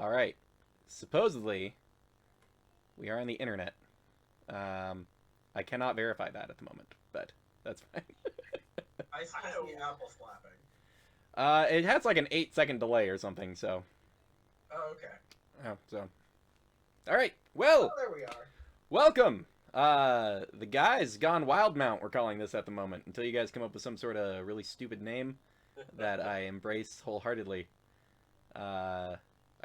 Alright. Supposedly, we are on the internet. I cannot verify that at the moment, but that's fine. I still see apple slapping. It has like an 8-second delay or something, so. Oh, okay. Oh, so. Alright, Oh, well, there we are. welcome! The guys gone Wildemount, we're calling this at the moment, until you guys come up with some sort of really stupid name that I embrace wholeheartedly. I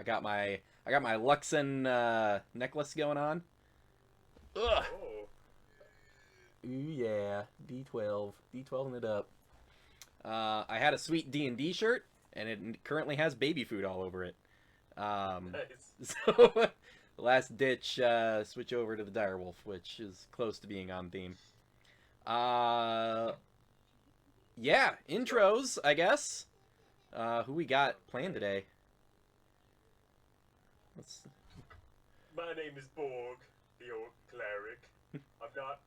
got my Luxon necklace going on. Ugh. Oh, Ooh yeah, D12 it up. I had a sweet D&D shirt, and it currently has baby food all over it. nice. So last ditch switch over to the direwolf, which is close to being on theme. Yeah, intros, I guess. Who we got playing today? Let's... My name is Borg, the old cleric. I'm not.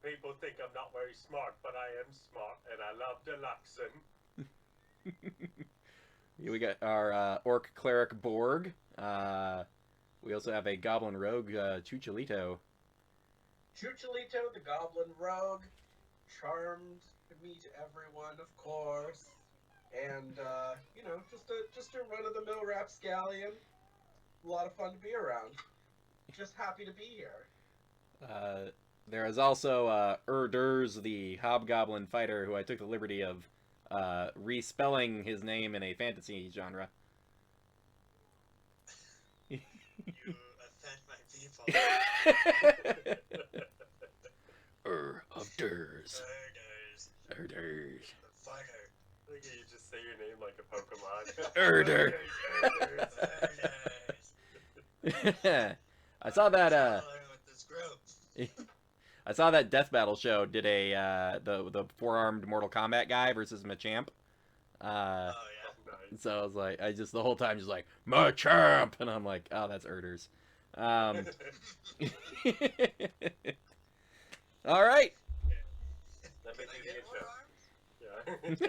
People think I'm not very smart, but I am smart, and I love deluxing. Here we got our orc cleric Borg. We also have a goblin rogue, Chucholito. Chucholito, the goblin rogue, charmed to meet everyone, of course. And, just a run-of-the-mill rapscallion. A lot of fun to be around. Just happy to be here. There is also Erders, the hobgoblin fighter, who I took the liberty of respelling his name in a fantasy genre. You offend my people. Of Durs. Murders. Erders. The fighter. Look at you just say your name like a Pokemon. Herder. Murders. I saw that With this group. I saw that Death Battle show did a the four-armed Mortal Kombat guy versus Machamp. Oh yeah. Nice. So I was like, I just the whole time just like Machamp, and I'm like, oh, that's Erders. All right. That makes Can I you get the more intro. arms? Yeah.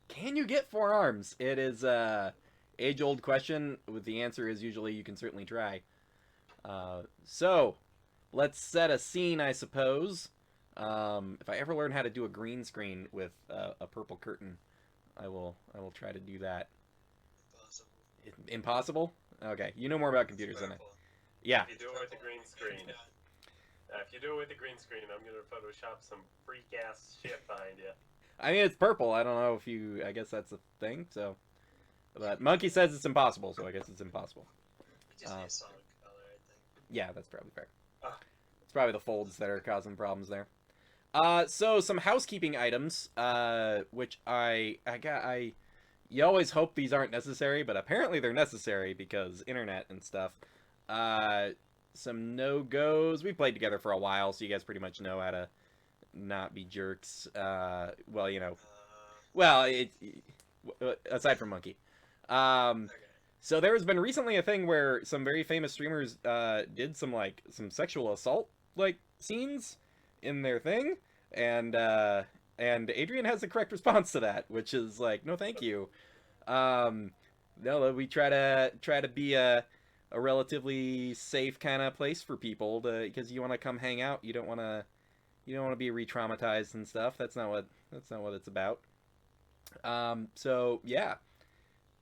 Can you get 4 arms? It is a age-old question. With the answer is usually you can certainly try. So let's set a scene, I suppose. If I ever learn how to do a green screen with a purple curtain, I will try to do that. Impossible. Impossible? Okay, you know more about computers than I. Purple. Yeah. If you do it with the green screen, if you do it with the green screen, I'm gonna Photoshop some freak ass shit behind you. I mean, it's purple. I don't know if you. I guess that's a thing. So, but Monkey says it's impossible, so I guess it's impossible. We just need a solid color, I think. Yeah, that's probably fair. Ah. It's probably the folds that are causing problems there. So some housekeeping items, which you always hope these aren't necessary, but apparently they're necessary because internet and stuff. Some no-goes. We played together for a while, so you guys pretty much know how to not be jerks. Well, you know, well, aside from Monkey. Okay. So there has been recently a thing where some very famous streamers did some sexual assault scenes in their thing, and Adrian has the correct response to that, which is like, no, thank you. No, we try to be a relatively safe kind of place for people because you want to come hang out. You don't want to be re-traumatized and stuff. That's not what it's about. So yeah,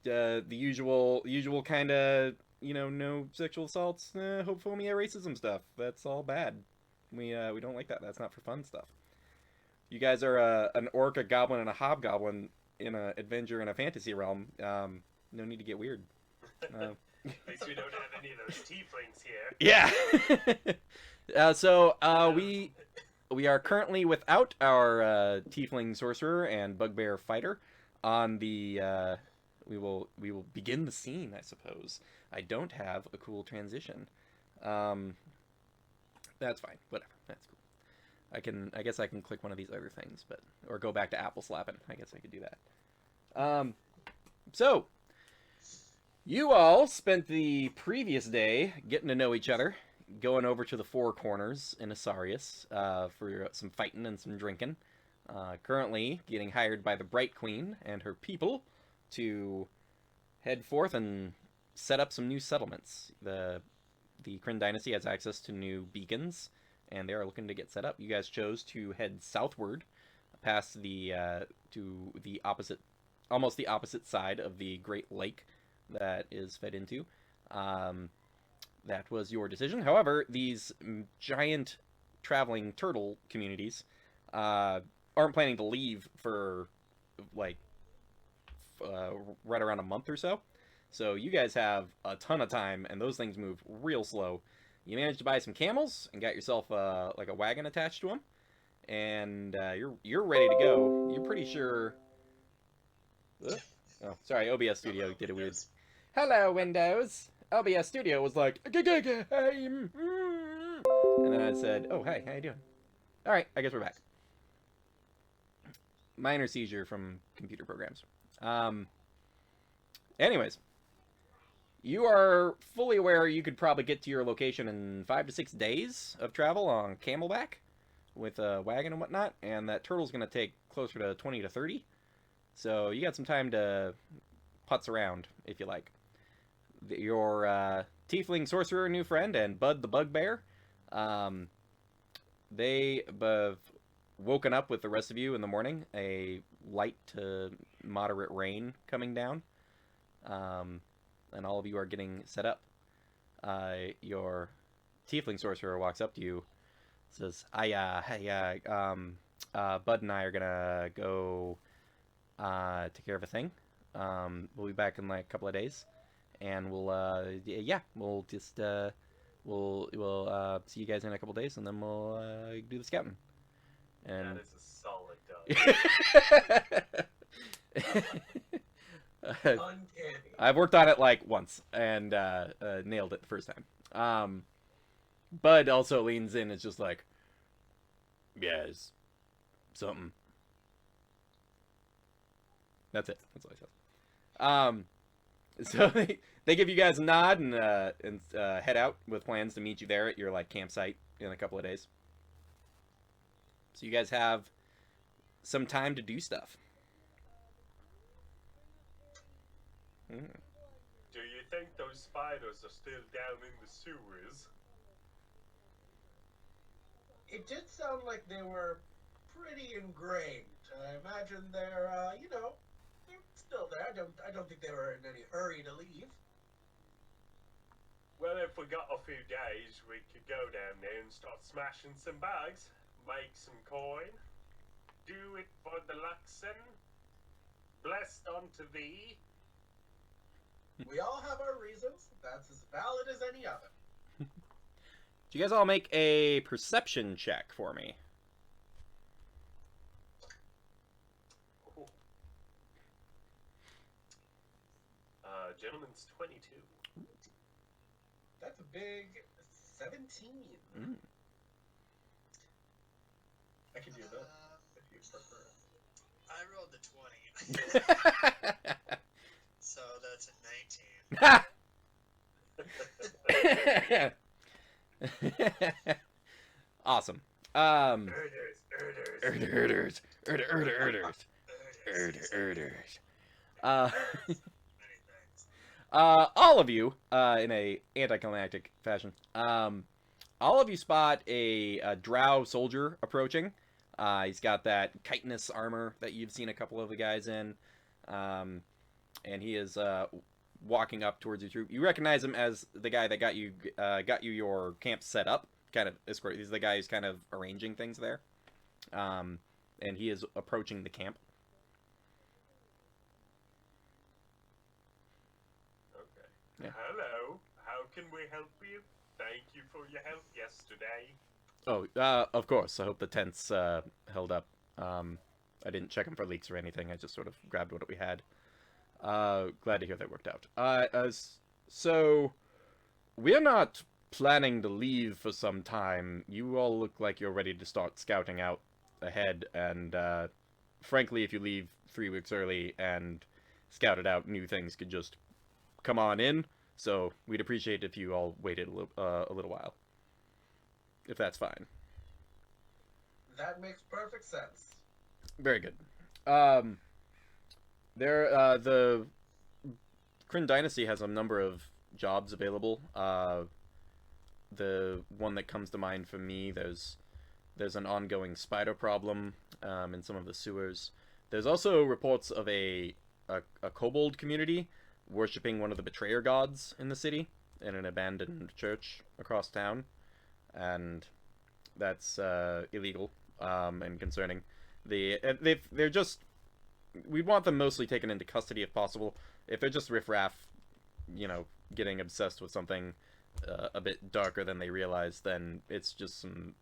the usual kind of no sexual assaults, homophobia, racism stuff. That's all bad. We don't like that. That's not for fun stuff. You guys are an orc, a goblin, and a hobgoblin in an adventure in a fantasy realm. No need to get weird. At least we don't have any of those tieflings here. Yeah. So we are currently without our tiefling sorcerer and bugbear fighter on the. We will begin the scene, I suppose. I don't have a cool transition. That's fine. Whatever. That's cool. I guess I can click one of these other things, or go back to apple slapping. I guess I could do that. So you all spent the previous day getting to know each other, going over to the Four Corners in Asarius for some fighting and some drinking. Currently getting hired by the Bright Queen and her people to head forth and set up some new settlements. The Kryn Dynasty has access to new beacons, and they are looking to get set up. You guys chose to head southward, past to the opposite, almost the opposite side of the Great Lake that is fed into. That was your decision. However, these giant traveling turtle communities aren't planning to leave for like right around a month or so. So you guys have a ton of time, and those things move real slow. You managed to buy some camels and got yourself like a wagon attached to them, and you're ready to go. You're pretty sure. Oh, sorry, OBS Studio did a weird. Hello, Windows. OBS Studio was like, and then I said, "Oh, hey, how you doing?" All right, I guess we're back. Minor seizure from computer programs. Anyways, you are fully aware you could probably get to your location in 5 to 6 days of travel on camelback with a wagon and whatnot, and that turtle's going to take closer to 20 to 30. So you got some time to putz around, if you like. Your tiefling sorcerer new friend and Bud the Bugbear, they have woken up with the rest of you in the morning, a light to moderate rain coming down, and all of you are getting set up. Your tiefling sorcerer walks up to you, says, hey, Bud and I are gonna go take care of a thing. We'll be back in like a couple of days, and we'll just we'll see you guys in a couple of days, and then we'll do the scouting. And that is a solid dog. Uncanny. I've worked on it like once and nailed it the first time. Bud also leans in. It's just like, yeah, it's something. That's it. That's all he says. So they give you guys a nod and head out with plans to meet you there at your like campsite in a couple of days. So you guys have some time to do stuff. Do you think those spiders are still down in the sewers? It did sound like they were pretty ingrained. I imagine they're, they're still there. I don't think they were in any hurry to leave. Well, if we got a few days, we could go down there and start smashing some bags, make some coin, do it for the Luxon, blessed unto thee. We all have our reasons. That's as valid as any other. Do you guys all make a perception check for me? Gentleman's 22. That's a big 17. I can do that if you prefer. I rolled the 20. So that's a 19. Awesome. Erders. All of you, in a anticlimactic fashion, all of you spot a drow soldier approaching. He's got that chitinous armor that you've seen a couple of the guys in, and he is walking up towards your troop. You recognize him as the guy that got you your camp set up, kind of escort. He's the guy who's kind of arranging things there, and he is approaching the camp. Yeah. Hello, how can we help you? Thank you for your help yesterday. Oh, of course. I hope the tents held up. I didn't check them for leaks or anything. I just sort of grabbed what we had. Glad to hear that worked out. So, we're not planning to leave for some time. You all look like you're ready to start scouting out ahead, and frankly, if you leave 3 weeks early and scout it out, new things could just come on in. So we'd appreciate if you all waited a little while, if that's fine. That makes perfect sense. Very good. The Kryn Dynasty has a number of jobs available. The one that comes to mind for me, there's an ongoing spider problem in some of the sewers. There's also reports of a kobold community worshipping one of the betrayer gods in the city in an abandoned church across town, and that's illegal and concerning. They're just, we want them mostly taken into custody if possible. If they're just riffraff, you know, getting obsessed with something a bit darker than they realize, then it's just some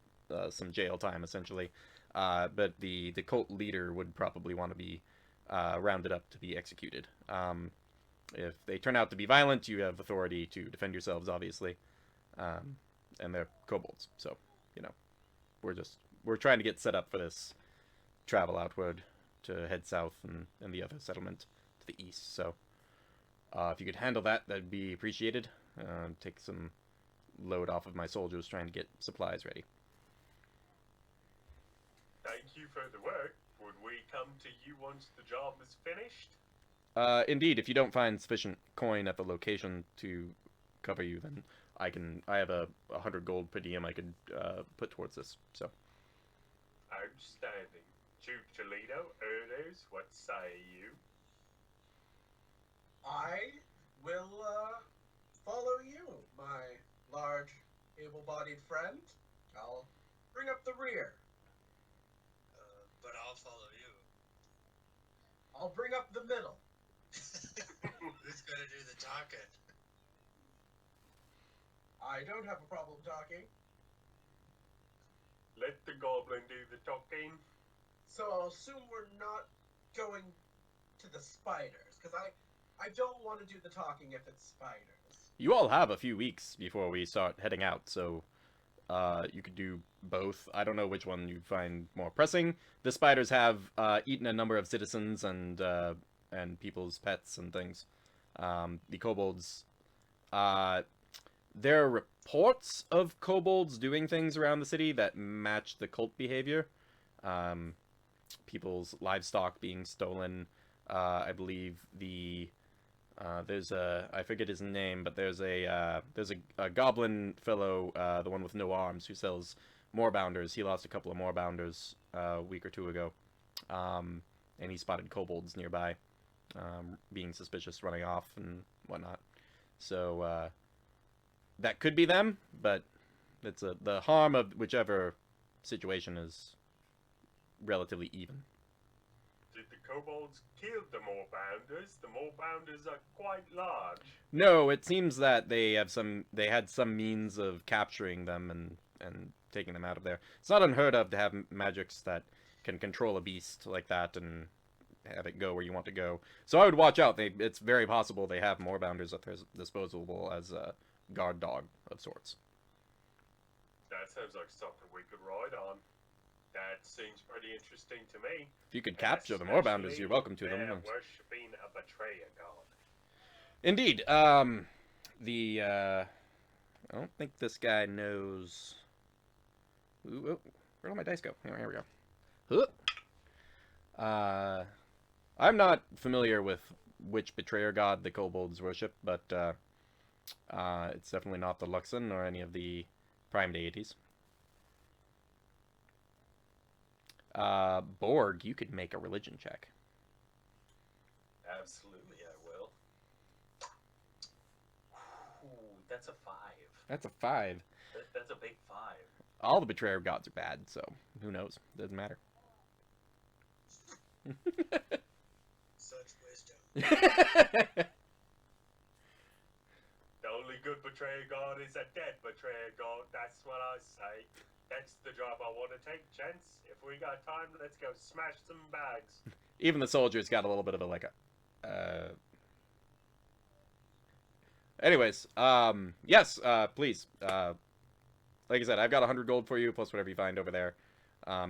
jail time essentially. But the cult leader would probably want to be rounded up to be executed. If they turn out to be violent, you have authority to defend yourselves, obviously, and they're kobolds, so you know we're trying to get set up for this travel outward to head south and the other settlement to the east. So if you could handle that, that'd be appreciated. Take some load off of my soldiers trying to get supplies ready. Thank you for the work. Would we come to you once the job is finished? Indeed, if you don't find sufficient coin at the location to cover you, then I have 100 gold per diem I could put towards this. So. Outstanding. Chucholito, Erdos, what say you? I will follow you, my large, able-bodied friend. I'll bring up the rear. But I'll follow you. I'll bring up the middle. Who's gonna do the talking? I don't have a problem talking. Let the goblin do the talking. So I'll assume we're not going to the spiders, because I don't want to do the talking if it's spiders. You all have a few weeks before we start heading out, so you could do both. I don't know which one you find more pressing. The spiders have eaten a number of citizens and people's pets and things. The kobolds, there are reports of kobolds doing things around the city that match the cult behavior. People's livestock being stolen. I believe there's I forget his name, but there's a goblin fellow, the one with no arms, who sells moorbounders. He lost a couple of moorbounders a week or two ago, and he spotted kobolds nearby, being suspicious, running off and whatnot. So that could be them, but it's the harm of whichever situation is relatively even. Did the kobolds kill the moorbounders? The moorbounders are quite large. No, it seems that they had some means of capturing them and taking them out of there. It's not unheard of to have magics that can control a beast like that and have it go where you want to go. So I would watch out. It's very possible they have moorbounders at their disposal as a guard dog of sorts. That sounds like something we could ride on. That seems pretty interesting to me. If you could capture the moorbounders, you're welcome to them. They're worshipping a betrayer god. Indeed. I don't think this guy knows. Ooh, where did my dice go? Here we go. I'm not familiar with which betrayer god the kobolds worship, but it's definitely not the Luxon or any of the prime deities. Borg, you could make a religion check. Absolutely, I will. Ooh, that's a 5. That's a 5. That's a big 5. All the betrayer gods are bad, so who knows? Doesn't matter. Such wisdom. The only good betrayer god is a dead betrayer god. That's what I say. That's the job I want to take, gents. If we got time, let's go smash some bags. Even the soldiers got a little bit of Anyways, yes, please. Like I said, I've got 100 gold for you, plus whatever you find over there.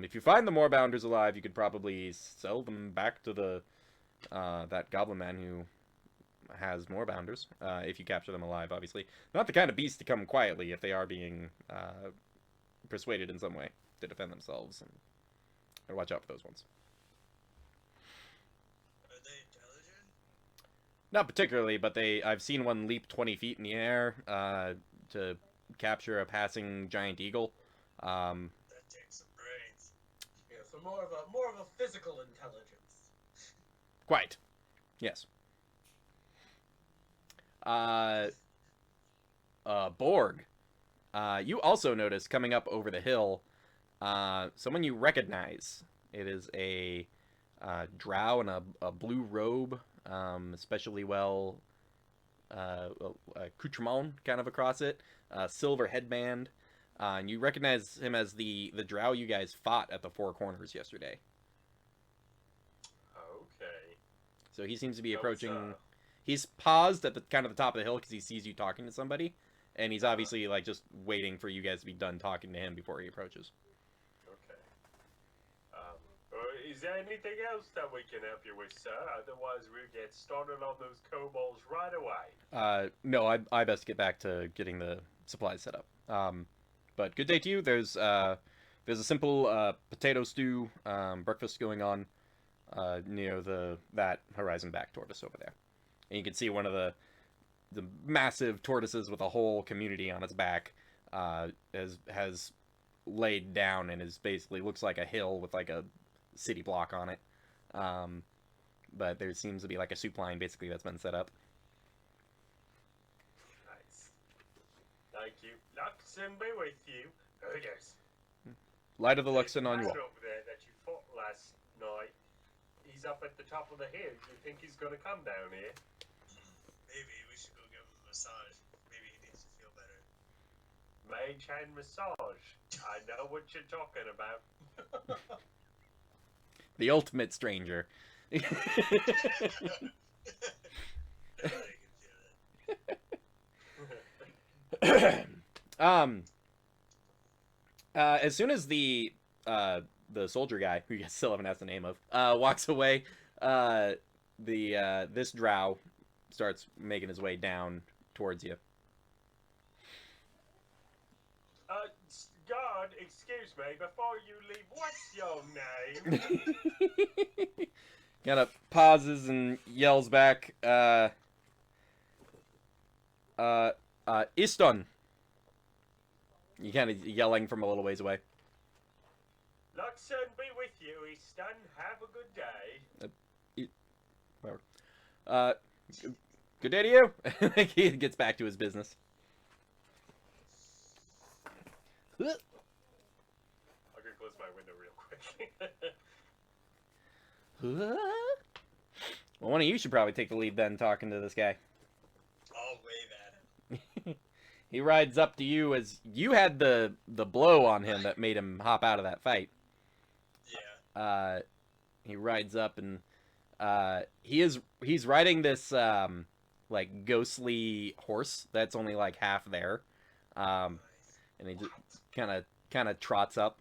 If you find the moorbounders alive, you could probably sell them back to the that goblin man who has moorbounders. If you capture them alive, obviously. Not the kind of beast to come quietly if they are being persuaded in some way to defend themselves. And watch out for those ones. Are they intelligent? Not particularly, but I've seen one leap 20 feet in the air to capture a passing giant eagle. That takes some brains. Yeah, so more of a physical intelligence. Quite. Yes. Borg. You also notice coming up over the hill, someone you recognize. It is a drow in a blue robe, especially well accoutrement kind of across it, silver headband, and you recognize him as the drow you guys fought at the Four Corners yesterday. Okay. So he seems to be That was, approaching. He's paused at the kind of the top of the hill because he sees you talking to somebody, and he's obviously like just waiting for you guys to be done talking to him before he approaches. Okay. Is there anything else that we can help you with, sir? Otherwise, we'll get started on those kobolds right away. No, I best get back to getting the supplies set up. But good day to you. There's a simple potato stew breakfast going on near that horizon back toward us over there, and you can see one of the massive tortoises with a whole community on its back has laid down and is basically looks like a hill with like a city block on it. But there seems to be like a soup line basically that's been set up. Nice. Thank you. Luxon be with you. Oh, yes. Light of the Luxon on you That all. over there that you fought last night, he's up at the top of the hill. Do you think he's going to come down here? Maybe we should go give him a massage. Maybe he needs to feel better. Mage hand massage. I know what you're talking about. The ultimate stranger. I can feel it. As soon as the soldier guy, who you still haven't asked the name of, walks away, this drow starts making his way down towards you. God, excuse me, before you leave, what's your name? Kind of pauses and yells back, Iston. You kind of yelling from a little ways away. Luxon be with you, Easton. Have a good day. Good day to you. He gets back to his business. I'm gonna close my window real quick. Well, one of you should probably take the lead then, talking to this guy. I'll wave at him. He rides up to you as you had the blow on him that made him hop out of that fight. Yeah. He rides up and he's riding this like ghostly horse that's only like half there, and he just kind of trots up.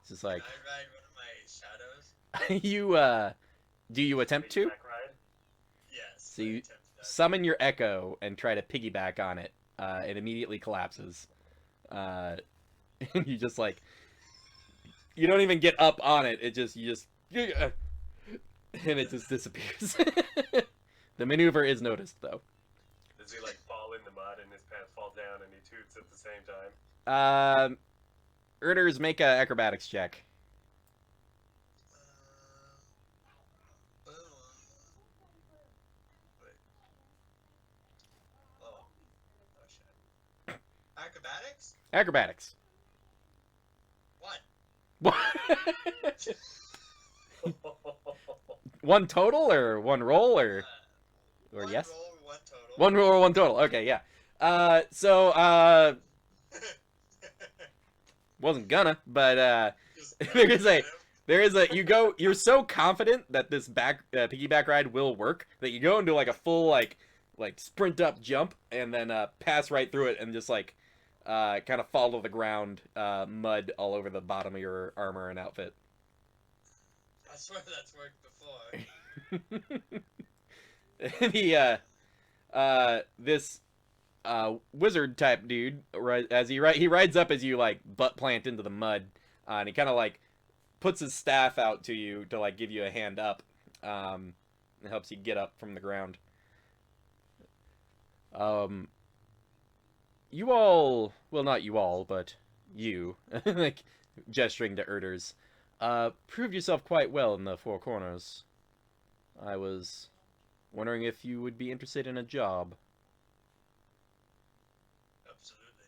It's just like Can I ride one of my shadows? you do you attempt to? Back ride. Yes. So I you attempted that. summon your echo and try to piggyback on it. It immediately collapses. And you just like you don't even get up on it. And it just disappears. The maneuver is noticed though. Does he like fall in the mud and his pants fall down and he toots at the same time? Earners, make a acrobatics check. Boom. Wait. Oh. Oh shit. Acrobatics? Acrobatics. What? One total or one roll or One yes? roll, one total. One roll or one total. Okay, yeah. Wasn't gonna, but Just there is a you're so confident that this piggyback ride will work that you go into like a full like sprint up jump and then pass right through it and just like kind of fall to the ground, mud all over the bottom of your armor and outfit. I swear that's worked before. This wizard type dude, as he rides up as you like butt plant into the mud, and he kind of like puts his staff out to you to like give you a hand up, It helps you get up from the ground. Um, you all, well, not you all, but you, like gesturing to Erders, proved yourself quite well in the Four Corners. I was wondering if you would be interested in a job. Absolutely.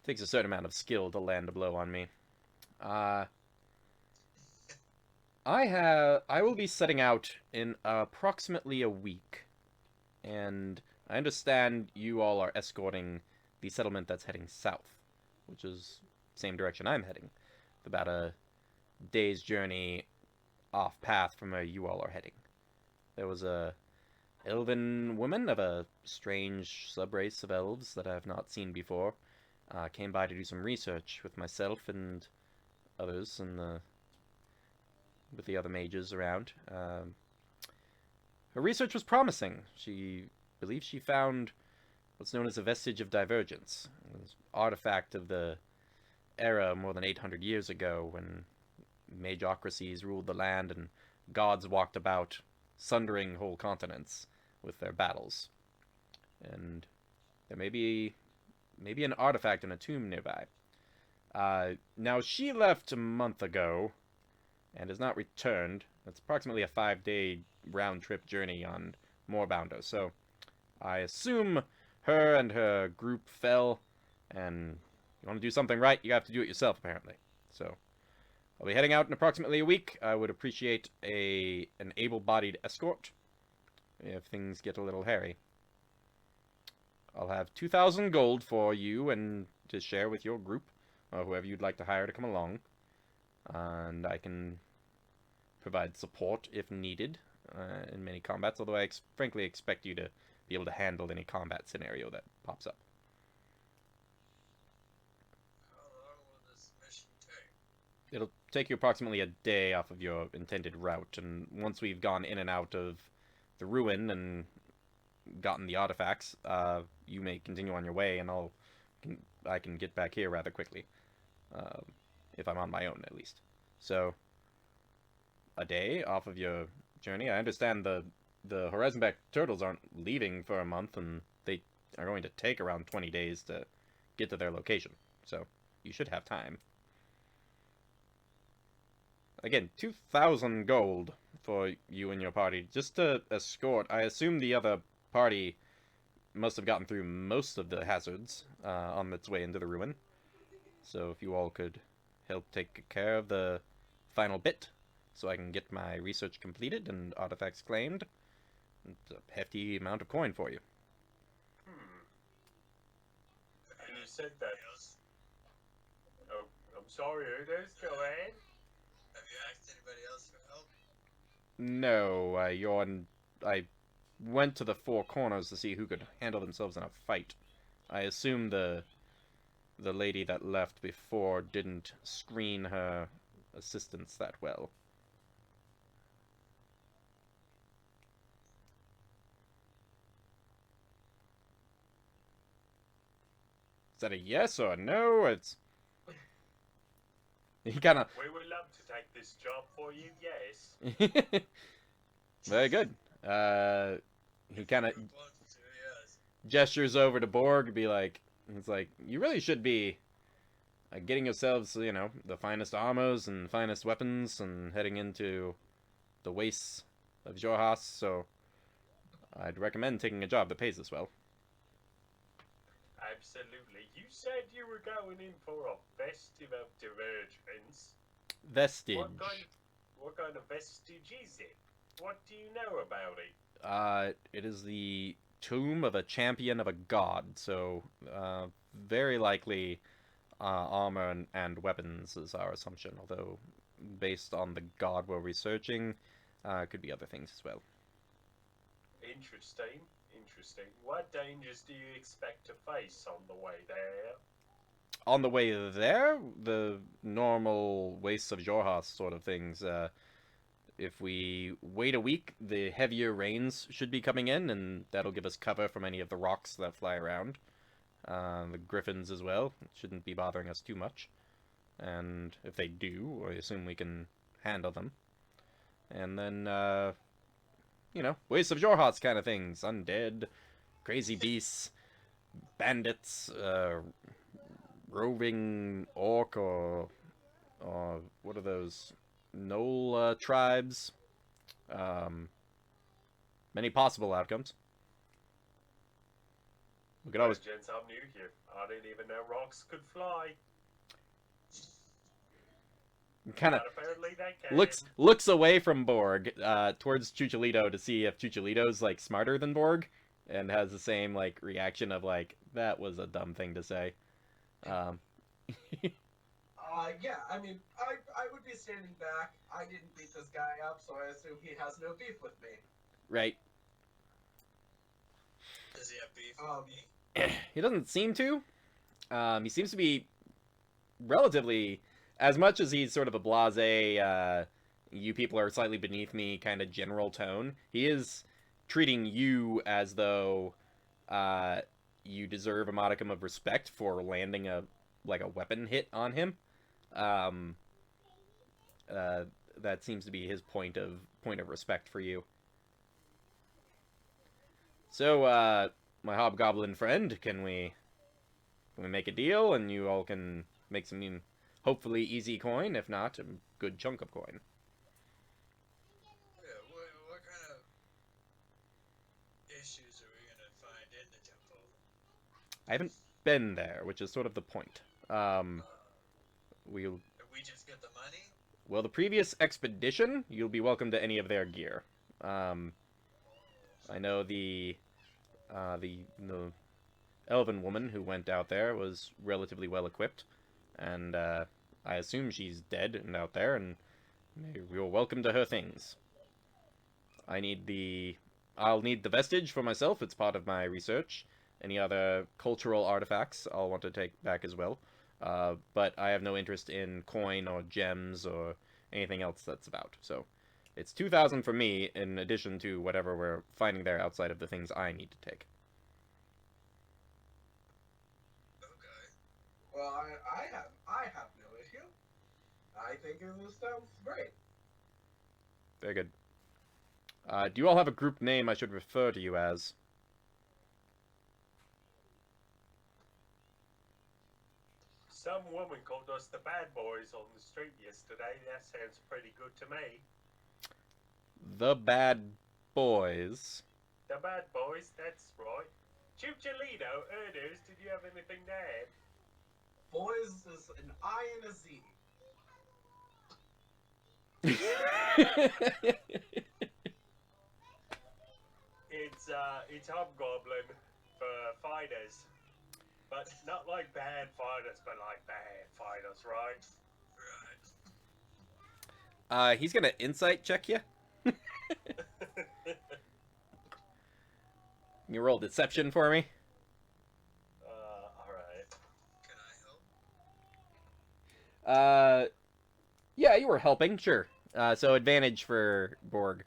Takes a certain amount of skill to land a blow on me. Uh, I will be setting out in approximately a week, and I understand you all are escorting the settlement that's heading south, which is same direction I'm heading. About a day's journey off path from where you all are heading. There was a elven woman of a strange subrace of elves that I have not seen before. Came by to do some research with myself and others and with the other mages around. Her research was promising. She believes she found what's known as a vestige of divergence, an artifact of the era more than 800 years ago when magocracies ruled the land and gods walked about sundering whole continents with their battles. And there may be an artifact in a tomb nearby. Now, she left a month ago and has not returned. It's approximately a 5-day round-trip journey on Moorbounder, so I assume her and her group fell, and you want to do something right, you have to do it yourself, apparently. So, I'll be heading out in approximately a week. I would appreciate an able-bodied escort if things get a little hairy. I'll have 2,000 gold for you and to share with your group, or whoever you'd like to hire to come along. And I can provide support if needed in many combats, although I frankly expect you to be able to handle any combat scenario that pops up. How long will this mission take? It'll take you approximately a day off of your intended route, and once we've gone in and out of the ruin and gotten the artifacts, you may continue on your way, and I can get back here rather quickly, if I'm on my own at least. So, a day off of your journey. I understand the Horizonback turtles aren't leaving for a month, and they are going to take around 20 days to get to their location. So, you should have time. Again, 2,000 gold for you and your party, just to escort. I assume the other party must have gotten through most of the hazards on its way into the ruin. So if you all could help take care of the final bit, so I can get my research completed and artifacts claimed, it's a hefty amount of coin for you. And you said that. Else? Oh, I'm sorry, Erders, go ahead. Have you asked anybody else for help? No, I went to the Four Corners to see who could handle themselves in a fight. I assume the lady that left before didn't screen her assistants that well. Is that a yes or a no? It's he kind of We would love to take this job for you, yes. very good. He kind of Group wants to, yes. gestures over to Borg, be like, he's like, you really should be getting yourselves, the finest armors and finest weapons, and heading into the wastes of Jorhas. So I'd recommend taking a job that pays as well. Absolutely. You said you were going in for a festive of divergence. Vestige. What kind of vestige is it? What do you know about it? It is the tomb of a champion of a god, so very likely armor and weapons is our assumption, although based on the god we're researching, could be other things as well. Interesting. What dangers do you expect to face on the way there? On the way there, the normal wastes of Jorhas sort of things. If we wait a week, the heavier rains should be coming in, and that'll give us cover from any of the rocks that fly around. The griffins as well shouldn't be bothering us too much. And if they do, I assume we can handle them. And then, you know, Waste of Jorhots kind of things. Undead, crazy beasts, bandits, roving orc, or what are those? Knoll tribes. Many possible outcomes. We could always Gents, I'm new here. I didn't even know rocks could fly. kind of But apparently they can. looks away from Borg towards Chucholito to see if Chucholito's like smarter than Borg, and has the same like reaction of like that was a dumb thing to say. Yeah, I mean, I would be standing back. I didn't beat this guy up, so I assume he has no beef with me. Right. Does he have beef with me? He doesn't seem to. He seems to be relatively, as much as he's sort of a blasé, you people are slightly beneath me kind of general tone, he is treating you as though you deserve a modicum of respect for landing a weapon hit on him. That seems to be his point of respect for you. So, my hobgoblin friend, can we make a deal and you all can make some hopefully easy coin, if not a good chunk of coin? Yeah, what kind of issues are we gonna find in the temple? I haven't been there, which is sort of the point. We'll If we just get the money? Well, the previous expedition, you'll be welcome to any of their gear. I know the elven woman who went out there was relatively well equipped, and I assume she's dead and out there, and you're welcome to her things. I'll need the vestige for myself. It's part of my research. Any other cultural artifacts I'll want to take back as well. But I have no interest in coin or gems or anything else that's about. So it's 2,000 for me, in addition to whatever we're finding there outside of the things I need to take. Okay. Well, I have no issue. I think this sounds great. Very good. Do you all have a group name I should refer to you as? Some woman called us the bad boys on the street yesterday. That sounds pretty good to me. The Bad Boys. The bad boys, that's right. Chucholito, Erders, did you have anything to add? Boys is an I and a Z. It's hobgoblin for fighters. But not like bad fighters, but like bad fighters, right? Right. He's gonna insight check you. You roll deception for me. Alright. Can I help? Yeah, you were helping, sure. So advantage for Borg.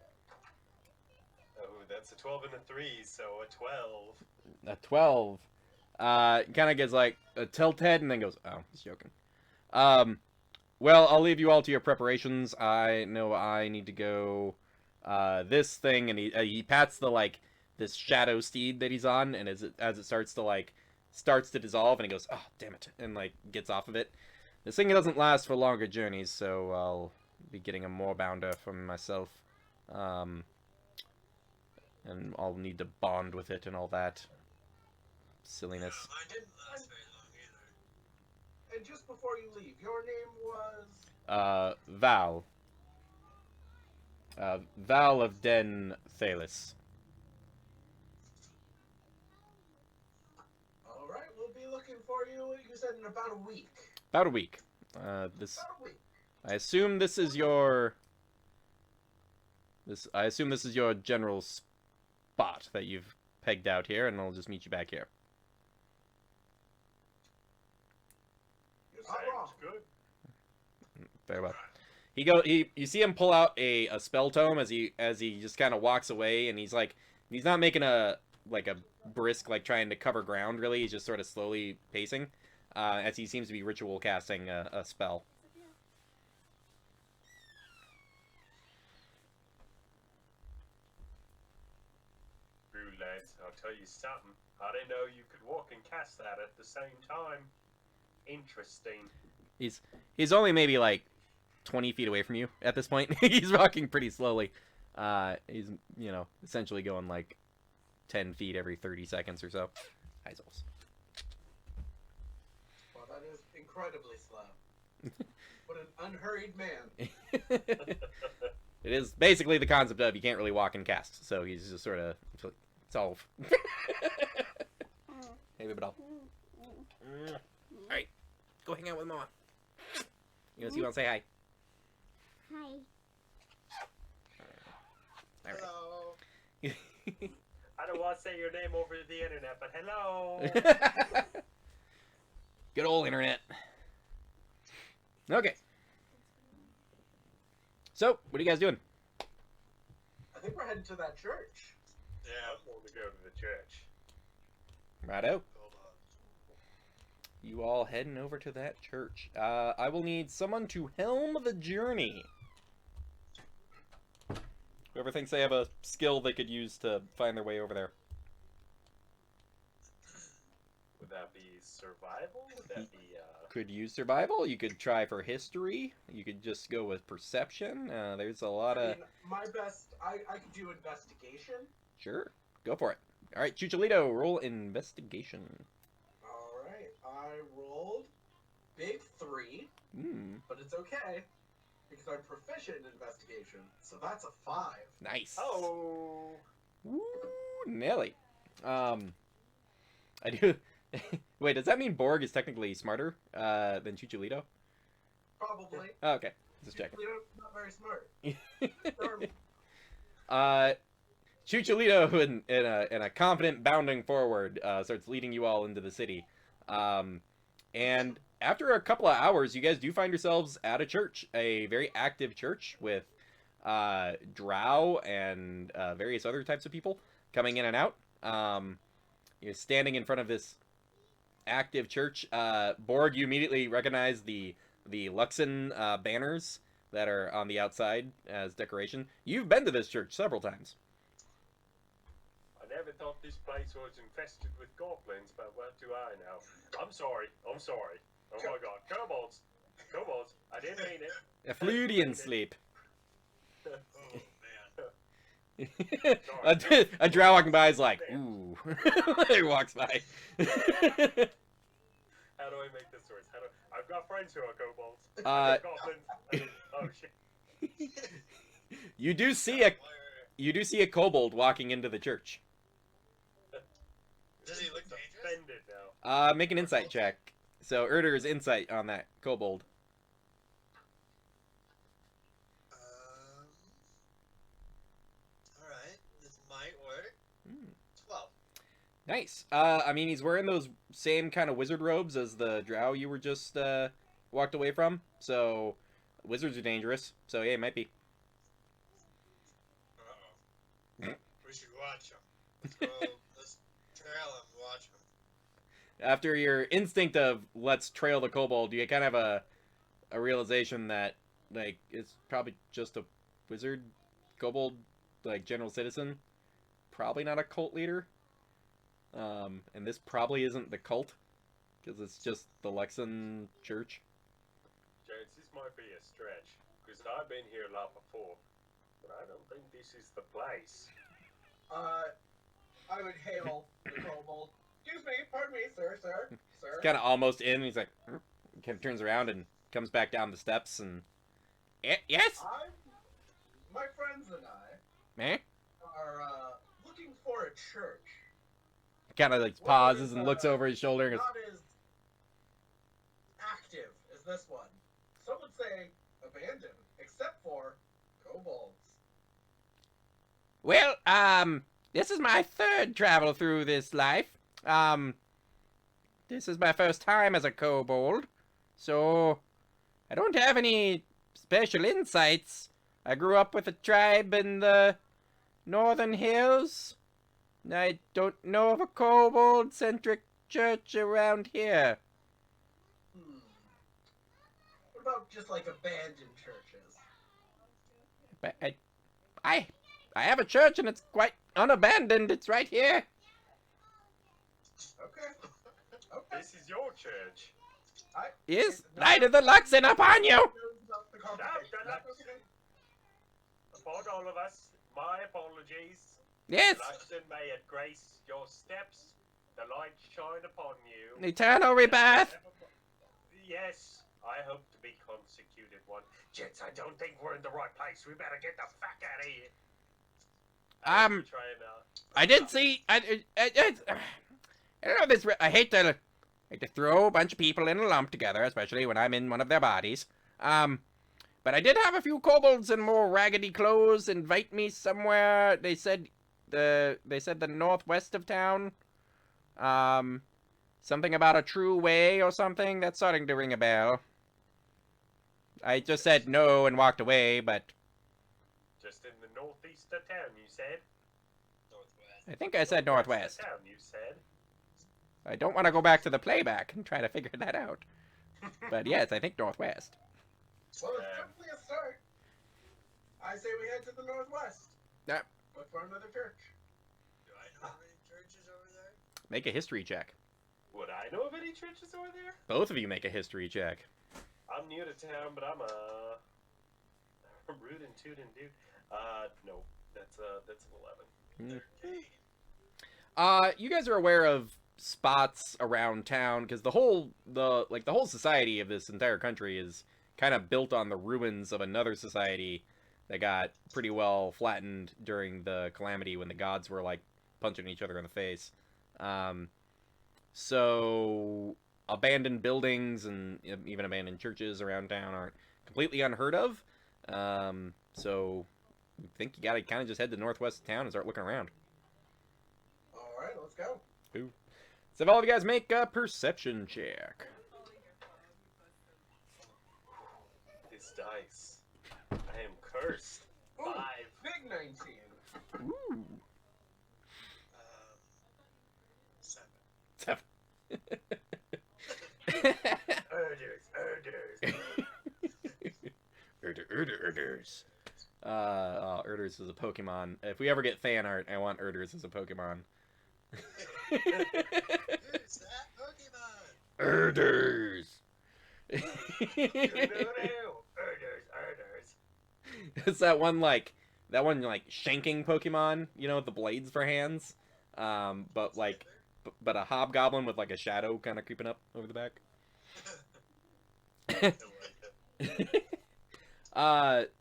Oh, that's a 12 and a 3, so a 12. A 12. Kind of gets like a tilt head and then goes, oh, he's joking. Well, I'll leave you all to your preparations. I know I need to go, this thing, and he pats the, like, this shadow steed that he's on, and as it starts to dissolve, and he goes, oh, damn it, and, like, gets off of it. This thing doesn't last for longer journeys, so I'll be getting a moorbounder for myself. And I'll need to bond with it and all that silliness. Mine didn't last very long either. And just before you leave, your name was... Val. Val of Den Thalis. Alright, we'll be looking for you, you said, in about a week. About a week. About a week. I assume this is your... I assume this is your general spot that you've pegged out here, and I'll just meet you back here. Not wrong. Sounds good. Very well. You see him pull out a spell tome as he just kind of walks away, and he's not making a brisk, like, trying to cover ground, really. He's just sort of slowly pacing, as he seems to be ritual casting a spell. guys, I'll tell you something. I didn't know you could walk and cast that at the same time. Interesting. He's only maybe like 20 feet away from you at this point. He's walking pretty slowly. He's, you know, essentially going like 10 feet every 30 seconds or so. Hi, Zolfs. Well, that is incredibly slow. What an unhurried man. It is basically the concept of you can't really walk and cast, so he's just sort of solve. Hey, baby doll. Alright, go hang out with Mama. You want to say hi? Hi. Alright. Hello. I don't want to say your name over the internet, but hello. Good old internet. Okay. So, what are you guys doing? I think we're heading to that church. I Yeah. want to go to the church. Righto. Hold on. You all heading over to that church. I will need someone to helm the journey. Whoever thinks they have a skill they could use to find their way over there. Would that be survival? Would that be, Could use survival. You could try for history. You could just go with perception. There's a lot I of... mean, my best, I could do investigation. Sure. Go for it. All right, Chucholito, roll investigation. Alright, I rolled big 3, but it's okay. Because I'm proficient in investigation. So that's a 5. Nice. oh. Woo, Nelly. I do... Wait, does that mean Borg is technically smarter than Chucholito? Probably. Oh, okay. Just checking. Leo's not very smart. Chucholito, in a confident bounding forward, starts leading you all into the city. And after a couple of hours, you guys do find yourselves at a church, a very active church with drow and various other types of people coming in and out. You're standing in front of this active church. Borg, you immediately recognize the Luxon banners that are on the outside as decoration. You've been to this church several times. I never thought this place was infested with goblins, but what do I know? I'm sorry. I'm sorry. Oh my god. Kobolds. Kobolds. I didn't mean it. A Fluidian sleep. Oh man. a drow walking by is like, ooh. He walks by. How do I make this worse? I've got friends who are kobolds. Goblins. Oh shit. You do see a kobold walking into the church. Does he look dangerous? Offended now. Make an insight check. So Erder's insight on that kobold. Alright, this might work. 12. Nice. I mean, he's wearing those same kind of wizard robes as the drow you were just walked away from. So wizards are dangerous. So yeah, it might be. Uh-oh. We should watch him. Let's trail him, watch him. After your instinct of let's trail the kobold, you kind of have a realization that like it's probably just a wizard kobold, like general citizen, probably not a cult leader. And this probably isn't the cult because it's just the Luxon church. James, this might be a stretch because I've been here a lot before, but I don't think this is the place. I would hail the kobold. Excuse me, pardon me, sir. It's kind of almost in. And he's like, kind of turns around and comes back down the steps and. Yes. My friends and I Eh? are looking for a church. Kind of like pauses and looks over his shoulder and goes, Not as active as this one. Some would say abandoned, except for kobolds. well, this is my third travel through this life. This is my first time as a kobold, so I don't have any special insights. I grew up with a tribe in the northern hills. I don't know of a kobold-centric church around here. What about just like abandoned churches? But I have a church and it's quite unabandoned. It's right here. Okay. This is your church. Is Light of the Luxon upon you? The complication. Okay. Upon all of us, my apologies. Yes. Luxon, may it grace your steps. The light shine upon you. Eternal rebirth. Yes, I hope to be consecuted one. Jets, I don't think we're in the right place. We better get the fuck out of here. I did see. I don't know this. I hate to throw a bunch of people in a lump together, especially when I'm in one of their bodies. But I did have a few kobolds in more raggedy clothes invite me somewhere. They said the northwest of town. Something about a true way or something. That's starting to ring a bell. I just said no and walked away, but Just in the northeast of town, you said? Northwest. I think I said northwest. Of town, you said? I don't want to go back to the playback and try to figure that out. But yes, I think northwest. Well, it's definitely a start. I say we head to the northwest. Yep. Look for another church. Do I know of any churches over there? Make a history check. Would I know of any churches over there? Both of you make a history check. I'm new to town, but I'm rude and tootin' dude. No, that's an 11. 13. You guys are aware of spots around town because the whole society of this entire country is kind of built on the ruins of another society that got pretty well flattened during the calamity when the gods were like punching each other in the face. So abandoned buildings and even abandoned churches around town aren't completely unheard of. So I think you gotta kind of just head to northwest of town and start looking around. All right, let's go. So if all of you guys make a perception check. This dice. I am cursed. Ooh, 5. big 19. Ooh. 7. 7. Urders. Urders. Urders is a Pokemon. If we ever get fan art, I want Urders as a Pokemon. Who's that Pokemon? Urders. Urders. It's that one shanking Pokemon, you know, with the blades for hands. But a hobgoblin with like a shadow kind of creeping up over the back.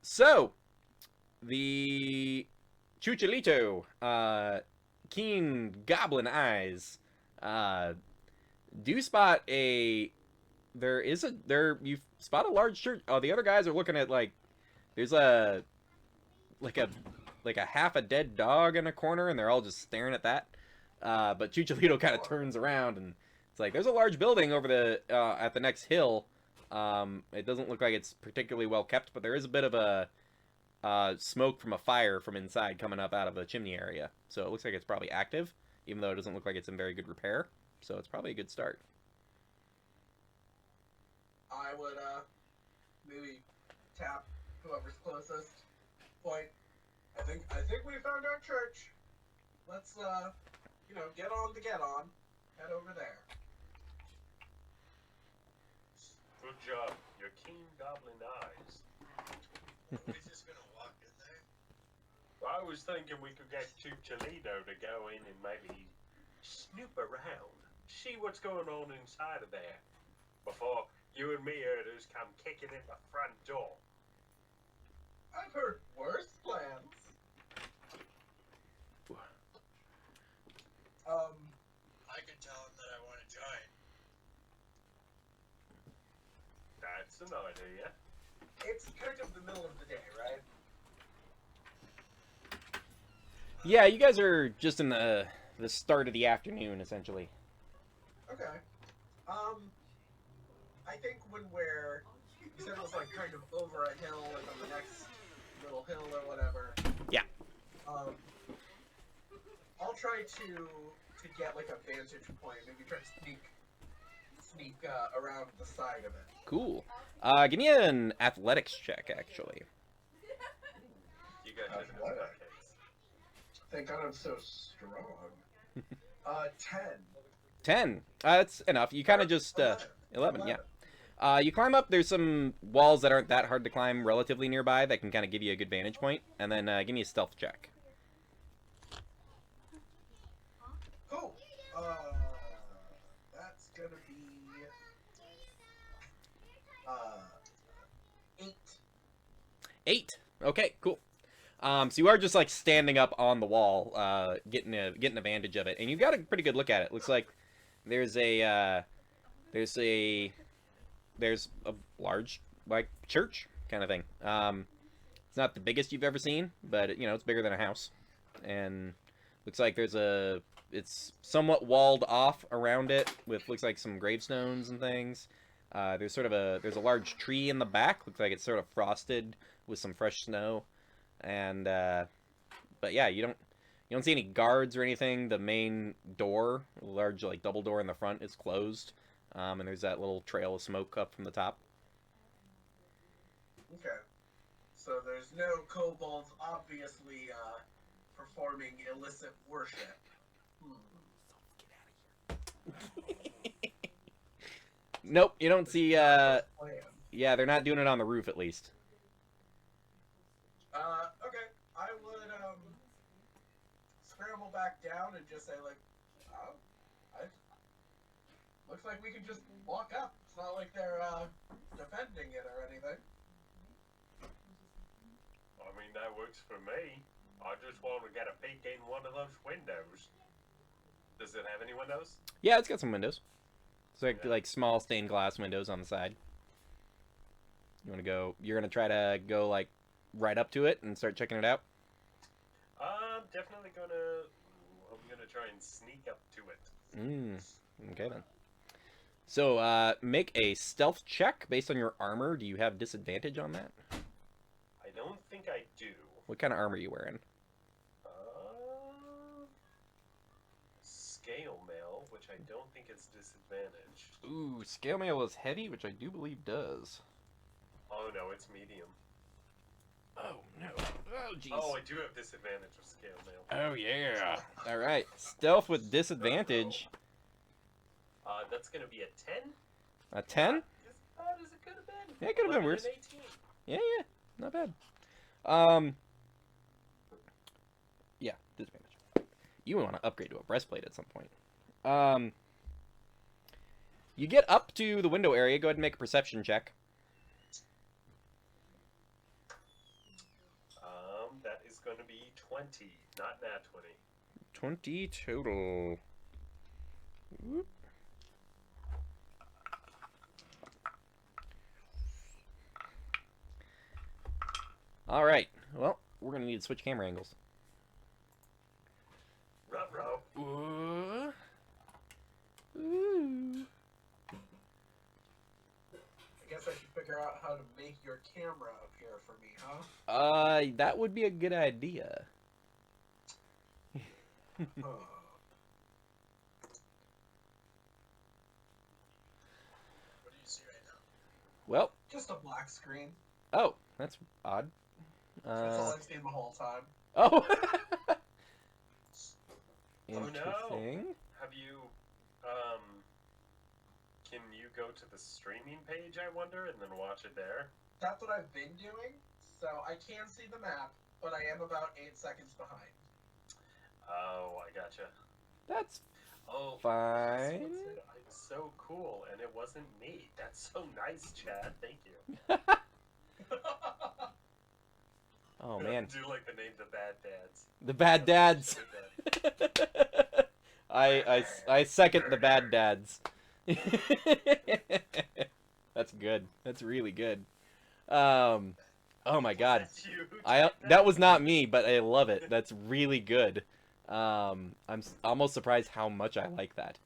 So the Chuchalito, keen goblin eyes, do spot you spot a large church. Oh, the other guys are looking at there's a half a dead dog in a corner, and they're all just staring at that. But Chuchalito kind of turns around, and it's like, there's a large building over at the next hill. It doesn't look like it's particularly well kept, but there is a bit of a smoke from a fire from inside coming up out of the chimney area. So it looks like it's probably active, even though it doesn't look like it's in very good repair. So it's probably a good start. I would maybe tap whoever's closest. Point. I think we found our church. Let's get on. Head over there. Good job. Your keen goblin eyes. Are we just gonna walk in there? I was thinking we could get Chuchalito to go in and maybe snoop around, see what's going on inside of there, before you and me, Urders, come kicking in the front door. I've heard worse plans. I can tell him that I want to join. That's an idea. It's kind of the middle of the day, right? Yeah, you guys are just in the start of the afternoon, essentially. Okay. I think when you said it was like kind of over a hill and on the next little hill or whatever. Yeah. I'll try to get like a vantage point. Maybe try to sneak around the side of it. Cool. Give me an athletics check, actually. You guys have What? enough case. Thank God I'm so strong. 10. 10. That's enough. You kind of just 11. Yeah. You climb up. There's some walls that aren't that hard to climb relatively nearby that can kind of give you a good vantage point. And then give me a stealth check. Cool. That's gonna be 8. 8. Okay, cool. So you are just like standing up on the wall, getting a vantage of it, and you've got a pretty good look at it. Looks like there's a large like church kind of thing. It's not the biggest you've ever seen, but it's bigger than a house, and looks like it's somewhat walled off around it with looks like some gravestones and things. There's a large tree in the back. Looks like it's sort of frosted with some fresh snow, and but yeah, you don't see any guards or anything. The main door, a large like double door in the front, is closed, and there's that little trail of smoke up from the top. Okay. So there's no kobolds obviously performing illicit worship. Nope, you don't see. Plan. Yeah, they're not doing it on the roof at least. Okay. I would scramble back down and just say like, looks like we can just walk up. It's not like they're defending it or anything. I mean, that works for me. I just want to get a peek in one of those windows. Does it have any windows? Yeah, it's got some windows. It's like Yeah. like small stained glass windows on the side. You're gonna try to go like right up to it and start checking it out. I'm definitely I'm gonna try and sneak up to it. Okay then. So make a stealth check based on your armor. Do you have disadvantage on that? I don't think I do. What kind of armor are you wearing? Scale mail, which I don't think is disadvantaged. Ooh, scale mail is heavy, which I do believe does. Oh no, it's medium. Oh no. Oh jeez. Oh, I do have disadvantage with scale mail. Oh yeah. All right. Stealth with disadvantage. That's gonna be a 10. A 10? Not as bad as it could have been. Yeah, it could have been 11 worse. and 18. Yeah, not bad. Yeah, disadvantage. You want to upgrade to a breastplate at some point. You get up to the window area. Go ahead and make a perception check. That is gonna be 20, not nat 20. 20 total. Whoop. All right. Well, we're gonna need to switch camera angles. Ruh-roh. Ooh. I guess I should figure out how to make your camera appear for me, huh? That would be a good idea. Huh. What do you see right now? Well, Just a black screen. oh, that's odd. That's all I've seen the whole time. Oh. Oh, no. Interesting. Have you, can you go to the streaming page, I wonder, and then watch it there? That's what I've been doing. So I can see the map, but I am about 8 seconds behind. Oh, I gotcha. That's Oh, fine. someone said I'm so cool, and it wasn't me. That's so nice, Chad. Thank you. Oh man, Do like the name The Bad Dads. the bad dads. I second the bad dads. That's good. That's really good. Oh my god. That's you. That was not me, but I love it. That's really good. Almost surprised how much I like that.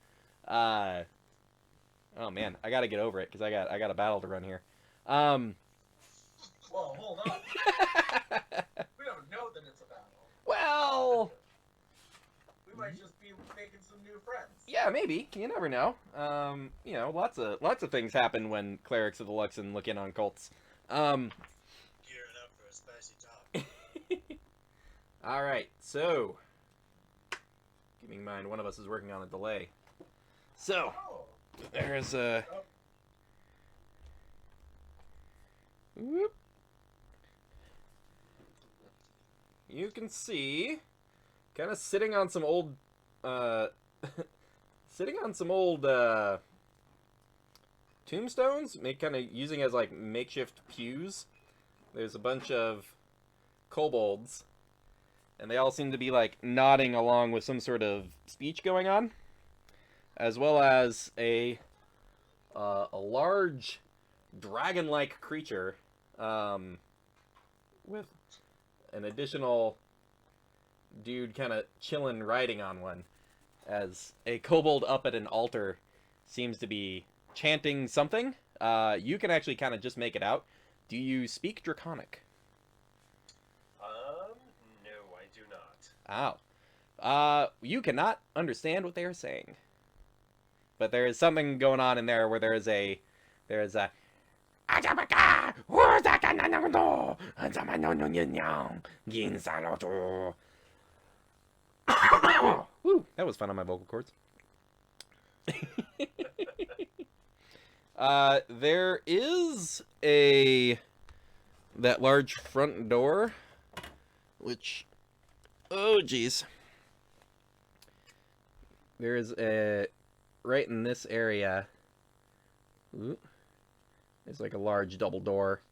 Oh man, I gotta get over it because I got a battle to run here. Well, hold on. We don't know that it's a battle. Well, We might just be making some new friends. yeah, maybe. You never know. Lots of things happen when clerics of the Luxon look in on cults. Gearing up for a spicy talk. All right, so keeping in mind one of us is working on a delay. So, Oh. there's a... Whoop. You can see, kind of sitting on some old, sitting on some old, tombstones, kind of using as, like, makeshift pews. There's a bunch of kobolds, and they all seem to be, like, nodding along with some sort of speech going on, as well as a large dragon-like creature, with an additional dude kind of chilling riding on one, as a kobold up at an altar seems to be chanting something. You can actually kind of just make it out. Do you speak Draconic? No, I do not. Oh. You cannot understand what they are saying. But there is something going on in there where there is a Woo, that was fun on my vocal cords. There is that large front door, which, oh geez, there is right in this area. Ooh, there's like a large double door.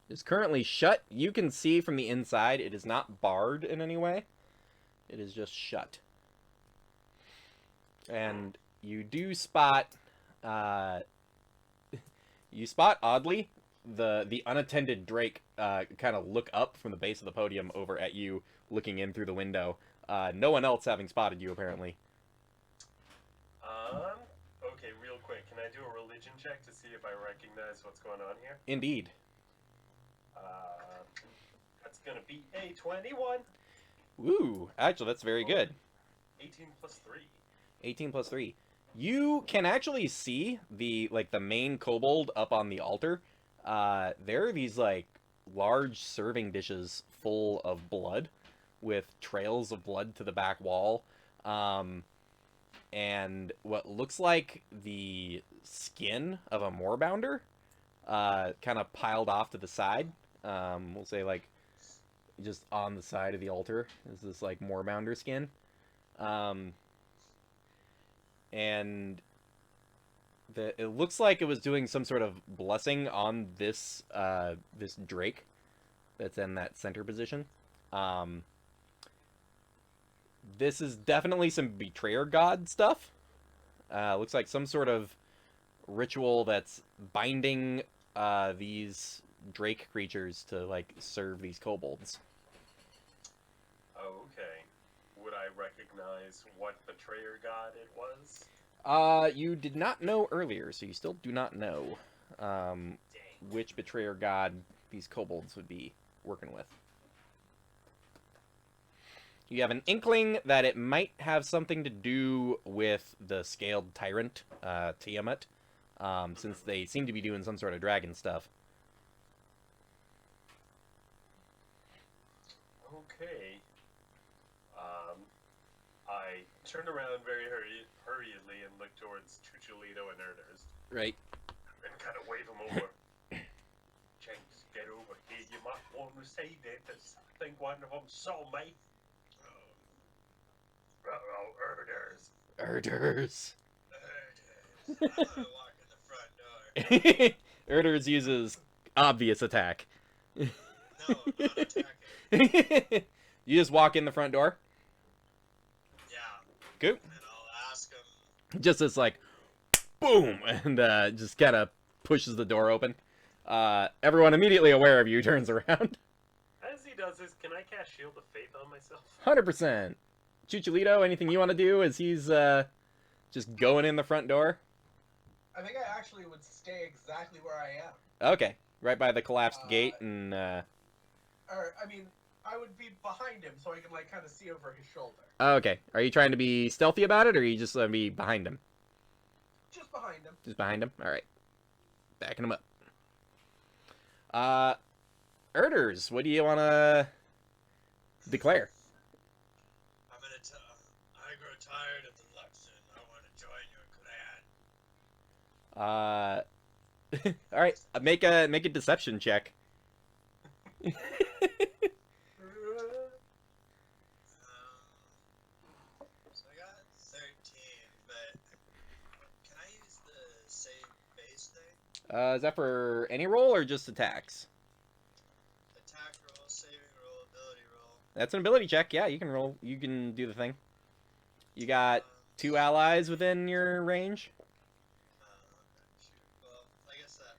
It's currently shut. You can see from the inside it is not barred in any way. It is just shut. And you do spot, oddly, the unattended Drake kind of look up from the base of the podium over at you, looking in through the window. No one else having spotted you, apparently. Okay, real quick, can I do a religion check to see if I recognize what's going on here? Indeed. That's gonna be a 21. Woo, actually, that's very good. 18 plus 3. 18 plus 3. You can actually see the main kobold up on the altar. There are these, like, large serving dishes full of blood, with trails of blood to the back wall. And what looks like the skin of a moorbounder, kind of piled off to the side. We'll say, like, just on the side of the altar is this, like, moorbounder skin. And it looks like it was doing some sort of blessing on this this Drake that's in that center position. This is definitely some betrayer god stuff. Looks like some sort of ritual that's binding these Drake creatures to, like, serve these kobolds. Oh, okay. Would I recognize what betrayer god it was? You did not know earlier, so you still do not know which betrayer god these kobolds would be working with. You have an inkling that it might have something to do with the scaled tyrant, Tiamat, since they seem to be doing some sort of dragon stuff. Okay. I turned around very hurriedly and looked towards Chuchulito and Erders. Right. And kind of wave them over. James, get over here. You might want to say that. I think one of them saw me. Erders. Erders. I'm gonna walk in the front door. Erders uses obvious attack. No, not attacking. You just walk in the front door? Yeah. Cool. And I'll ask him. Just this, like, boom, and just kind of pushes the door open. Everyone immediately aware of you turns around. As he does this, can I cast Shield of Faith on myself? 100%. Chuchulito, anything you want to do as he's just going in the front door? I think I actually would stay exactly where I am. Okay, right by the collapsed gate, and Or, I mean, I would be behind him so I can, like, kind of see over his shoulder. okay. Are you trying to be stealthy about it, or are you just gonna be behind him? Just behind him. Just behind him? Alright. Backing him up. Erders, what do you want to declare? I grow tired of the Luxon. I want to join your clan. All right, make a deception check. So I got 13, but can I use the save base thing? Is that for any roll or just attacks? Attack roll, saving roll, ability roll. That's an ability check. Yeah, you can roll. You can do the thing. You got Um, 2 allies within your range. shoot. Well, I guess that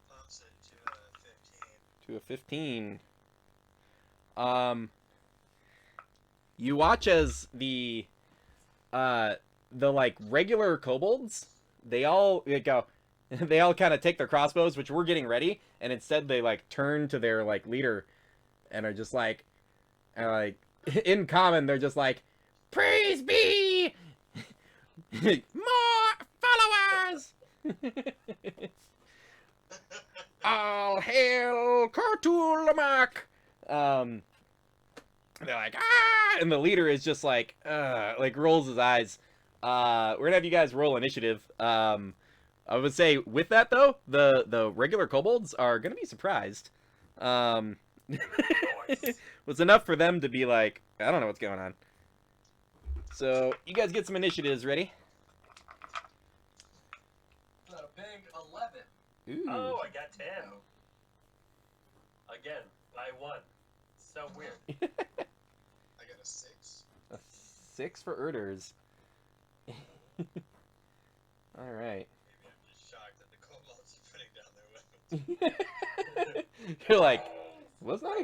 pumps it to a 15. To a 15. You watch as the like regular kobolds, they all go, they all kind of take their crossbows, which we're getting ready, and instead they like turn to their like leader, and are just like in common they're just like, praise be, more followers. All hail Cartulamak! They're like, ah! And the leader is just like rolls his eyes. We're gonna have you guys roll initiative. I would say with that though, the regular kobolds are gonna be surprised. Was enough for them to be like, I don't know what's going on. So you guys get some initiatives ready. Got a big 11. Ooh. Oh, I got 10. Again, I won. So weird. I got a 6. A 6 for Erders. All right. Maybe I'm just shocked that the kobolds are putting down their weapons. You're like, was not.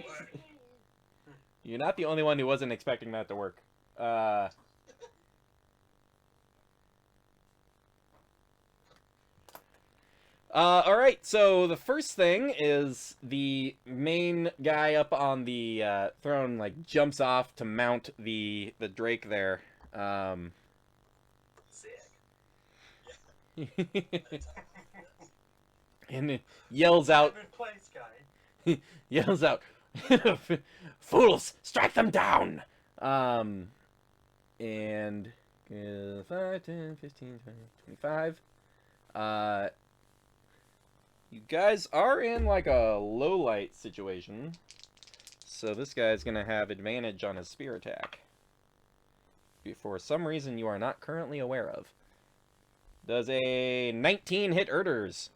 You're not the only one who wasn't expecting that to work. All right. So the first thing is the main guy up on the throne like jumps off to mount the Drake there. Sick. And it yells out. Good place, guy. Yells out, fools, strike them down! And 5, 10, 15, 20, 25. You guys are in like a low light situation. So this guy's gonna have advantage on his spear attack. For some reason you are not currently aware of. Does a 19 hit Erders?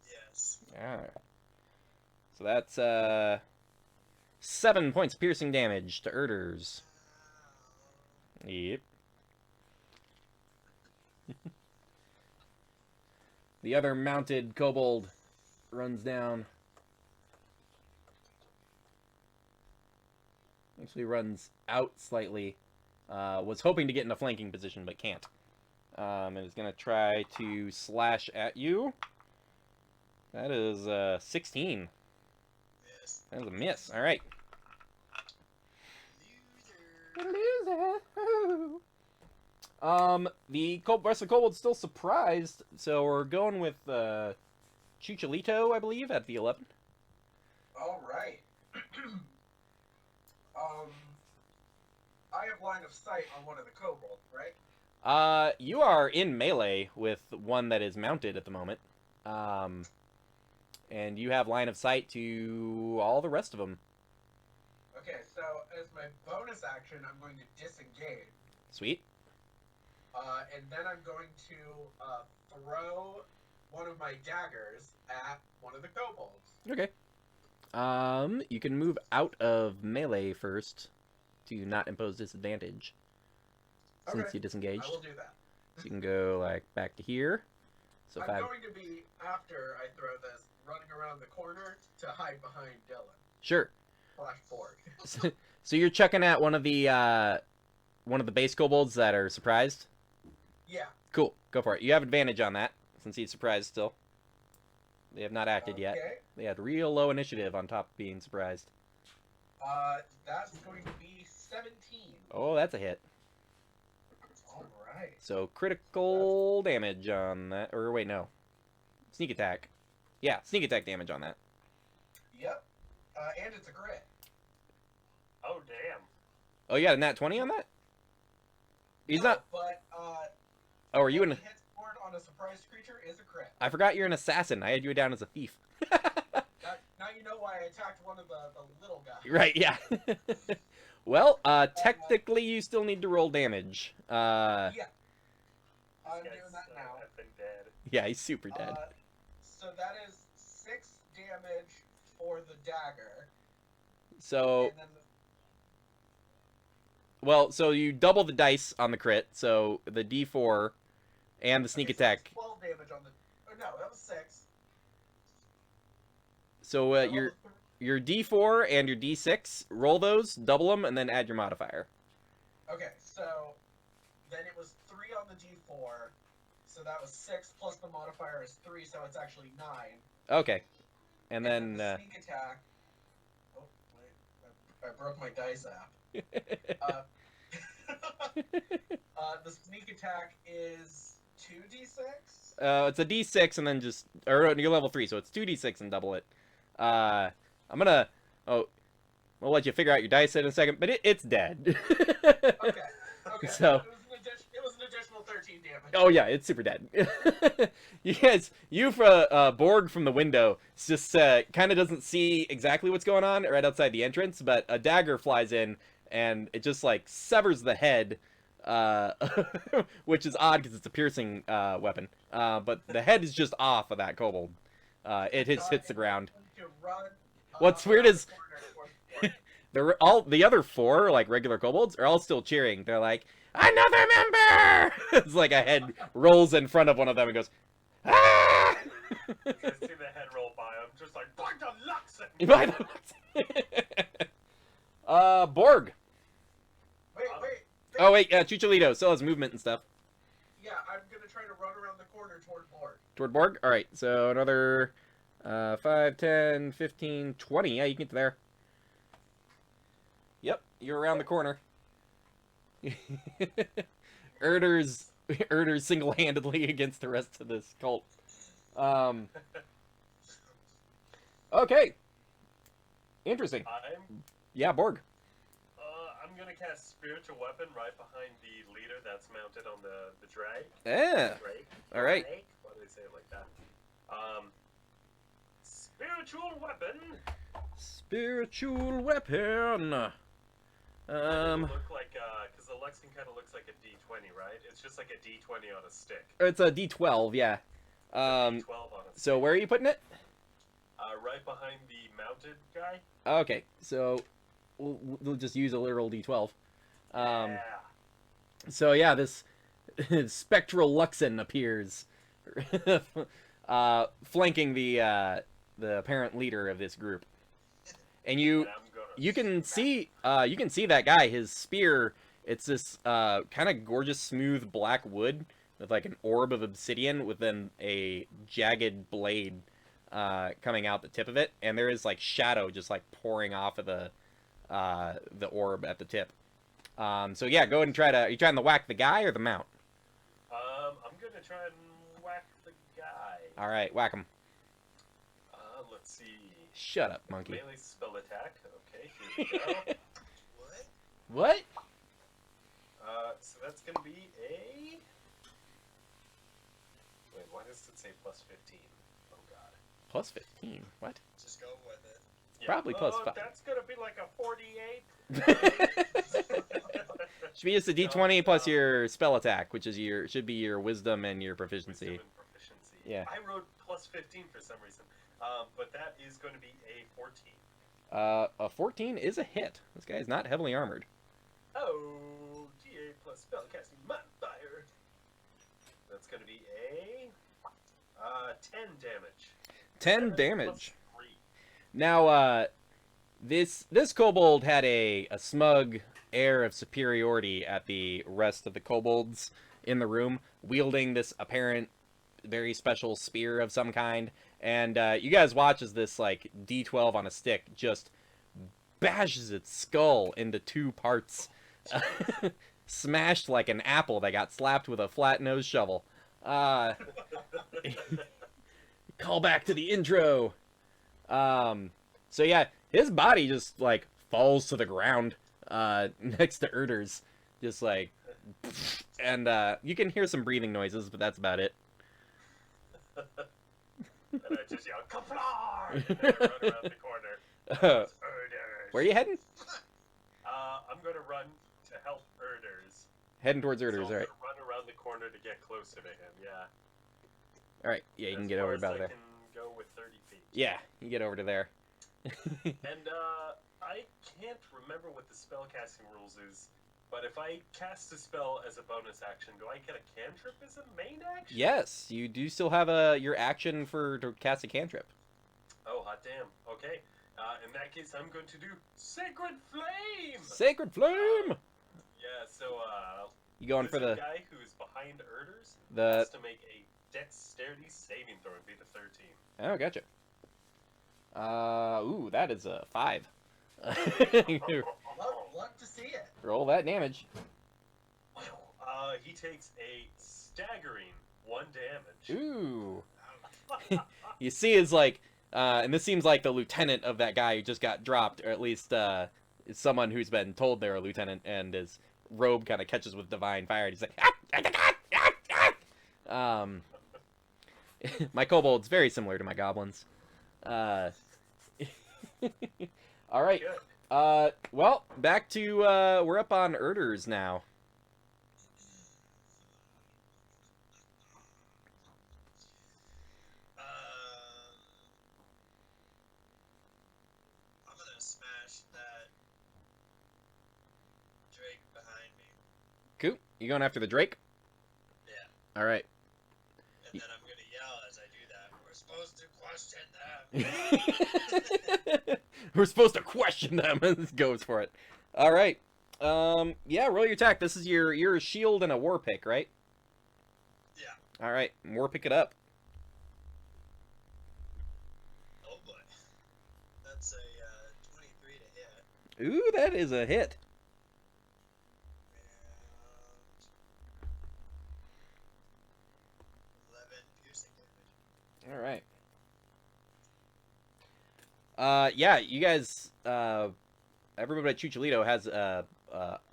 Yes. Alright. So that's 7 points of piercing damage to Erders. Yep. The other mounted kobold runs down. Actually runs out slightly. Was hoping to get in a flanking position, but can't. And is going to try to slash at you. That is 16. Yes. That is a miss. All right. Loser. The rest of the kobold's still surprised, so we're going with Chicholito, I believe, at the 11. All right. I have line of sight on one of the kobolds, right? You are in melee with one that is mounted at the moment. And you have line of sight to all the rest of them. Okay, so as my bonus action, I'm going to disengage. Sweet. And then I'm going to throw one of my daggers at one of the kobolds. Okay. You can move out of melee first to not impose disadvantage. Since Okay, you disengaged. I will do that. So you can go like back to here. So I'm 5. going to be, after I throw this, running around the corner to hide behind Dylan. Sure. Flash forward. So you're chucking at one of the base kobolds that are surprised? Yeah. Cool. Go for it. You have advantage on that since he's surprised still. They have not acted yet. Okay. They had real low initiative on top of being surprised. That's going to be 17. Oh, that's a hit. All right. So critical damage on that. Or wait, no. Sneak attack. Yeah, sneak attack damage on that. Yep. And it's a crit. Oh, damn. Oh, you got a nat 20 on that? He's No, not... But Oh, are you Any an? hit scored on a surprised creature is a crit. I forgot you're an assassin. I had you down as a thief. Now you know why I attacked one of the little guys. Right, yeah. Well, technically you still need to roll damage. Yeah. I'm This doing guy's that so now. effing dead. Yeah, he's super dead. So that is 6 damage for the dagger. So, And then well, so you double the dice on the crit, so the D4 and the sneak okay, so attack. that's 12 damage on the. Oh, no, that was 6. So I rolled your a th- your D4 and your D6, roll those, double them, and then add your modifier. Okay, so then it was 3 on the d4. So that was 6 plus the modifier is 3, so it's actually 9. Okay, and then the sneak attack. Oh, wait. I broke my dice app. The sneak attack is 2d6? it's a D6 and then just or you're level 3, so it's 2D6 and double it. I'm gonna we'll let you figure out your dice in a second, but it's dead. Okay. So- It was an additional 13 damage. Oh yeah, it's super dead. You've bored from the window. It's just kind of doesn't see exactly what's going on right outside the entrance, but a dagger flies in and it just like severs the head, which is odd because it's a piercing weapon. But the head is just off of that kobold. It hits the ground. To run, What's weird around is- the corner towards the door. All the other 4, like regular kobolds, are all still cheering. They're like, "Another member!" It's like a head rolls in front of one of them and goes, "Ah!" I see the head roll by. I'm just like, by the Luxon! Borg. Wait. Oh wait, Chicholito still has movement and stuff. Yeah, I'm gonna try to run around the corner toward Borg. Toward Borg. All right, so another 5, 10, 15, 20. Yeah, you can get to there. Yep, you're around the corner. Erder's single-handedly against the rest of this cult. Okay. Interesting. Yeah, Borg. I'm gonna cast Spiritual Weapon right behind the leader that's mounted on the drag. Yeah. Drake. All right. Drake? Why do they say it like that? Spiritual Weapon. Spiritual weapon. Look like because the Luxon kind of looks like a D20, right? It's just like a D20 on a stick. It's a D12, yeah. D12 on a stick. So where are you putting it? Right behind the mounted guy. Okay, so we'll just use a literal D12. Yeah. So yeah, this spectral Luxon appears, flanking the apparent leader of this group, and you And I'm gonna can smack- see that guy. His spear. It's this kind of gorgeous, smooth black wood with like an orb of obsidian with then a jagged blade coming out the tip of it, and there is like shadow just like pouring off of the orb at the tip. So yeah, go ahead and are you trying to whack the guy or the mount? I'm gonna try and whack the guy. All right, whack him. Let's see. Shut up, monkey. Melee spell attack. Okay, here we go. What? What? So that's gonna be a. Wait, why does it say plus 15? Oh god. Plus 15. What? Just go with it. Yeah. Probably plus 5. That's gonna be like a 48. Should be just a D20 plus your spell attack, which is should be your wisdom and your proficiency. Wisdom and proficiency. Yeah. I wrote plus 15 for some reason. But that is going to be a 14. A 14 is a hit. This guy is not heavily armored. Oh, GA plus spellcasting modifier. That's going to be a 10 damage. 10 7 damage. plus 3. Now, this kobold had a smug air of superiority at the rest of the kobolds in the room, wielding this apparent very special spear of some kind. And you guys watch as this like D12 on a stick just bashes its skull into 2 parts, smashed like an apple that got slapped with a flat nose shovel. Call back to the intro. So yeah, his body just like falls to the ground next to Erder's, just like and you can hear some breathing noises, but that's about it. And I just yell, Kaplar! And then I run around the corner. Those Erders. Where are you heading? I'm going to run to help Erders. Heading towards So Erders, I'm alright. going to run around the corner to get closer to him, yeah. Alright, yeah, you can As get far over as about I there. can go with 30 feet. Yeah, you get over to there. And I can't remember what the spellcasting rules is, but if I cast a spell as a bonus action, do I get a cantrip as a main action? Yes, you do still have your action to cast a cantrip. Oh, hot damn. Okay. In that case, I'm going to do Sacred Flame! Sacred Flame! Yeah, so, You going for the guy who is behind Erders the? has to make a dexterity saving throw and beat a 13. Oh, gotcha. Ooh, that is a 5. Love to see it. Roll that damage. He takes a staggering 1 damage. Ooh. You see, is like, and this seems like the lieutenant of that guy who just got dropped, or at least is someone who's been told they're a lieutenant, and his robe kind of catches with divine fire. And he's like, my kobold's very similar to my goblins. All right. Good. Well, back to we're up on Erders now. I'm gonna smash that Drake behind me. Cool. You going after the Drake? Yeah. All right. And then I'm gonna yell as I do that. We're supposed to question them. We're supposed to question them. This goes for it. All right. Yeah, roll your attack. This is your shield and a war pick, right? Yeah. All right. War pick it up. Oh boy. That's a 23 to hit. Ooh, that is a hit. And 11 piercing damage. All right. Yeah, you guys, everybody at Chucholito has a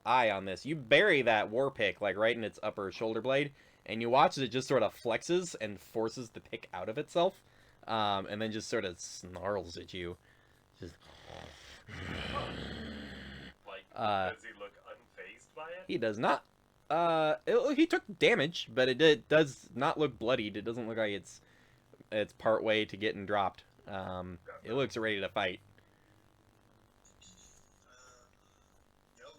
eye on this. You bury that war pick like right in its upper shoulder blade, and you watch as it just sort of flexes and forces the pick out of itself, and then just sort of snarls at you. Just. Like, does he look unfazed by it? He does not. He took damage, but does not look bloodied. It doesn't look like it's part way to getting dropped. It looks ready to fight. YOLO,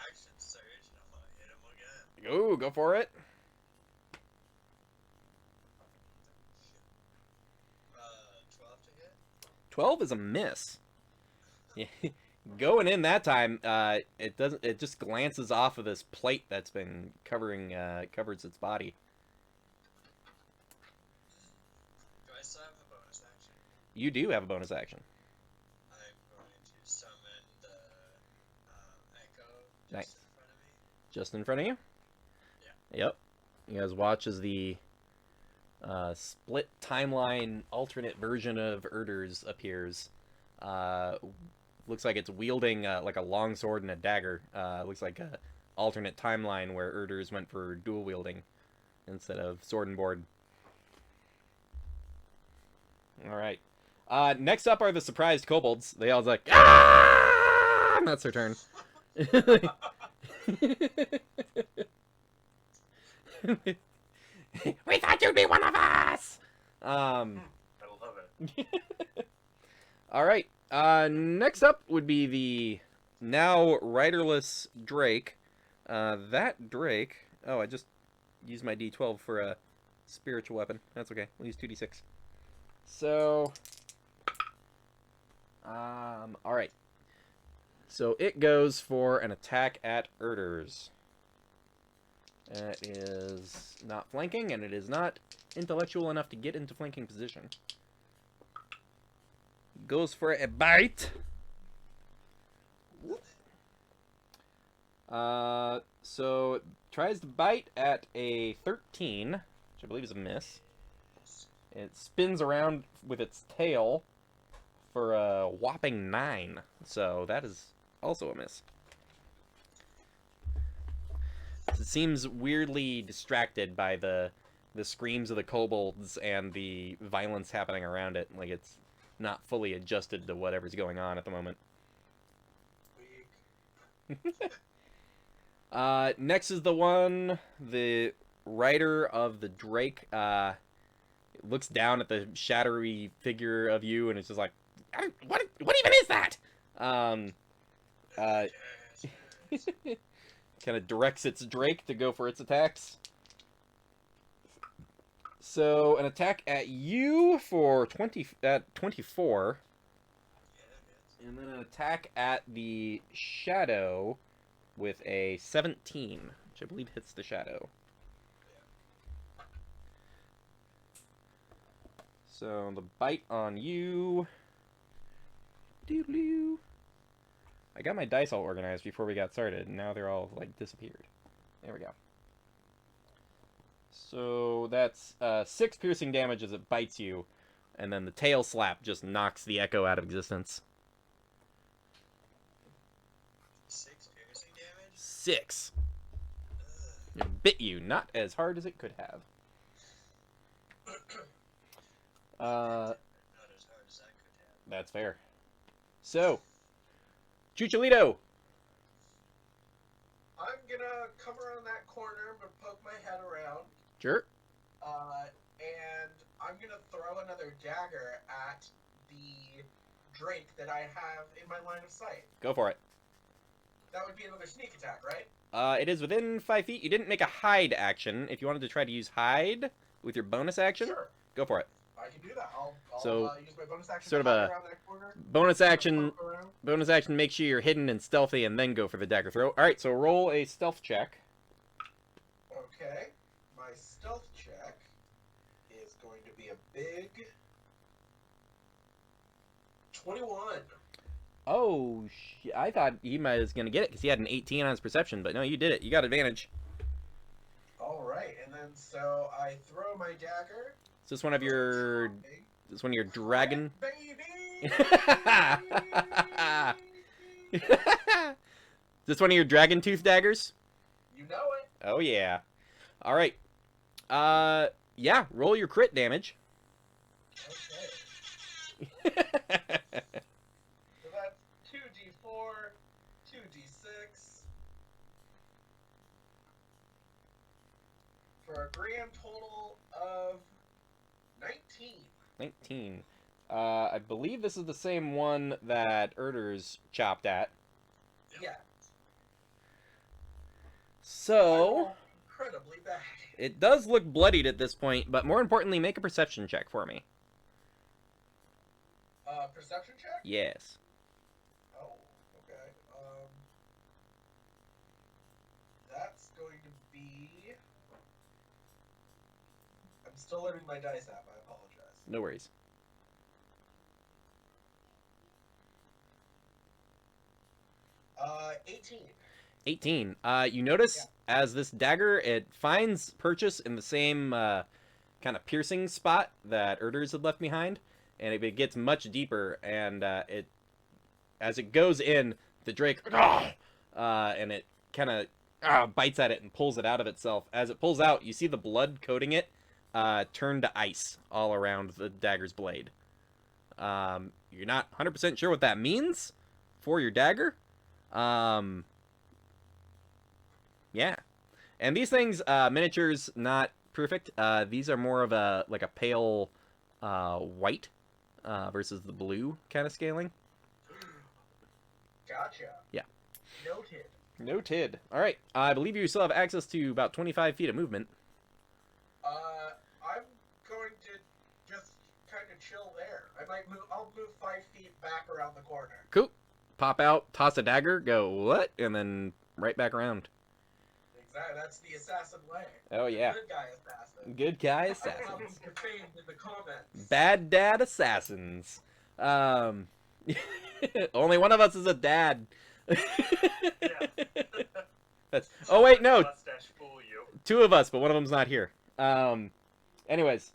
action surge, and I'm gonna hit him again. Go for it. 12 to hit? 12 is a miss. Going in that time, it doesn't. It just glances off of this plate that's been covers its body. Do I still have a bonus action? You do have a bonus action. I'm going to summon the Echo Nice. just in front of me. Just in front of you? Yeah. Yep. You guys watch as the split timeline alternate version of Erders appears. Looks like it's wielding like a long sword and a dagger. Looks like a alternate timeline where Erders went for dual wielding instead of sword and board. All right. Next up are the surprised kobolds. They all like, ah! And that's their turn. We thought you'd be one of us. I love it. All right. Next up would be the now riderless Drake. That Drake. Oh, I just used my D12 for a spiritual weapon. That's okay. We'll use 2d6. So, all right. So it goes for an attack at Erders. That is not flanking, and it is not intellectual enough to get into flanking position. Goes for a bite. So it tries to bite at a 13, which I believe is a miss. It spins around with its tail for a whopping 9. So that is also a miss. seems weirdly distracted by the screams of the kobolds and the violence happening around it. Like it's not fully adjusted to whatever's going on at the moment. Weak. Next is the rider of the Drake. Looks down at the shadowy figure of you, and it's just like, what even is that? Kind of directs its Drake to go for its attacks. So an attack at you for 24, and then an attack at the shadow with a 17, which I believe hits the shadow. So the bite on you. Doodaloo. I got my dice all organized before we got started, and now they're all like disappeared. There we go. So that's 6 piercing damage as it bites you, and then the tail slap just knocks the echo out of existence. 6 piercing damage? 6. It bit you, not as hard as it could have. Not as hard as I could have. That's fair. So, Chucholito. I'm gonna come around that corner and poke my head around. Sure. And I'm gonna throw another dagger at the Drake that I have in my line of sight. Go for it. That would be another sneak attack, right? It is within 5 feet. You didn't make a hide action. If you wanted to try to use hide with your bonus action, Sure. go for it. I can do that. I'll use my bonus action sort to of hide a around that corner. Bonus action. Poke around. Bonus action. Make sure you're hidden and stealthy, and then go for the dagger throw. All right. So roll a stealth check. Okay. My stealth check is going to be a big 21. Oh, I thought he was gonna get it because he had an 18 on his perception, but no, you did it. You got advantage. All right, and then so I throw my dagger. Is this one of your? Is this one of your dragon? Baby. Is this one of your dragon tooth daggers? You know it. Oh yeah. All right. Yeah. Roll your crit damage. Okay. So that's 2d4, 2d6, for a grand total of 19. 19. I believe this is the same one that Erders chopped at. Yeah. I So rolled incredibly bad. it does look bloodied at this point, but more importantly, make a perception check for me. Perception check? Yes. Oh, okay. That's going to be. I'm still learning my dice app. I apologize. No worries. 18. 18. You notice as this dagger, it finds purchase in the same kind of piercing spot that Erders had left behind, and it gets much deeper, and as it goes in, the Drake, and it kind of bites at it and pulls it out of itself. As it pulls out, you see the blood coating it turn to ice all around the dagger's blade. You're not 100% sure what that means for your dagger. Yeah. And these things, miniatures, not perfect. These are more of a pale white versus the blue kind of scaling. Gotcha. Yeah. Noted. Noted. All right. I believe you still have access to about 25 feet of movement. I'm going to just kind of chill there. I'll move 5 feet back around the corner. Cool. Pop out, toss a dagger, go what? And then right back around. Exactly. That's the assassin way. Oh, yeah. Good guy assassin. Good guy I assassins. found defamed in the comments. Bad dad assassins. Only one of us is a dad. Oh wait, no. Mustache fool you. 2 of us, but one of them's not here. Anyways.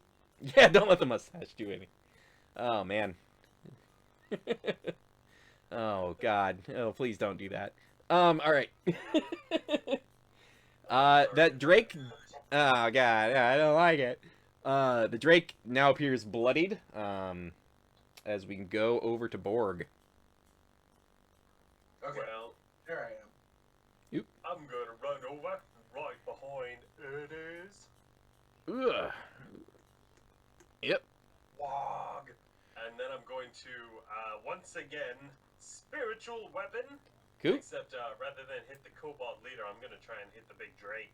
Yeah, don't let the mustache do anything. Oh, man. Oh, God. Oh, please don't do that. Alright. That Drake. Oh god, yeah, I don't like it. The Drake now appears bloodied. As we go over to Borg. Okay, Well, there I am. I'm gonna run over right behind Erders. Ugh. Yep. Wog. And then I'm going to, once again, spiritual weapon. Cool. Except rather than hit the Cobalt leader, I'm gonna try and hit the big Drake.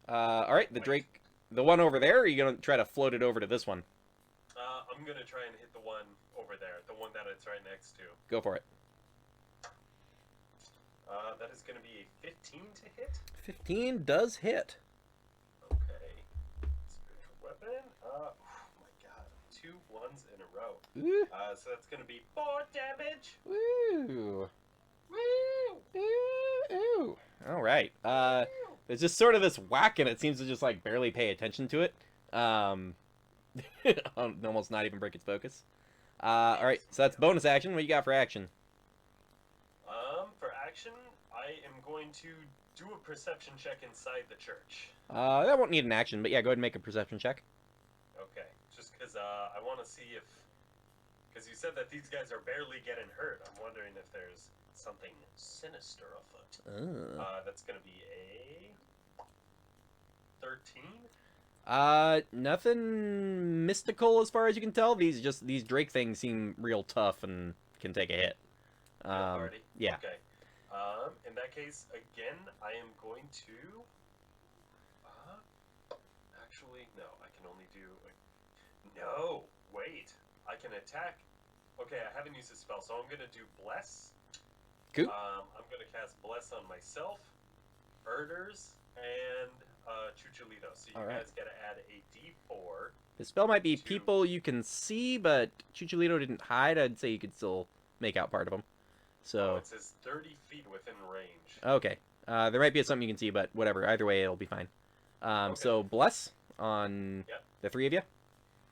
All right, the Drake, the one over there. Or are you gonna try to float it over to this one? I'm gonna try and hit the one over there, the one that it's right next to. Go for it. That is gonna be a 15 to hit. 15 does hit. Okay. Spiritual weapon. Oh my god, 2 1s in a row. Ooh. So that's gonna be 4 damage. Woo. Woo! Ooh. Ooh. All right. There's just sort of this whack, and it seems to just like barely pay attention to it. Almost not even break its focus. All right. So that's bonus action. What you got for action? For action, I am going to do a perception check inside the church. That won't need an action, but yeah, go ahead and make a perception check. Okay, just because I want to see if, because you said that these guys are barely getting hurt. I'm wondering if there's something sinister afoot. That's gonna be a 13. Nothing mystical as far as you can tell. These Drake things seem real tough and can take a hit. Already? Yeah. Okay. In that case, again, I am going to. Actually, no. I can only do. No, wait. I can attack. Okay, I haven't used a spell, so I'm gonna do bless. Cool. I'm gonna cast bless on myself, Erders, and Chuchulito. So you All right. guys gotta add a D4. The spell might be Two. people you can see, but Chuchulito didn't hide. I'd say you could still make out part of them. Oh, So it says 30 feet within range. okay, there might be something you can see, but whatever. Either way, it'll be fine. Okay. So bless on Yep. the three of you.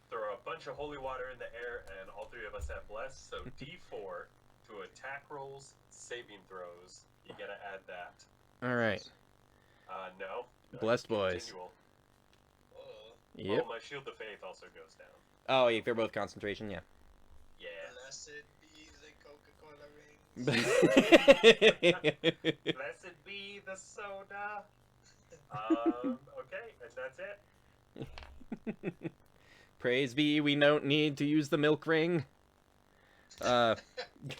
Throw a bunch of holy water in the air, and all 3 of us have bless. So D4 to attack rolls, saving throws. You gotta add that. All right. No. Blessed boys. Continual. Whoa. Yep. Oh, my shield of faith also goes down. Oh, yeah, they're both concentration. Yeah. Yeah. Blessed be the Coca-Cola rings. Blessed be the soda. Okay, and that's it. Praise be, we don't need to use the milk ring. Yes,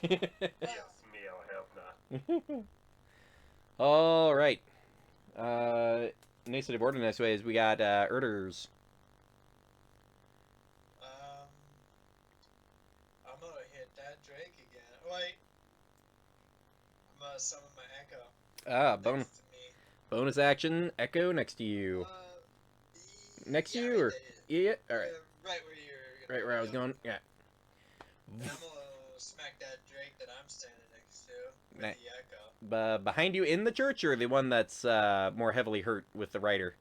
mio, help not. All right. Next to the border next way is we got Erders. I'm gonna hit that Drake again. Wait. I'm gonna summon my Echo. Bonus Next to me. bonus action. Echo next to you. Next to you, or yeah? All right. Right where you're. Right where I was going. Yeah. And I'm gonna smack that Drake that I'm standing next to with Nice. the Echo. Behind you in the church, or the one that's more heavily hurt with the rider?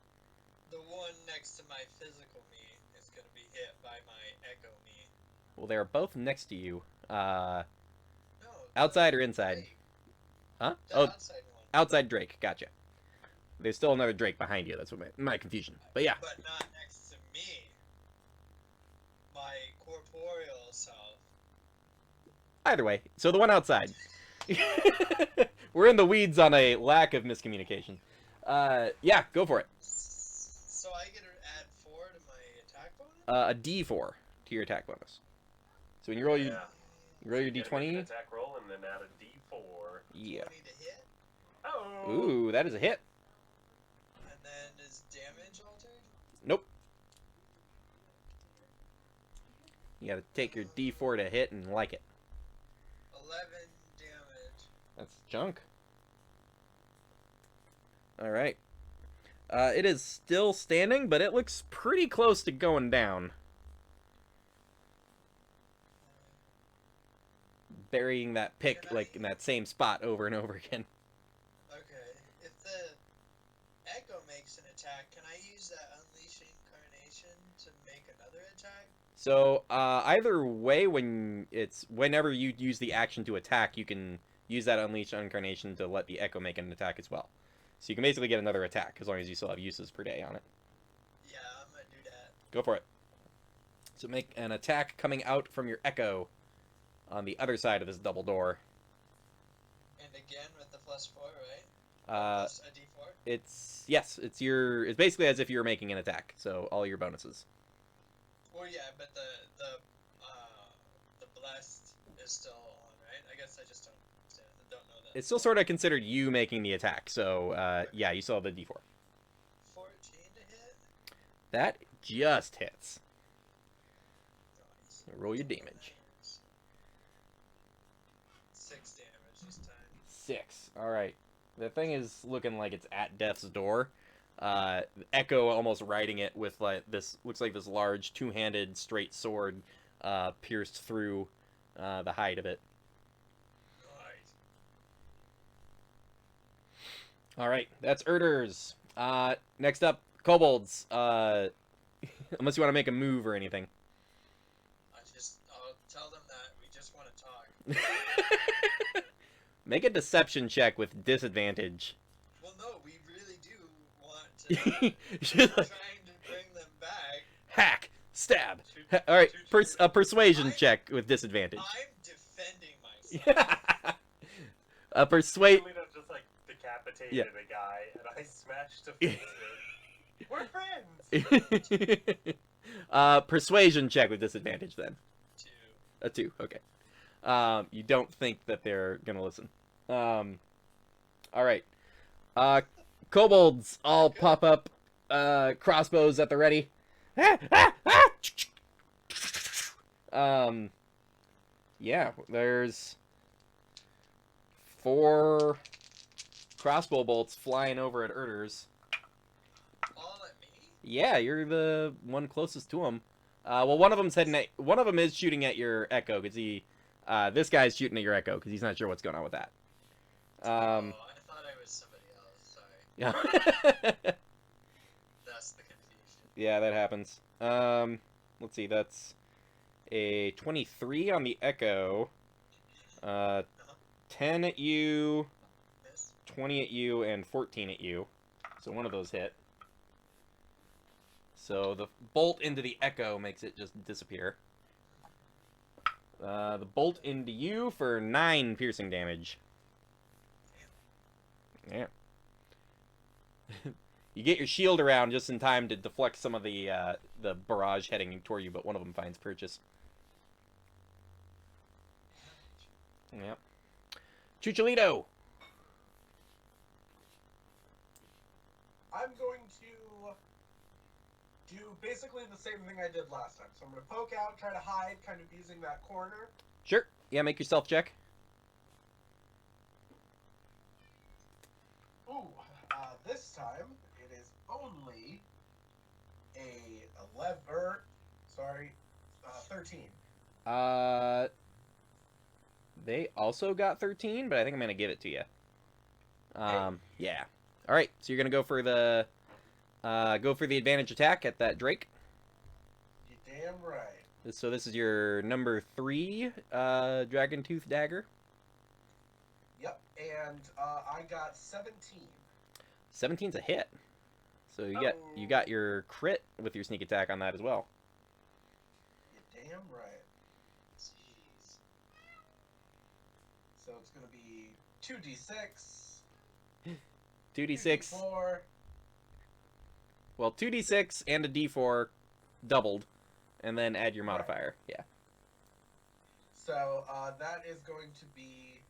The one next to my physical me is gonna be hit by my Echo me. Well, they're both next to you. No. Outside the or inside? Drake. Huh? The Oh, outside one. outside Drake. Gotcha. There's still another Drake behind you. That's what my confusion. But yeah. But not next to me. My corporeal self. Either way. So the one outside. We're in the weeds on a lack of miscommunication. Yeah, go for it. So I get to add 4 to my attack bonus? A D4 to your attack bonus. So when you roll your, Yeah. you roll your You gotta make an D20. attack roll and then add a D4. Yeah. 20 to hit? Oh. Ooh, that is a hit. And then is damage altered? Nope. You gotta take your D4 to hit and like it. 11 damage. That's junk. Alright. It is still standing, but it looks pretty close to going down. Burying that pick, like, in that same spot over and over again. Okay. If the Echo makes an attack, can I use that Unleash Incarnation to make another attack? So, either way, whenever you use the action to attack, you can use that Unleashed Incarnation to let the Echo make an attack as well. So you can basically get another attack as long as you still have uses per day on it. Yeah, I'm gonna do that. Go for it. So make an attack coming out from your echo on the other side of this double door. And again with the +4, right? Plus a D4. It's basically as if you were making an attack. So all your bonuses. Well, yeah, but the blessed is still on, right? I guess I just don't know that. It's still sort of considered you making the attack. So yeah, you still have the D4. 14 to hit. That just hits. Nice. Roll your damage. 6 damage this time. 6. All right. The thing is looking like it's at death's door. Echo almost riding it with like this, looks like this large two-handed straight sword pierced through the hide of it. Nice. All right, that's Erders. Next up, kobolds. Unless you want to make a move or anything. I'll tell them that we just want to talk. Make a deception check with disadvantage. Well, no, we really do want to trying to bring them back. Hack, stab. All right, a persuasion check with disadvantage. I'm defending myself. A persuade. Literally just like decapitated Yeah. a guy, and I smashed a face in. We're friends. Persuasion check with disadvantage then. 2. A 2, okay. You don't think that they're gonna listen. All right. Kobolds all pop up. Crossbows at the ready. Yeah, there's 4 crossbow bolts flying over at Erders. All at me? Yeah, you're the one closest to him. Well, one of them is shooting at your echo because this guy's shooting at your echo because he's not sure what's going on with that. Oh, I thought I was somebody else. Sorry. Yeah. That's the confusion. Yeah, that happens. Let's see, that's a 23 on the echo. 10 at you, Miss? 20 at you, and 14 at you. So one of those hit. So the bolt into the echo makes it just disappear. The bolt into you for 9 piercing damage. Yeah. You get your shield around just in time to deflect some of the barrage heading toward you, but one of them finds purchase. Yep. Chucholito! I'm going to do basically the same thing I did last time. So I'm going to poke out, try to hide, kind of using that corner. Sure. Yeah, make your stealth check. Ooh, this time it is only a 13. They also got 13, but I think I'm gonna give it to you. Yeah. All right, so you're gonna go for the advantage attack at that Drake. You damn right. So this is your number 3 dragon tooth dagger. Yep, and I got 17. 17's a hit. So you got your crit with your sneak attack on that as well. You damn right. Jeez. So it's gonna be 2d6. 2d6. 2d4. Well, 2d6 and a d4 doubled, and then add your modifier. Yeah. So that is going to be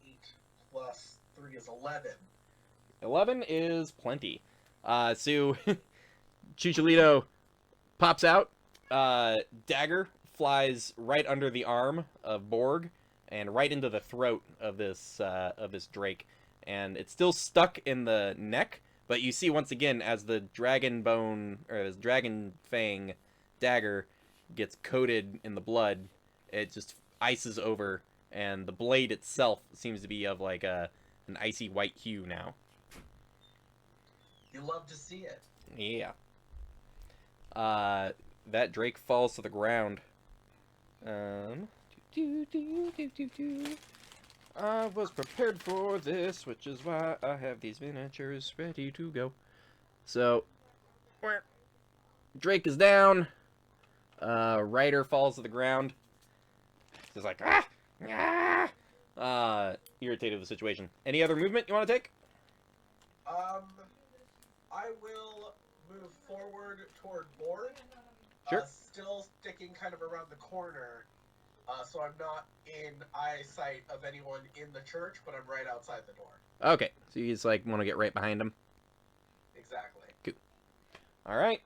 8 plus 3 is 11. 11 is plenty. So Chucholito pops out. Dagger flies right under the arm of Borg and right into the throat of this Drake, and it's still stuck in the neck. But you see once again as the dragon bone or this dragon fang dagger gets coated in the blood, it just ices over, and the blade itself seems to be of like an icy white hue now. You love to see it. Yeah. That Drake falls to the ground. I was prepared for this, which is why I have these miniatures ready to go. So, Drake is down. Ryder falls to the ground. He's like, ah! Irritated with the situation. Any other movement you want to take? I will move forward toward Borg. Sure. Still sticking kind of around the corner, so I'm not in eyesight of anyone in the church, but I'm right outside the door. Okay, so you just like want to get right behind him. Exactly. All right.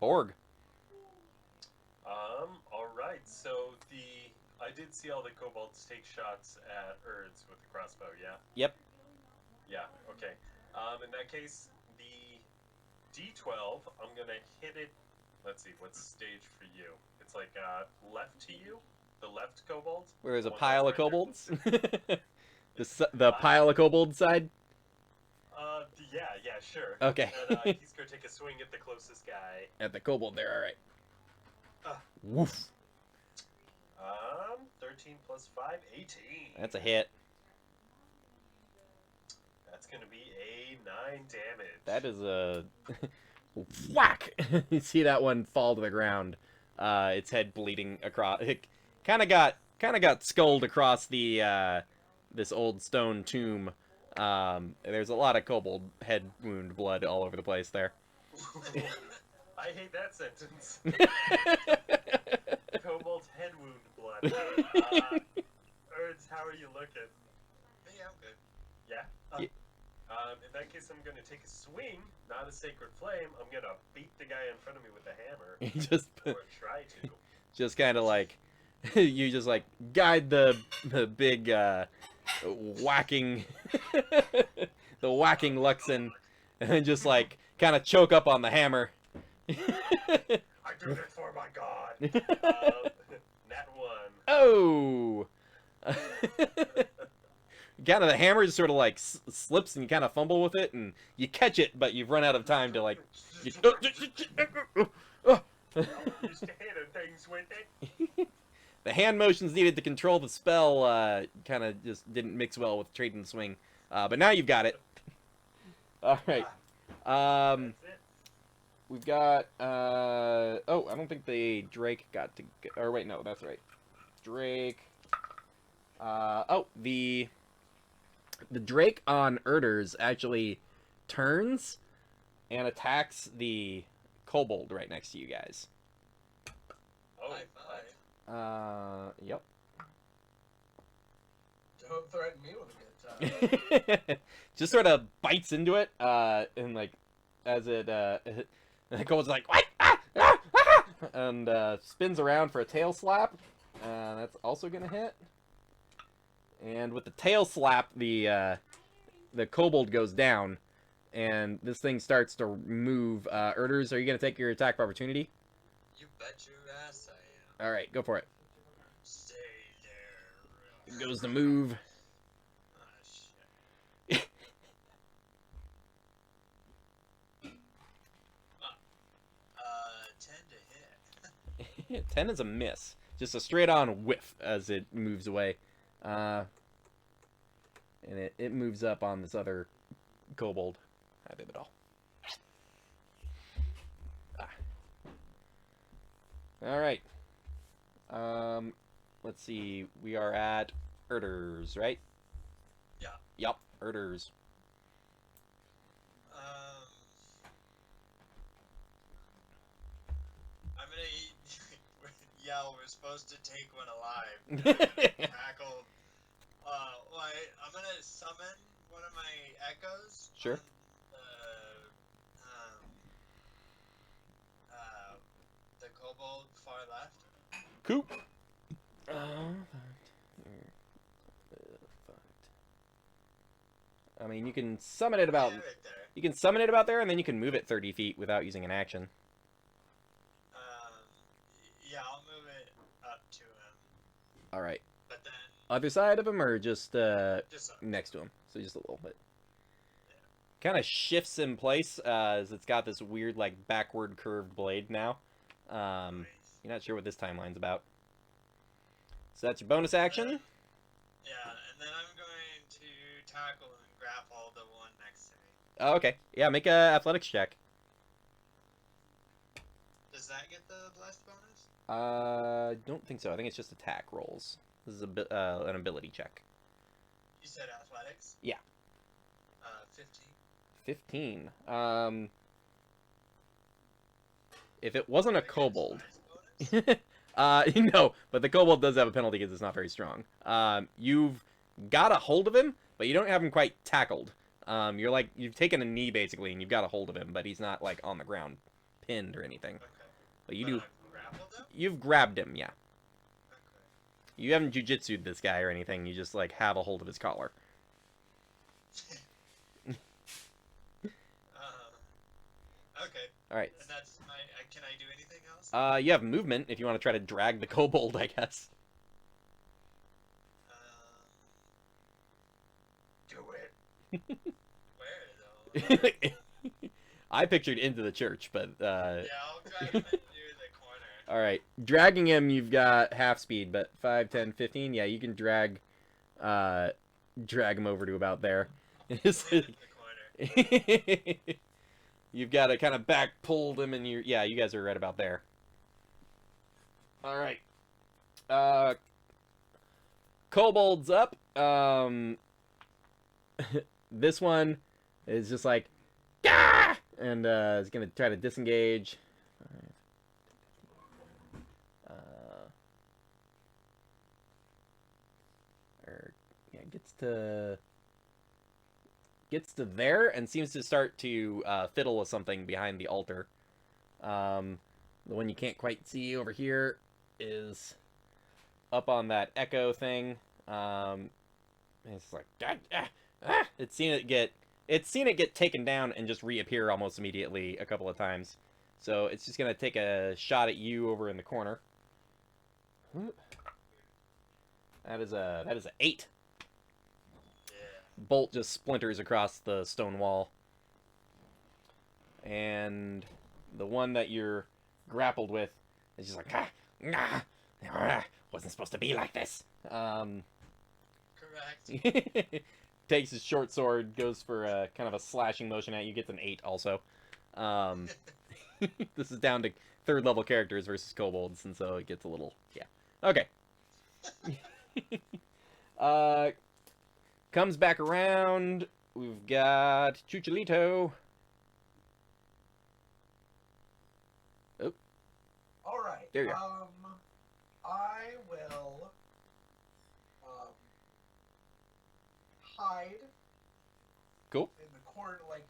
Borg. Alright, so I did see all the kobolds take shots at Urds with the crossbow, yeah? Yep. Yeah, okay. In that case, the D12, I'm gonna hit it. Let's see, what's stage for you? It's like left to you? The left kobold? Where there's a One pile of right there. kobolds. the pile of kobold side. Yeah, sure. Okay. And he's gonna take a swing at the closest guy. At the kobold there. All right. Uh. Woof. 13 plus 5, 18. That's a hit. That's gonna be a 9 damage. That is a whack. You see that one fall to the ground. Its head bleeding across. It kind of got skulled across the this old stone tomb. There's a lot of kobold head wound blood all over the place there. I hate that sentence. Kobold's head wound blood. Urds, how are you looking? Yeah, I'm good. Yeah? Yeah. In that case, I'm gonna take a swing, not a sacred flame. I'm gonna beat the guy in front of me with a hammer. You Or try to. just kind of like you just like guide the big whacking the whacking Luxon and just like kind of choke up on the hammer. I do this for my god. Nat 1. Oh. Kind of the hammer just sort of like slips and you kind of fumble with it and you catch it, but you've run out of time to like. Used to hitting things with it. The hand motions needed to control the spell kind of just didn't mix well with trading the swing, but now you've got it. All right. That's it. We've got. Oh, I don't think the Drake got to. Or wait, no, that's right. Drake. Oh, the Drake on Erders actually turns and attacks the kobold right next to you guys. Oh, High five. Yep. Don't threaten me with a good time. Just sort of bites into it, and like as it the kobold's like what? And spins around for a tail slap. That's also gonna hit. And with the tail slap, the kobold goes down, and this thing starts to move. Erders, are you gonna take your attack of opportunity? You bet your ass I am. All right, go for it. Stay there. It goes to move. Ah, shit. 10 to hit. 10 is a miss. Just a straight-on whiff as it moves away. And it moves up on this other kobold. I did it all. Alright. Let's see. We are at Erders, right? Yeah. Yup, Erders. I'm gonna yeah, we're supposed to take one alive. Tackle. I'm gonna summon one of my echoes. Sure. The kobold far left. Coop. I mean, you can summon it about. Yeah, right there. You can summon it about there, and then you can move it 30 feet without using an action. Yeah, I'll move it up to him. All right. But then Other side of him, or just just next to him? So just a little bit. Kind of shifts in place as it's got this weird, like, backward curved blade now. nice. You're not sure what this timeline's about. So that's your bonus action. Yeah, tackle and grapple the one next to me. Oh, okay. Yeah, make a athletics check. Does that get the blessed bonus? Don't think so. I think it's just attack rolls. This is an ability check. You said athletics? Yeah. 15. 15. If it wasn't a Do I get kobold. size bonus? No, but the kobold does have a penalty because it's not very strong. You've got a hold of him, but you don't have him quite tackled. You're like, you've taken a knee basically, and you've got a hold of him, but he's not like on the ground, pinned or anything. Okay. But you But do. I've grappled him? You've grabbed him, yeah. Okay. You haven't jujitsu'd this guy or anything. You just like have a hold of his collar. Okay. All right. And that's my. Can I do anything else? You have movement if you want to try to drag the kobold, I guess. Do it. Where though? I pictured into the church, but Yeah, I'll drag him into the corner. all right. Dragging him, you've got half speed, but 5, 10, 15. Yeah, you can drag him over to about there. Leave him in the corner. You've got to kind of back pulled him, and you guys are right about there. All right. Kobold's up. This one is just like, Gah! And is gonna try to disengage. Or yeah, gets to there and seems to start to fiddle with something behind the altar. The one you can't quite see over here is up on that echo thing. And it's like it's seen it get taken down and just reappear almost immediately a couple of times. So it's just gonna take a shot at you over in the corner. That is a 8. Yeah. Bolt just splinters across the stone wall. And the one that you're grappled with is just like, wasn't supposed to be like this. Correct. Takes his short sword, goes for a kind of a slashing motion at you, gets an 8 also. This is down to 3rd level characters versus kobolds, and so it gets a little, yeah. Okay. Comes back around. We've got Chucholito. Oh. All right. There you I will hide. Cool. In the corner, like,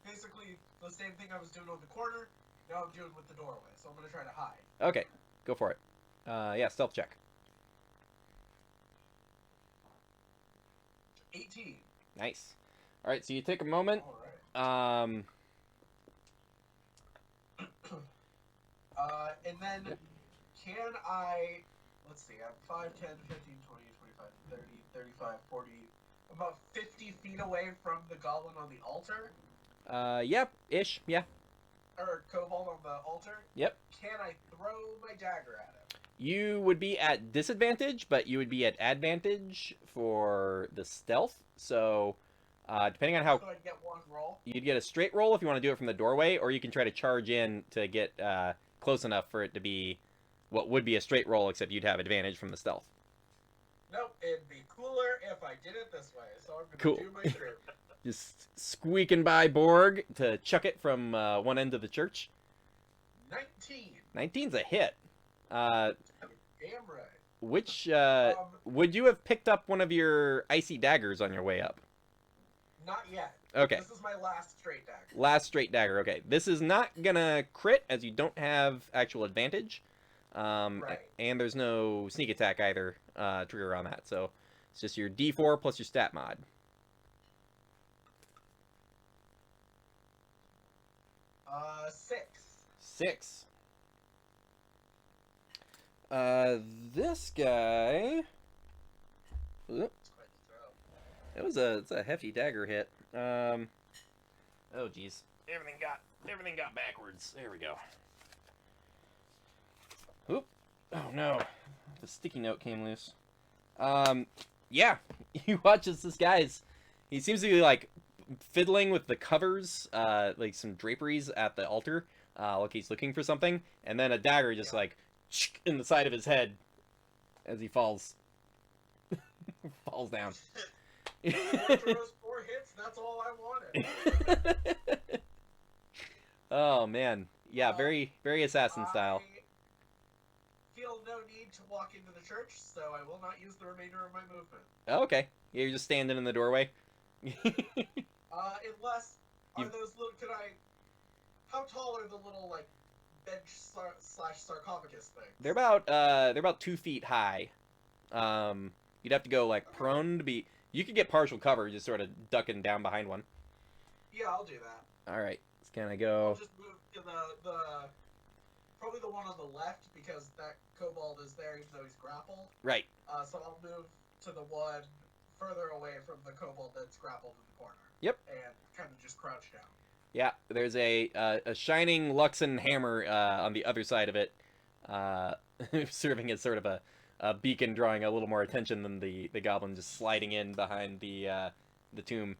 basically the same thing I was doing on the corner. Now I'm doing with the doorway. So I'm gonna try to hide. Okay, go for it. Yeah, stealth check. 18. Nice. All right, so you take a moment. All right. And then can I, let's see, I'm 5, 10, 15, 20, 25, 30, 35, 40, about 50 feet away from the goblin on the altar? Yep, ish, yeah. Or kobold on the altar? Yep. Can I throw my dagger at him? You would be at disadvantage, but you would be at advantage for the stealth. So, depending on how... So I'd get one roll? You'd get a straight roll if you want to do it from the doorway, or you can try to charge in to get close enough for it to be what would be a straight roll, except you'd have advantage from the stealth. Nope, it'd be cooler if I did it this way, so I'm gonna Cool. do my trick. Just squeaking by Borg to chuck it from one end of the church. 19. 19's a hit. Damn right. Which, would you have picked up one of your icy daggers on your way up? Not yet. Okay. This is my last straight dagger. Last straight dagger, okay. This is not gonna crit, as you don't have actual advantage. Right. And there's no sneak attack either, trigger on that, so it's just your D4 plus your stat mod. 6. 6. This guy... Oop, It's quite the throw. it's a hefty dagger hit. Oh jeez. Everything got backwards. There we go. Oop. Oh no. The sticky note came loose. Yeah, you watch as this guy's. He seems to be like fiddling with the covers, like some draperies at the altar, like he's looking for something, and then a dagger just Yeah. like in the side of his head as he falls down. Four throws, 4 hits. That's all I wanted. Oh man, yeah, Uh, very assassin I style. feel no need to walk into the church, so I will not use the remainder of my movement. Oh, okay, yeah, you're just standing in the doorway. Unless are You- those little? Could I? How tall are the little like bench slash sarcophagus things? they're about 2 feet high. You'd have to go like Okay. prone to be. You could get partial cover, just sort of ducking down behind one. Yeah, I'll do that. All right, let's kind of I'll go just move to the probably the one on the left because that kobold is there even though he's grappled. right. So I'll move to the one further away from the kobold that's grappled in the corner. Yep. And kind of just crouch down. Yeah, there's a shining Luxon hammer on the other side of it, serving as sort of a beacon, drawing a little more attention than the goblin just sliding in behind the tomb.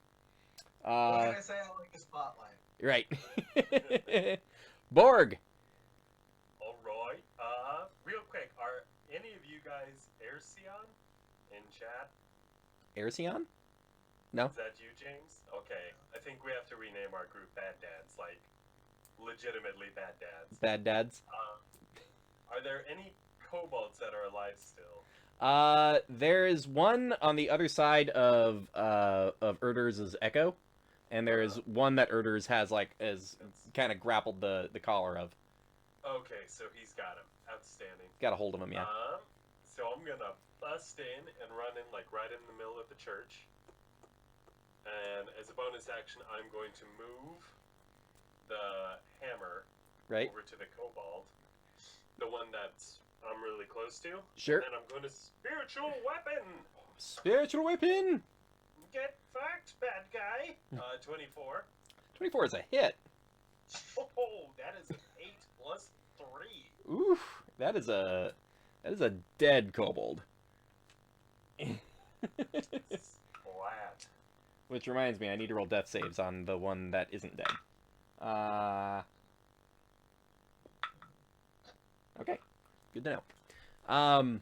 What can I say? I like the spotlight. Right. Borg. All right. Real quick, are any of you guys Aircion in chat? Ercion? No. Is that you, James? Okay. I think we have to rename our group Bad Dads, like legitimately Bad Dads. Bad dads. Are there any kobolds that are alive still? There is one on the other side of Erders' Echo, and there is one that Erders has kind of grappled the collar of. Okay, so he's got him. Outstanding. Got a hold of him, yeah. So I'm gonna bust in and run in like right in the middle of the church. And as a bonus action, I'm going to move the hammer Right. over to the kobold, the one that's I'm really close to. Sure. And then I'm going to spiritual weapon. Spiritual weapon. Get fucked, bad guy. 24. 24 is a hit. Oh, that is an 8 plus 3. Oof. That is a dead kobold. Splat. Which reminds me, I need to roll death saves on the one that isn't dead. Okay. Good to know.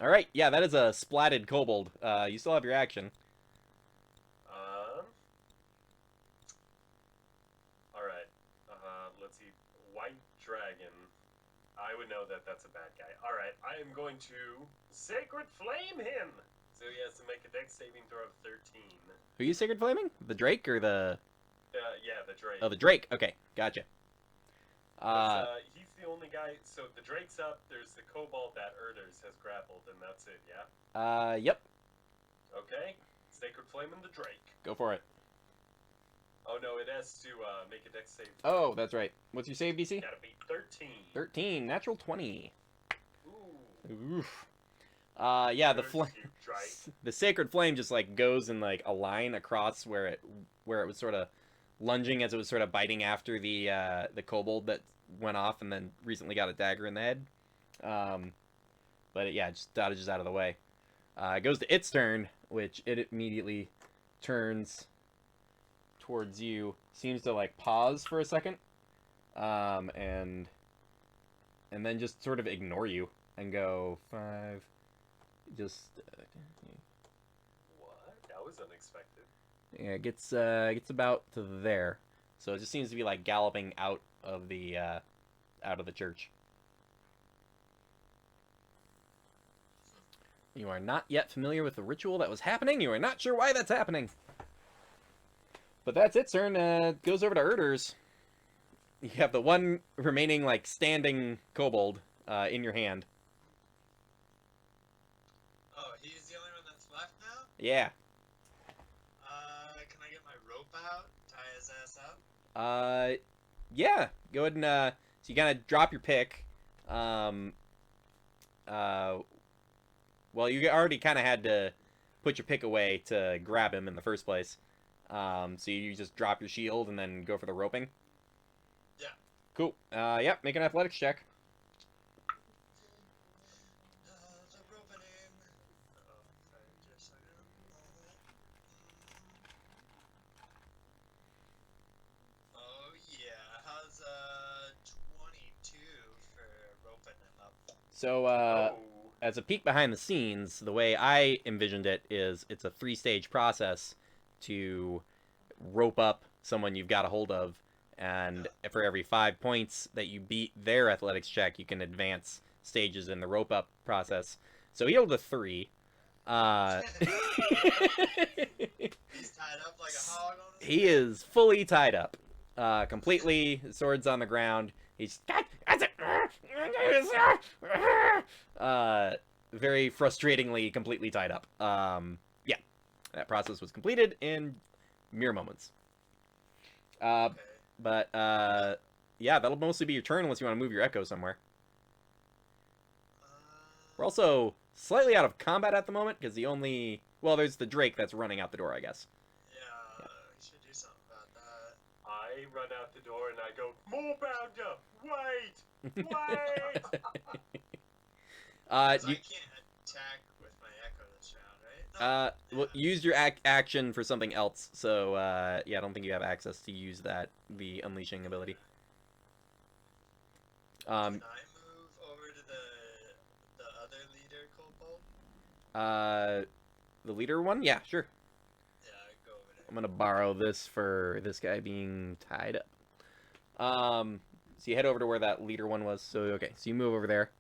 Alright, yeah, that is a splatted kobold. You still have your action. Alright. Let's see. White Dragon. I would know that that's a bad guy. Alright, I am going to Sacred Flame him! So he has to make a dex saving throw of 13. Who are you Sacred Flaming? The Drake or the... Yeah, the Drake. Oh, the Drake. Okay, gotcha. He's the only guy. So the Drake's up. There's the Kobold that Erders has grappled, and that's it. Yeah. Yep. Okay. Sacred Flame and the Drake. Go for it. Oh no, it has to make a dex save. Oh, that's right. What's your save DC? Gotta beat 13. 13. Natural 20. Ooh. Oof. Yeah, the Curse you, Drake. the Sacred Flame just like goes in like a line across where it was sort of lunging as it was sort of biting after the kobold that went off and then recently got a dagger in the head. But it just dodges out of the way. It goes to its turn, which it immediately turns towards you. Seems to like pause for a second, and then just sort of ignore you and go 5. Just What? That was unexpected. yeah, it gets about to there. So it just seems to be like galloping out of the church. You are not yet familiar with the ritual that was happening. You are not sure why that's happening. But that's its turn. Goes over to Erders. You have the one remaining like standing kobold in your hand. Oh, he's the only one that's left now? Yeah. Can I get my rope out? Tie his ass up? Yeah. Go ahead and so you kind of drop your pick. Well, you already kind of had to put your pick away to grab him in the first place. So you just drop your shield and then go for the roping. Yeah. Cool. Yep. Make an athletics check. The ropening. Oh, So, Oh. as a peek behind the scenes, the way I envisioned it is it's a 3-stage process to rope up someone you've got a hold of, and for every 5 points that you beat their athletics check, you can advance stages in the rope up process. So he rolled a 3. He's tied up like a hog on his He is fully tied up, completely. Swords on the ground. He's very frustratingly completely tied up. Yeah, that process was completed in mere moments. Okay. But yeah, that'll mostly be your turn unless you want to move your echo somewhere. We're also slightly out of combat at the moment because there's the Drake that's running out the door, I guess. Yeah, we should do something about that. I run out the door and I go, "More bounder! Wait! Wait!" 'Cause I can't attack with my echo this round, right? No. Well, use your action for something else. So, yeah, I don't think you have access to use the unleashing ability. Can I move over to the other leader, Kobold? The leader one? Yeah, sure. Yeah, I go over there. I'm gonna borrow this for this guy being tied up. So you head over to where that leader one was. So, okay, so you move over there.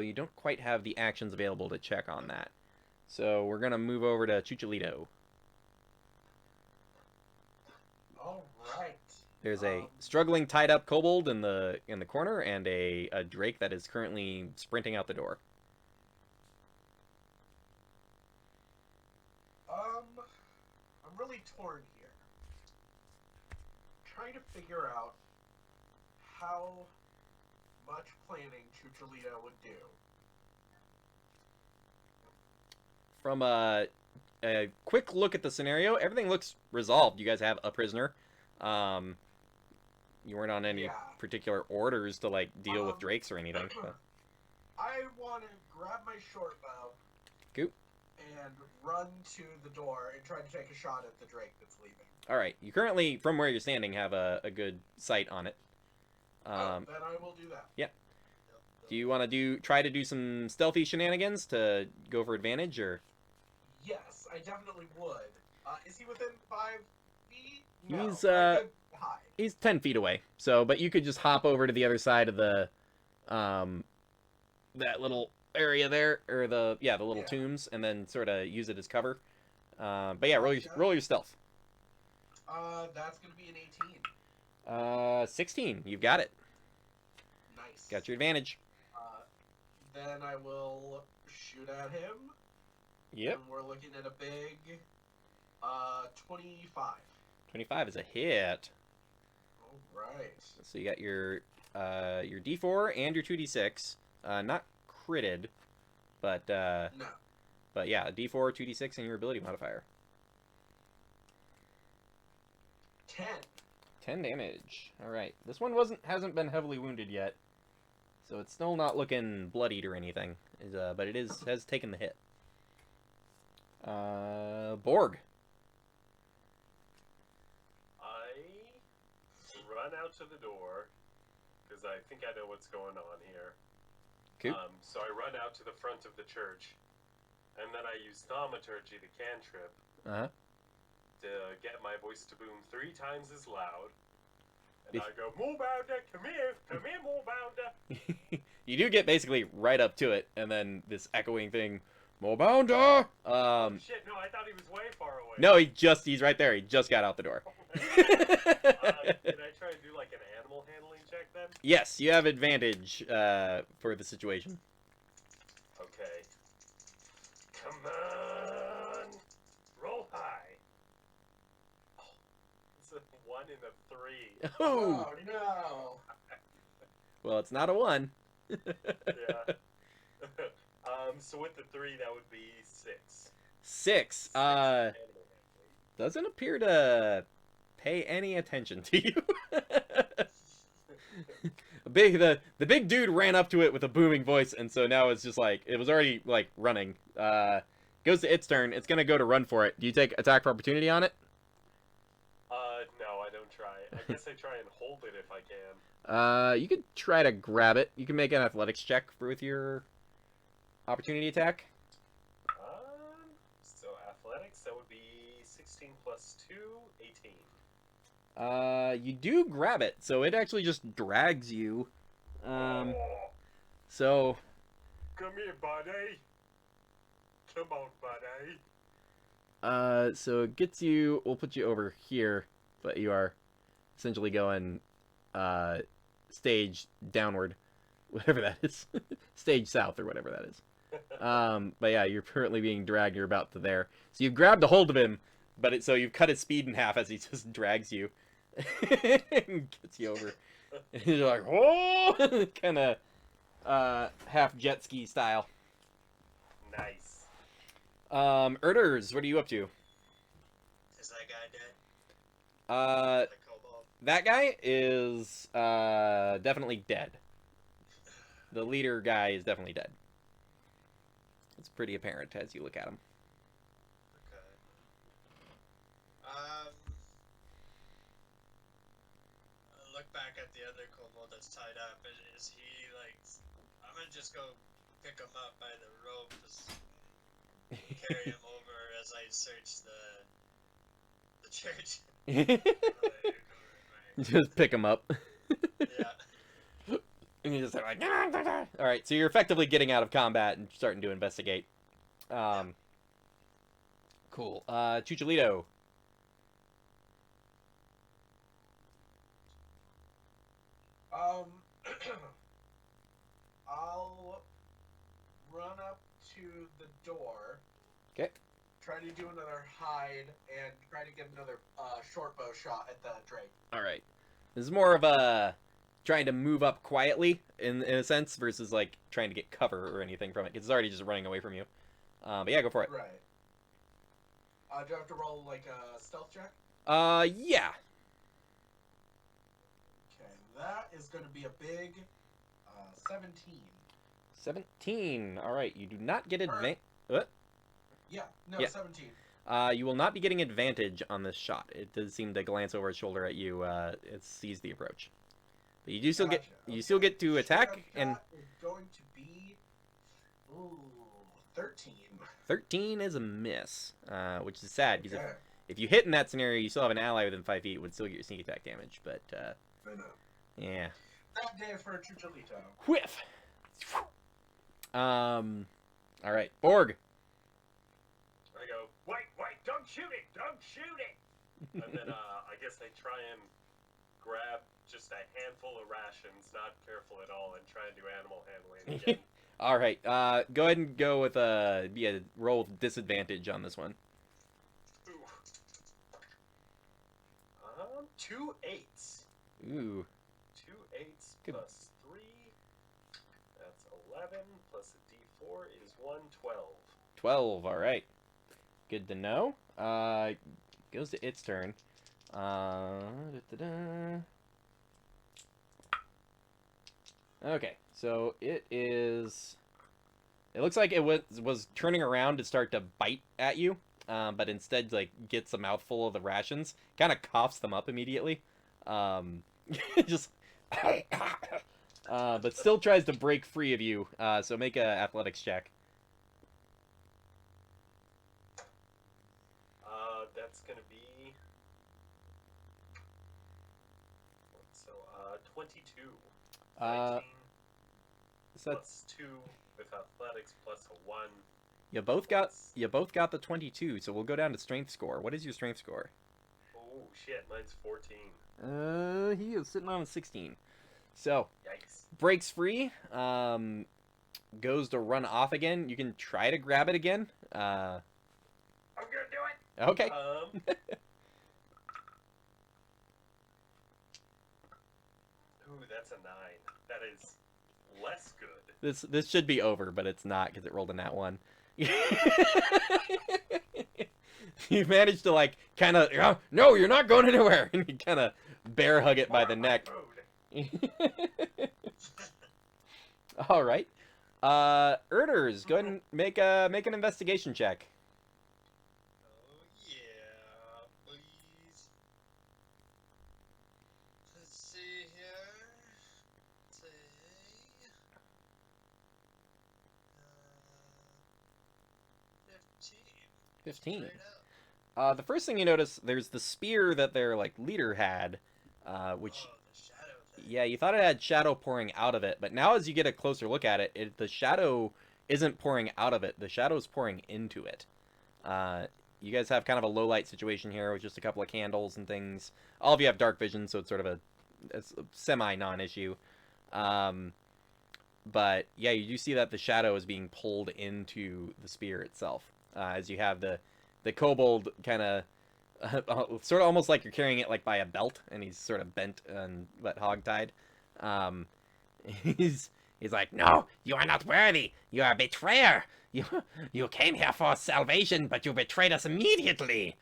You don't quite have the actions available to check on that. So we're gonna move over to Chucholito. All right. There's a struggling tied up kobold in the corner and a drake that is currently sprinting out the door. I'm really torn here. Trying to figure out how much planning Chucholito would do. From a quick look at the scenario, everything looks resolved. You guys have a prisoner. You weren't on any particular orders to like deal with drakes or anything. But... I want to grab my short bow. Cool. And run to the door and try to take a shot at the drake that's leaving. All right. You currently, from where you're standing, have a good sight on it. Then I will do that. Yeah. Do you want to try to do some stealthy shenanigans to go for advantage, or? Yes, I definitely would. Is he within 5 feet? No, He's I could hide. He's 10 feet away. So, but you could just hop over to the other side of the, that little area there, or the little tombs, and then sort of use it as cover. But yeah, roll your stealth. That's gonna be an 18. 16. You've got it. Nice. Got your advantage. Then I will shoot at him. Yep. And we're looking at a big 25. 25 is a hit. All right. So you got your D4 and your 2D6. Not critted, but No. But yeah, a D4, 2D6, and your ability modifier. 10. 10 damage. All right. This one hasn't been heavily wounded yet, so it's still not looking bloodied or anything. But it has taken the hit. Borg. I run out to the door because I think I know what's going on here. Cool. So I run out to the front of the church, and then I use thaumaturgy, the cantrip, to get my voice to boom 3 times as loud. And I go, "Moobounder, come here, Moobounder." You do get basically right up to it, and then this echoing thing, Moobounder. Oh, shit! No, I thought he was way far away. No, he's right there. He just got out the door. Can I try and do like an animal handling check then? Yes, you have advantage for the situation. Okay. Come on. Roll high. Oh, it's a 1 and a 3. Oh no. Well, it's not a 1. Yeah. So with the 3, that would be 6. 6. Doesn't appear to pay any attention to you. The big dude ran up to it with a booming voice, and so now it's just like, it was already like running. Goes to its turn. It's gonna go to run for it. Do you take attack for opportunity on it? No, I don't try. I guess I try and hold it if I can. You could try to grab it. You can make an athletics check with your opportunity attack. So athletics, that would be 16 plus 2, 18. You do grab it, so it actually just drags you. So Come here, buddy. Come on, buddy. so it gets you. We'll put you over here, but you are essentially going stage downward, whatever that is, stage south or whatever that is. But yeah, you're currently being dragged. You're about to there. So you've grabbed a hold of him, but so you've cut his speed in half as he just drags you and gets you over. And you're like, oh, kind of half jet ski style. Nice. Erders, what are you up to? Is that guy dead? The kobold? That guy is definitely dead. The leader guy is definitely dead. It's pretty apparent as you look at him. Okay. I look back at the other kobold that's tied up. Is he like? I'm gonna just go pick him up by the ropes, carry him over as I search the church. Just pick him up. Yeah. And you just like, all right. So you're effectively getting out of combat and starting to investigate. Cool. Chucholito. I'll run up to the door. Okay. Try to do another hide and try to get another short bow shot at the Drake. All right. This is more of a trying to move up quietly in a sense versus like trying to get cover or anything from it because it's already just running away from you. But yeah, go for it. Right. Do I have to roll like a stealth check? Yeah. Okay, that is going to be a big 17. 17. All right. You do not get Alright. What? Yeah, no, Yeah. 17. You will not be getting advantage on this shot. It does seem to glance over its shoulder at you. It sees the approach, but you do still get Gotcha. you still get to attack, Shot and is going to be 13. 13 is a miss, which is sad because Okay. if you hit in that scenario, you still have an ally within 5 feet. It would still get your sneak attack damage, but I know. yeah, That day for a Chucholito. whiff. All right, Borg. I go, wait, don't shoot it, don't shoot it. And then I guess they try and grab just a handful of rations, not careful at all, and try and do animal handling again. All right, go ahead and go with roll with disadvantage on this one. Ooh. 2 8s. Ooh. 2 8s Good. plus 3. That's 11 plus a D4 is 1, 12. 12, all right. Good to know. Goes to its turn. Da-da-da. Okay, so it is... It looks like it was turning around to start to bite at you, but instead, like, gets a mouthful of the rations, kind of coughs them up immediately. Just... but still tries to break free of you, so make a athletics check. That's gonna be... So, 22. 19 So plus 2 with athletics plus a 1. you both got the 22, so we'll go down to strength score. What is your strength score? Oh, shit, mine's 14. He is sitting on a 16. So, Yikes. breaks free, goes to run off again. You can try to grab it again. I'm gonna do it! Okay. Ooh, that's a 9. That is less good. This should be over, but it's not because it rolled a nat 1. You managed to, like, kind of, no, you're not going anywhere, and you kind of bear hug it by the neck. All right. Erders, go ahead and make an investigation check. Oh yeah, please. Let's see here. 15. 15. Straight up. The first thing you notice, there's the spear that their like leader had, which Oh, the shadow thing. yeah, you thought it had shadow pouring out of it, but now as you get a closer look at it, the shadow isn't pouring out of it. The shadow's pouring into it. You guys have kind of a low light situation here with just a couple of candles and things. All of you have dark vision, so it's sort of it's a semi non-issue. But yeah, you do see that the shadow is being pulled into the spear itself, as you have the kobold kind of sort of almost like you're carrying it like by a belt, and he's sort of bent and but hogtied. Um, he's like, no, you are not worthy. You are a betrayer. You came here for salvation, but you betrayed us immediately.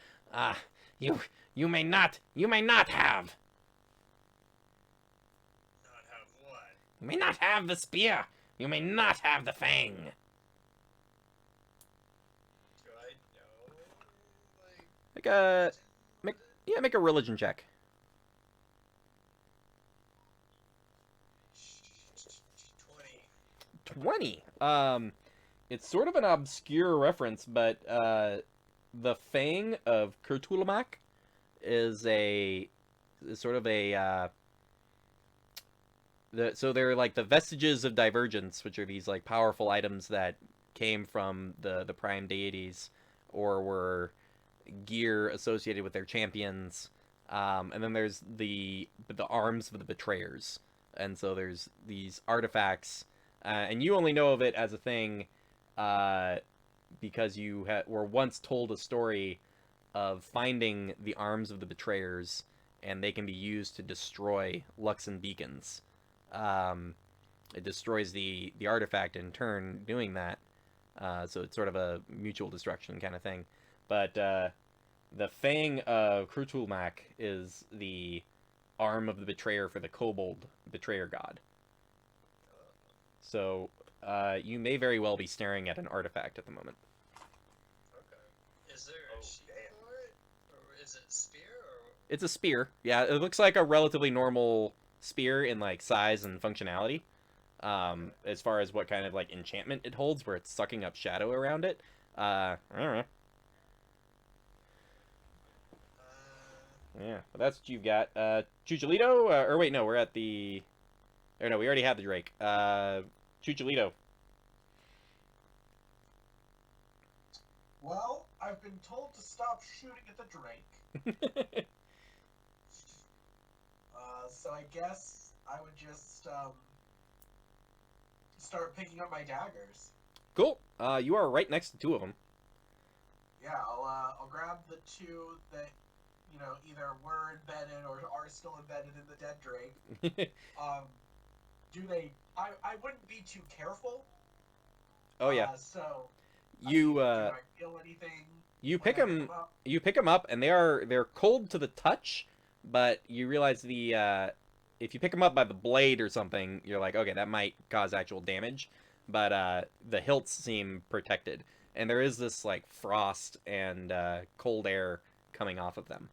You may not have. Not have what? You may not have the spear. You may not have the fang. Do I know? Like, Make a make... make a religion check. 20. 20. It's sort of an obscure reference, but the Fang of Kurtulamak is sort of a so they're like the vestiges of divergence, which are these like powerful items that came from the prime deities or were gear associated with their champions. And then there's the arms of the betrayers, and so there's these artifacts, and you only know of it as a thing because you were once told a story of finding the arms of the betrayers, and they can be used to destroy Luxon beacons. It destroys the artifact in turn doing that, so it's sort of a mutual destruction kind of thing. But the Fang of Krutulmak is the arm of the betrayer for the kobold betrayer god. So you may very well be staring at an artifact at the moment. Okay. Is there a Oh, sheet damn. for it? Or is it spear? Or... It's a spear. Yeah, it looks like a relatively normal spear in like size and functionality. As far as what kind of like enchantment it holds, where it's sucking up shadow around it. I don't know. Yeah, but that's what you've got. Chucholito, or wait, no, we're at the... Or no, we already have the Drake. Chucholito. Well, I've been told to stop shooting at the Drake. So I guess I would just start picking up my daggers. Cool. You are right next to two of them. Yeah, I'll grab the two that, you know, either were embedded or are still embedded in the dead Drake. Do they? I wouldn't be too careful. Oh yeah. So You do I feel anything? you when pick I them. up? You pick them up, and they're cold to the touch. But you realize if you pick them up by the blade or something, you're like, okay, that might cause actual damage. But the hilts seem protected, and there is this like frost and cold air coming off of them.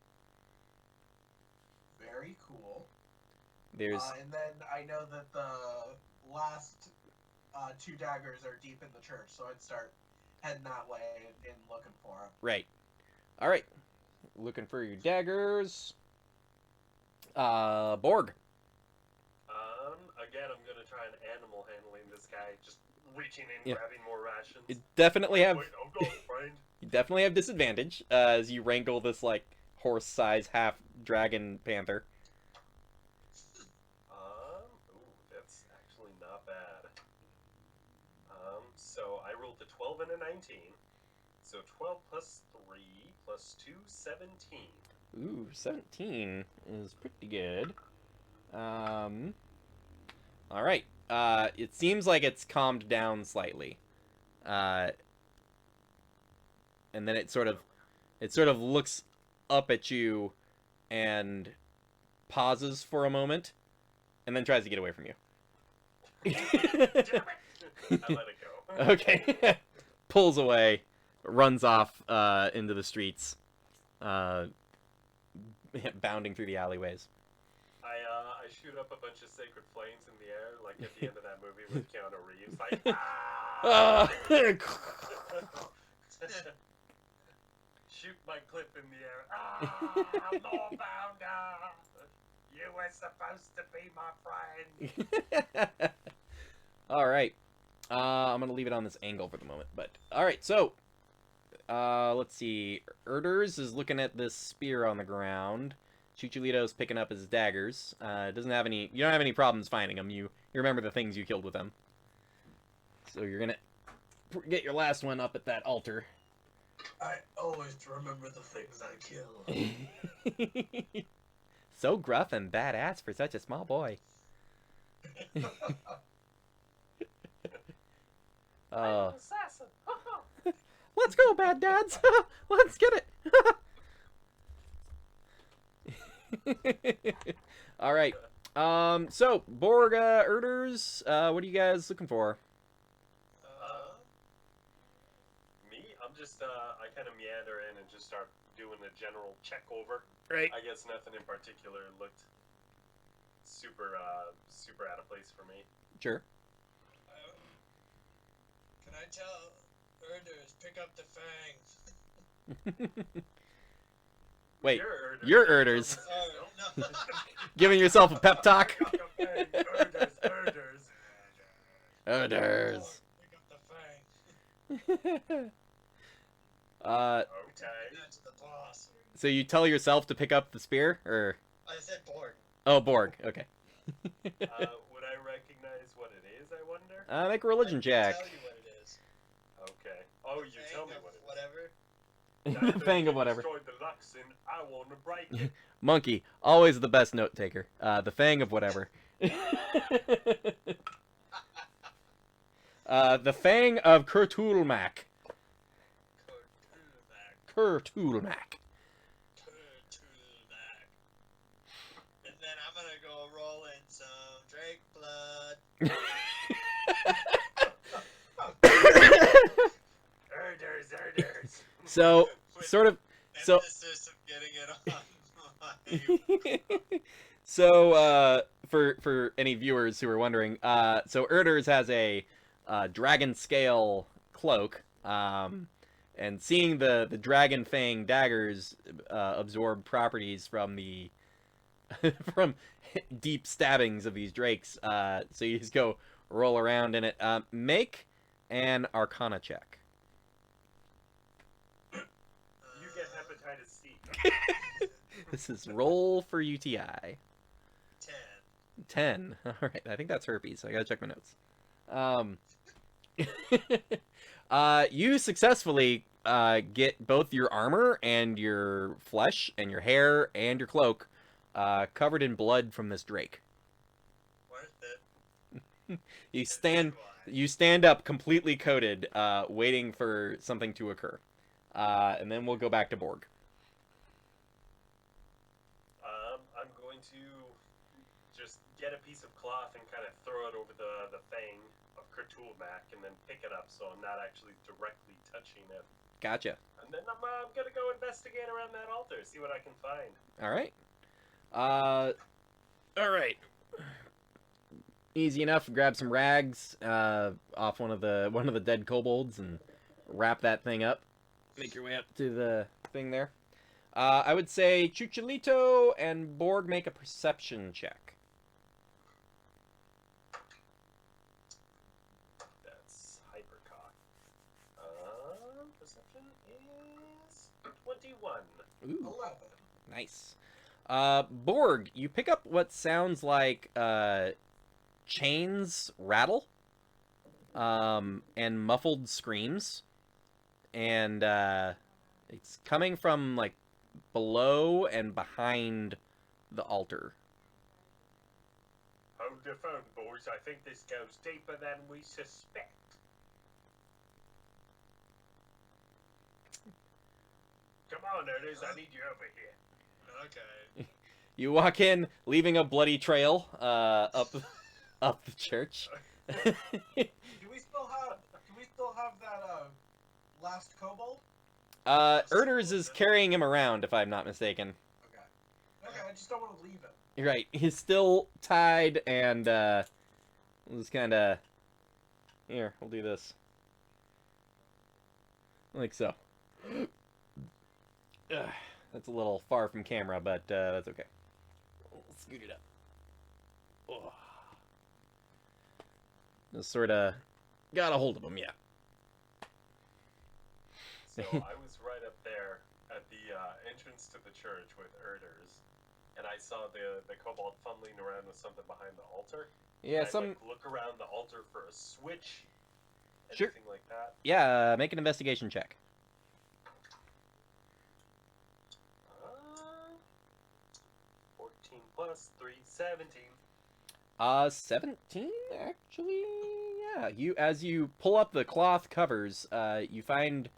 Very cool. There's And then I know that the last two daggers are deep in the church, so I'd start heading that way and looking for them. right. All right, looking for your daggers. Borg. Again, I'm gonna try and animal handling this guy, just reaching in, Yeah. grabbing more rations. You definitely have Wait, oh god, friend. you definitely have disadvantage as you wrangle this like horse-sized half dragon panther. Ooh, that's actually not bad. So I rolled a 12 and a 19. So 12 plus 3 plus 2, 17. Ooh, 17 is pretty good. All right. It seems like it's calmed down slightly. And then it sort of looks up at you and pauses for a moment and then tries to get away from you. Damn it! I let it go. Okay. Pulls away, runs off into the streets, bounding through the alleyways. I shoot up a bunch of sacred flames in the air, like at the end of that movie with Keanu Reeves. Like, ah! Shoot my clip in the air. Ah, Lawbounder! You were supposed to be my friend. All right. I'm gonna leave it on this angle for the moment. But all right, so let's see. Erders is looking at this spear on the ground. Chuchulito's picking up his daggers. Doesn't have any. You don't have any problems finding them. You remember the things you killed with them. So you're gonna get your last one up at that altar. I always remember the things I kill. So gruff and badass for such a small boy. I'm an assassin. Let's go, bad dads. Let's get it. All right. So Borga Erders, what are you guys looking for? Me? I'm just, I kind of meander in and just start doing a general check over. Right. I guess nothing in particular looked super out of place for me. Sure. Can I tell Erders pick up the fang? Wait, Erders. you're Erders. Oh, no. Giving yourself a pep talk. Erders. Erders. Pick up the fang. Okay. That's the boss. So you tell yourself to pick up the spear, or? I said Borg. Oh, Borg. Okay. Would I recognize what it is, I wonder? Make a religion I check. can tell you what it is. Okay. Oh, you Fang tell me of what it is. Whatever. That Fang thing of whatever. Destroyed the Luxon. I want to break it. Monkey, always the best note taker. The fang of whatever. The fang of Kurtulmak. Kurtulmak. And then I'm gonna go roll in some Drake blood. Erders. So, sort of. So. Emphasis of getting it on my... So, for any viewers who are wondering, so Erders has a dragon scale cloak, and seeing the dragon fang daggers absorb properties from the from deep stabbings of these drakes, so you just go roll around in it. Make an Arcana check. You get hepatitis C. This is roll for UTI. 10. 10. All right, I think that's herpes. I gotta check my notes. You successfully get both your armor and your flesh and your hair and your cloak covered in blood from this drake. Worth it. You stand up completely coated, waiting for something to occur, and then we'll go back to Borg. I'm going to just get a piece of cloth and kind of throw it over the fang of Kurtulmak and then pick it up so I'm not actually directly touching it. Gotcha. And then I'm going to go investigate around that altar, see what I can find. All right. All right. Easy enough. Grab some rags off one of the dead kobolds and wrap that thing up. Make your way up to the thing there. I would say Chuchulito and Borg make a perception check. That's hypercock. Perception is 21. Ooh, 11. nice. Borg, you pick up what sounds like chains rattle, and muffled screams, and it's coming from like below and behind the altar. Hold your phone, boys. I think this goes deeper than we suspect. Come on, Ernest. I need you over here. Okay. You walk in, leaving a bloody trail up the church. Do we still have that last kobold? Erders is carrying him around, if I'm not mistaken. Okay, I just don't want to leave him. You're right. He's still tied, and we'll just kind of... Here, we'll do this. like so. Ugh, that's a little far from camera, but that's okay. Let's scoot it up. Oh. Just sort of got a hold of him, yeah. So I was right up there at the entrance to the church with Erders, and I saw the kobold fumbling around with something behind the altar. Yeah, I'd, like, look around the altar for a switch, Sure. anything like that. Yeah, make an investigation check. 14 plus 3, 17. 17 actually. Yeah, as you pull up the cloth covers, you find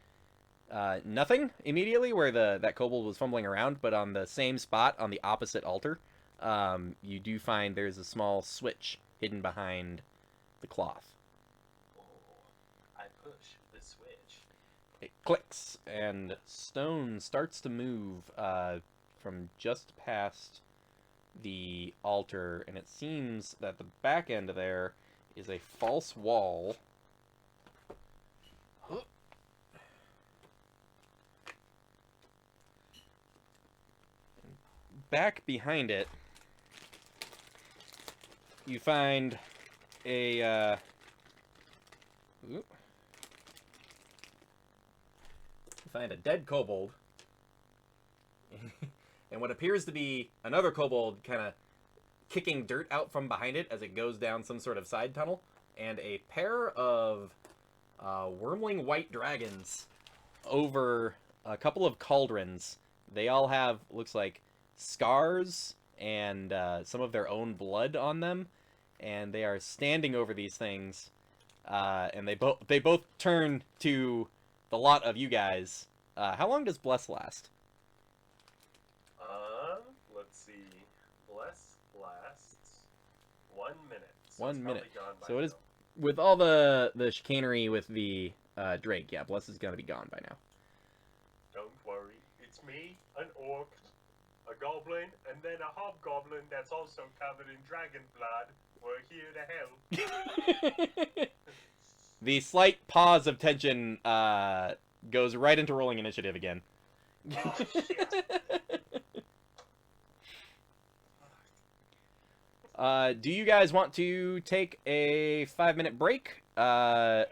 nothing immediately where that kobold was fumbling around, but on the same spot on the opposite altar, you do find there's a small switch hidden behind the cloth. Oh, I push the switch. It clicks, and stone starts to move from just past the altar, and it seems that the back end there is a false wall. Back behind it, you find a dead kobold and what appears to be another kobold kind of kicking dirt out from behind it as it goes down some sort of side tunnel, and a pair of wormling white dragons over a couple of cauldrons. They all have, looks like, scars and some of their own blood on them, and they are standing over these things, and they both turn to the lot of you guys. How long does Bless last? Let's see. Bless lasts 1 minute. So 1 it's minute. probably gone by So it is, now. with all the chicanery with the Drake, yeah, Bless is gonna be gone by now. Don't worry. It's me, an orc, a goblin, and then a hobgoblin that's also covered in dragon blood. We're here to help. The slight pause of tension goes right into rolling initiative again. Oh, shit. Do you guys want to take a 5-minute break and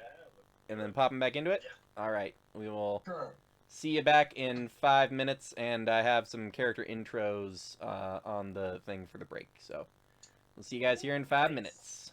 then pop them back into it? Yeah. All right. We will Sure. see you back in 5 minutes, and I have some character intros on the thing for the break. So we'll see you guys here in 5 Nice. minutes.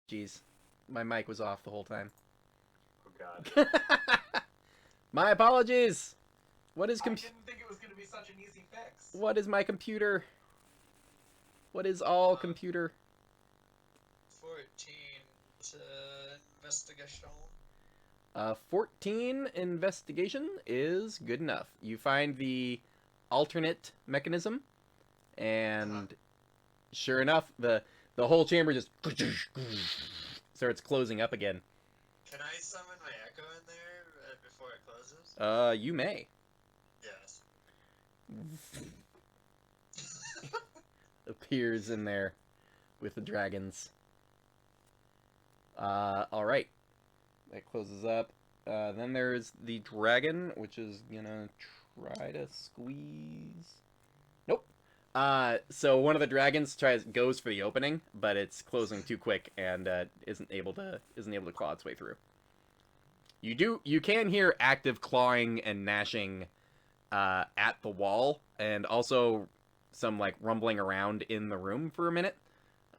Jeez, my mic was off the whole time. Oh god. My apologies. What is I didn't think it was going to be such an easy fix. What is my computer? What is all computer? 14 to investigation. 14 investigation is good enough. You find the alternate mechanism, and sure enough, the whole chamber just starts closing up again. Can I summon my echo in there before it closes? You may. Yes. Appears in there with the dragons. Alright. That closes up. Then there's the dragon, which is gonna try to squeeze. Nope. So one of the dragons goes for the opening, but it's closing too quick and isn't able to claw its way through. You can hear active clawing and gnashing at the wall, and also some like rumbling around in the room for a minute.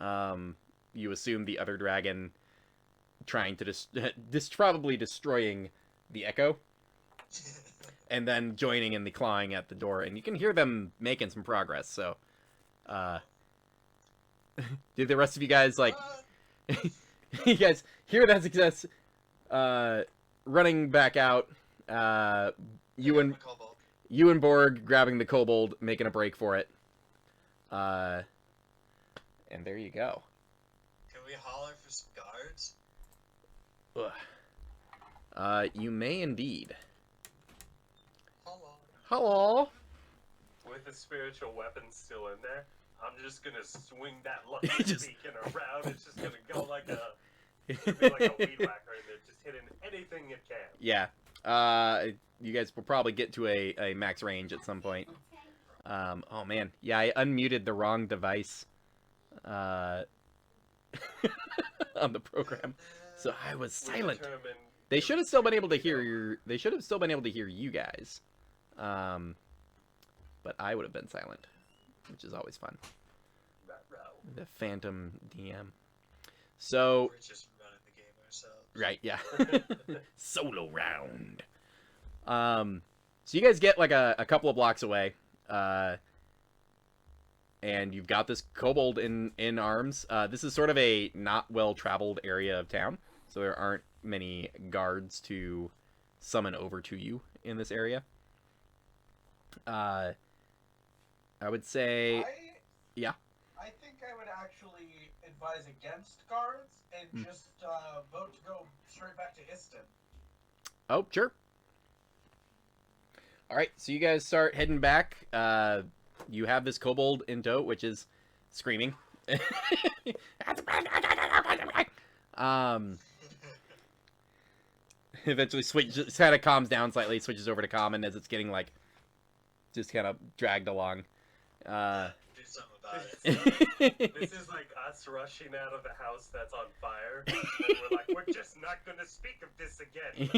You assume the other dragon trying to probably destroying the echo, and then joining in the clawing at the door, and you can hear them making some progress. So, did the rest of you guys like? You guys hear that success? Running back out. You and Borg grabbing the kobold, making a break for it. And there you go. Can we holler for some guards? Ugh. You may indeed. Hello. Hello. With the spiritual weapon still in there, I'm just gonna swing that lucky beacon around. It's just gonna go like a, it's gonna be like a weed whacker in there, just hitting anything it can. Yeah. You guys will probably get to a max range at some point. Oh man. Yeah, I unmuted the wrong device. On the program. So I was silent. They should have still been able to hear They should have still been able to hear you guys. But I would have been silent, which is always fun. The Phantom DM. So We're just running the game ourselves. right, yeah. Solo round. So you guys get like a couple of blocks away. And you've got this kobold in arms. This is sort of a not well-traveled area of town, so there aren't many guards to summon over to you in this area. I would say... Yeah? I think I would actually advise against guards and just vote to go straight back to Iston. Oh, sure. Alright, so you guys start heading back. You have this kobold in tow, which is screaming. Eventually kind of calms down slightly, switches over to common as it's getting, like, just kind of dragged along. Do something about it. This is like us rushing out of the house that's on fire. And we're like, we're just not going to speak of this again.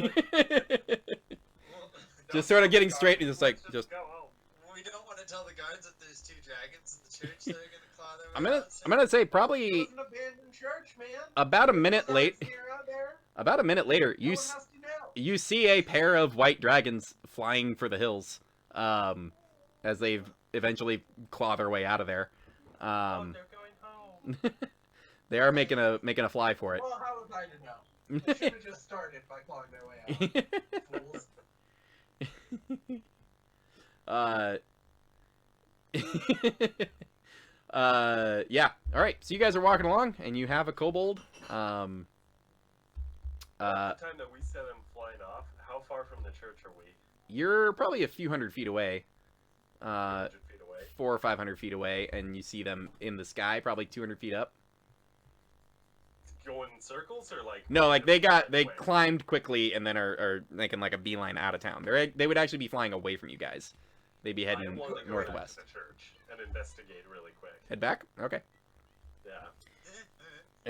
Just sort of getting straight, just like, Let's just... go home. We don't want to tell the guards that there's two dragons in the church that are gonna claw their I'm way gonna out, so- I'm gonna say It probably was an abandoned church, man. about a minute late. Guards here, out there. About a minute later, No you one has to know. you see a pair of white dragons flying for the hills, as they've eventually claw their way out of there. Oh, they're going home. They are making a fly for it. Well, how was I to know? They should have just started by clawing their way out. Fools. Yeah. All right. So you guys are walking along, and you have a kobold. At the time that we saw them flying off, how far from the church are we? You're probably a few hundred feet away. 100 feet away. 400 or 500 feet away, and you see them in the sky, probably 200 feet up. Going in circles or like? No, like they away? climbed quickly and then are making like a beeline out of town. They would actually be flying away from you guys. They'd be I heading want to go northwest. back to the church and investigate really quick. Head back? Okay. Yeah.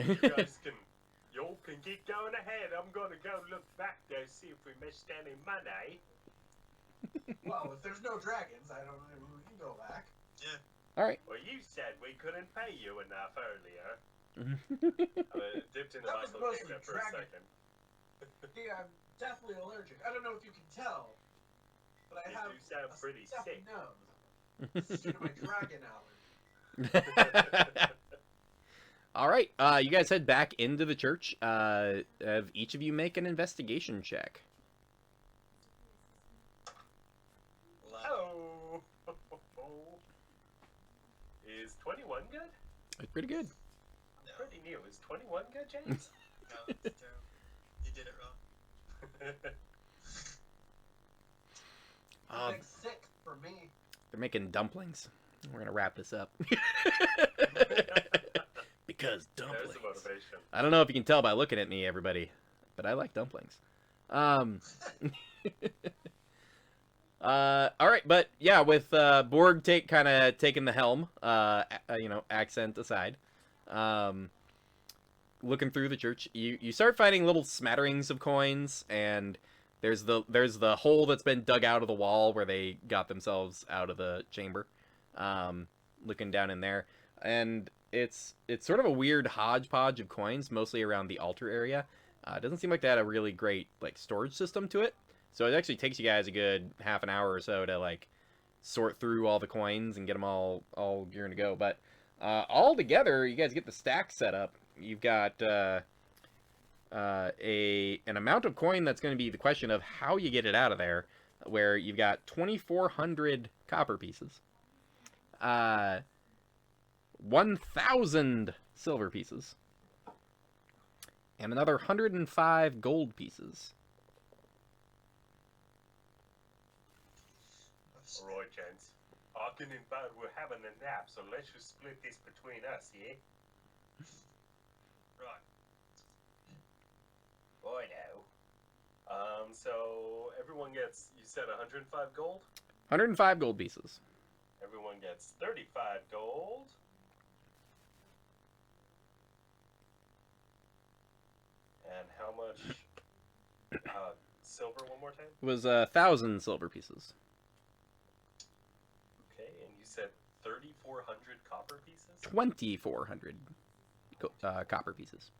You guys can keep going ahead. I'm gonna go look back there, see if we missed any money. Well, if there's no dragons, I don't know. We can go back. All right. Well, you said we couldn't pay you enough earlier. Dipped It's Taco mostly came there for a dragon. second. Yeah, I'm definitely allergic. I don't know if you can tell, but I You have do sound a pretty stuffy sick. nose. It's due to my dragon allergy. All right, you guys head back into the church. Have each of you make an investigation check. Oh. Is 21 good? That's pretty good. No, Pretty new. Is 21 good, James? no, it's terrible. You did it wrong. A big 6 for me. They're making dumplings. We're gonna wrap this up. Because There's dumplings. the motivation. I don't know if you can tell by looking at me, everybody, but I like dumplings. All right, but yeah, with Borg kind of taking the helm, accent aside, looking through the church, you start finding little smatterings of coins, and there's the hole that's been dug out of the wall where they got themselves out of the chamber. Looking down in there, and it's sort of a weird hodgepodge of coins, mostly around the altar area. It doesn't seem like they had a really great storage system to it, so it actually takes you guys a good half an hour or so to sort through all the coins and get them all gearing to go. But all together, you guys get the stack set up. You've got an amount of coin that's going to be the question of how you get it out of there, where you've got 2,400 copper pieces, 1,000 silver pieces, and another 105 gold pieces. Alright, gents. Arkin and Bud were having a nap, so let's just split this between us, yeah? Right. Righto. So everyone gets, you said 105 gold? 105 gold pieces. Everyone gets 35 gold. And how much silver one more time? It was 1,000 silver pieces. Okay, and you said 3,400 copper pieces? 2,400 copper pieces.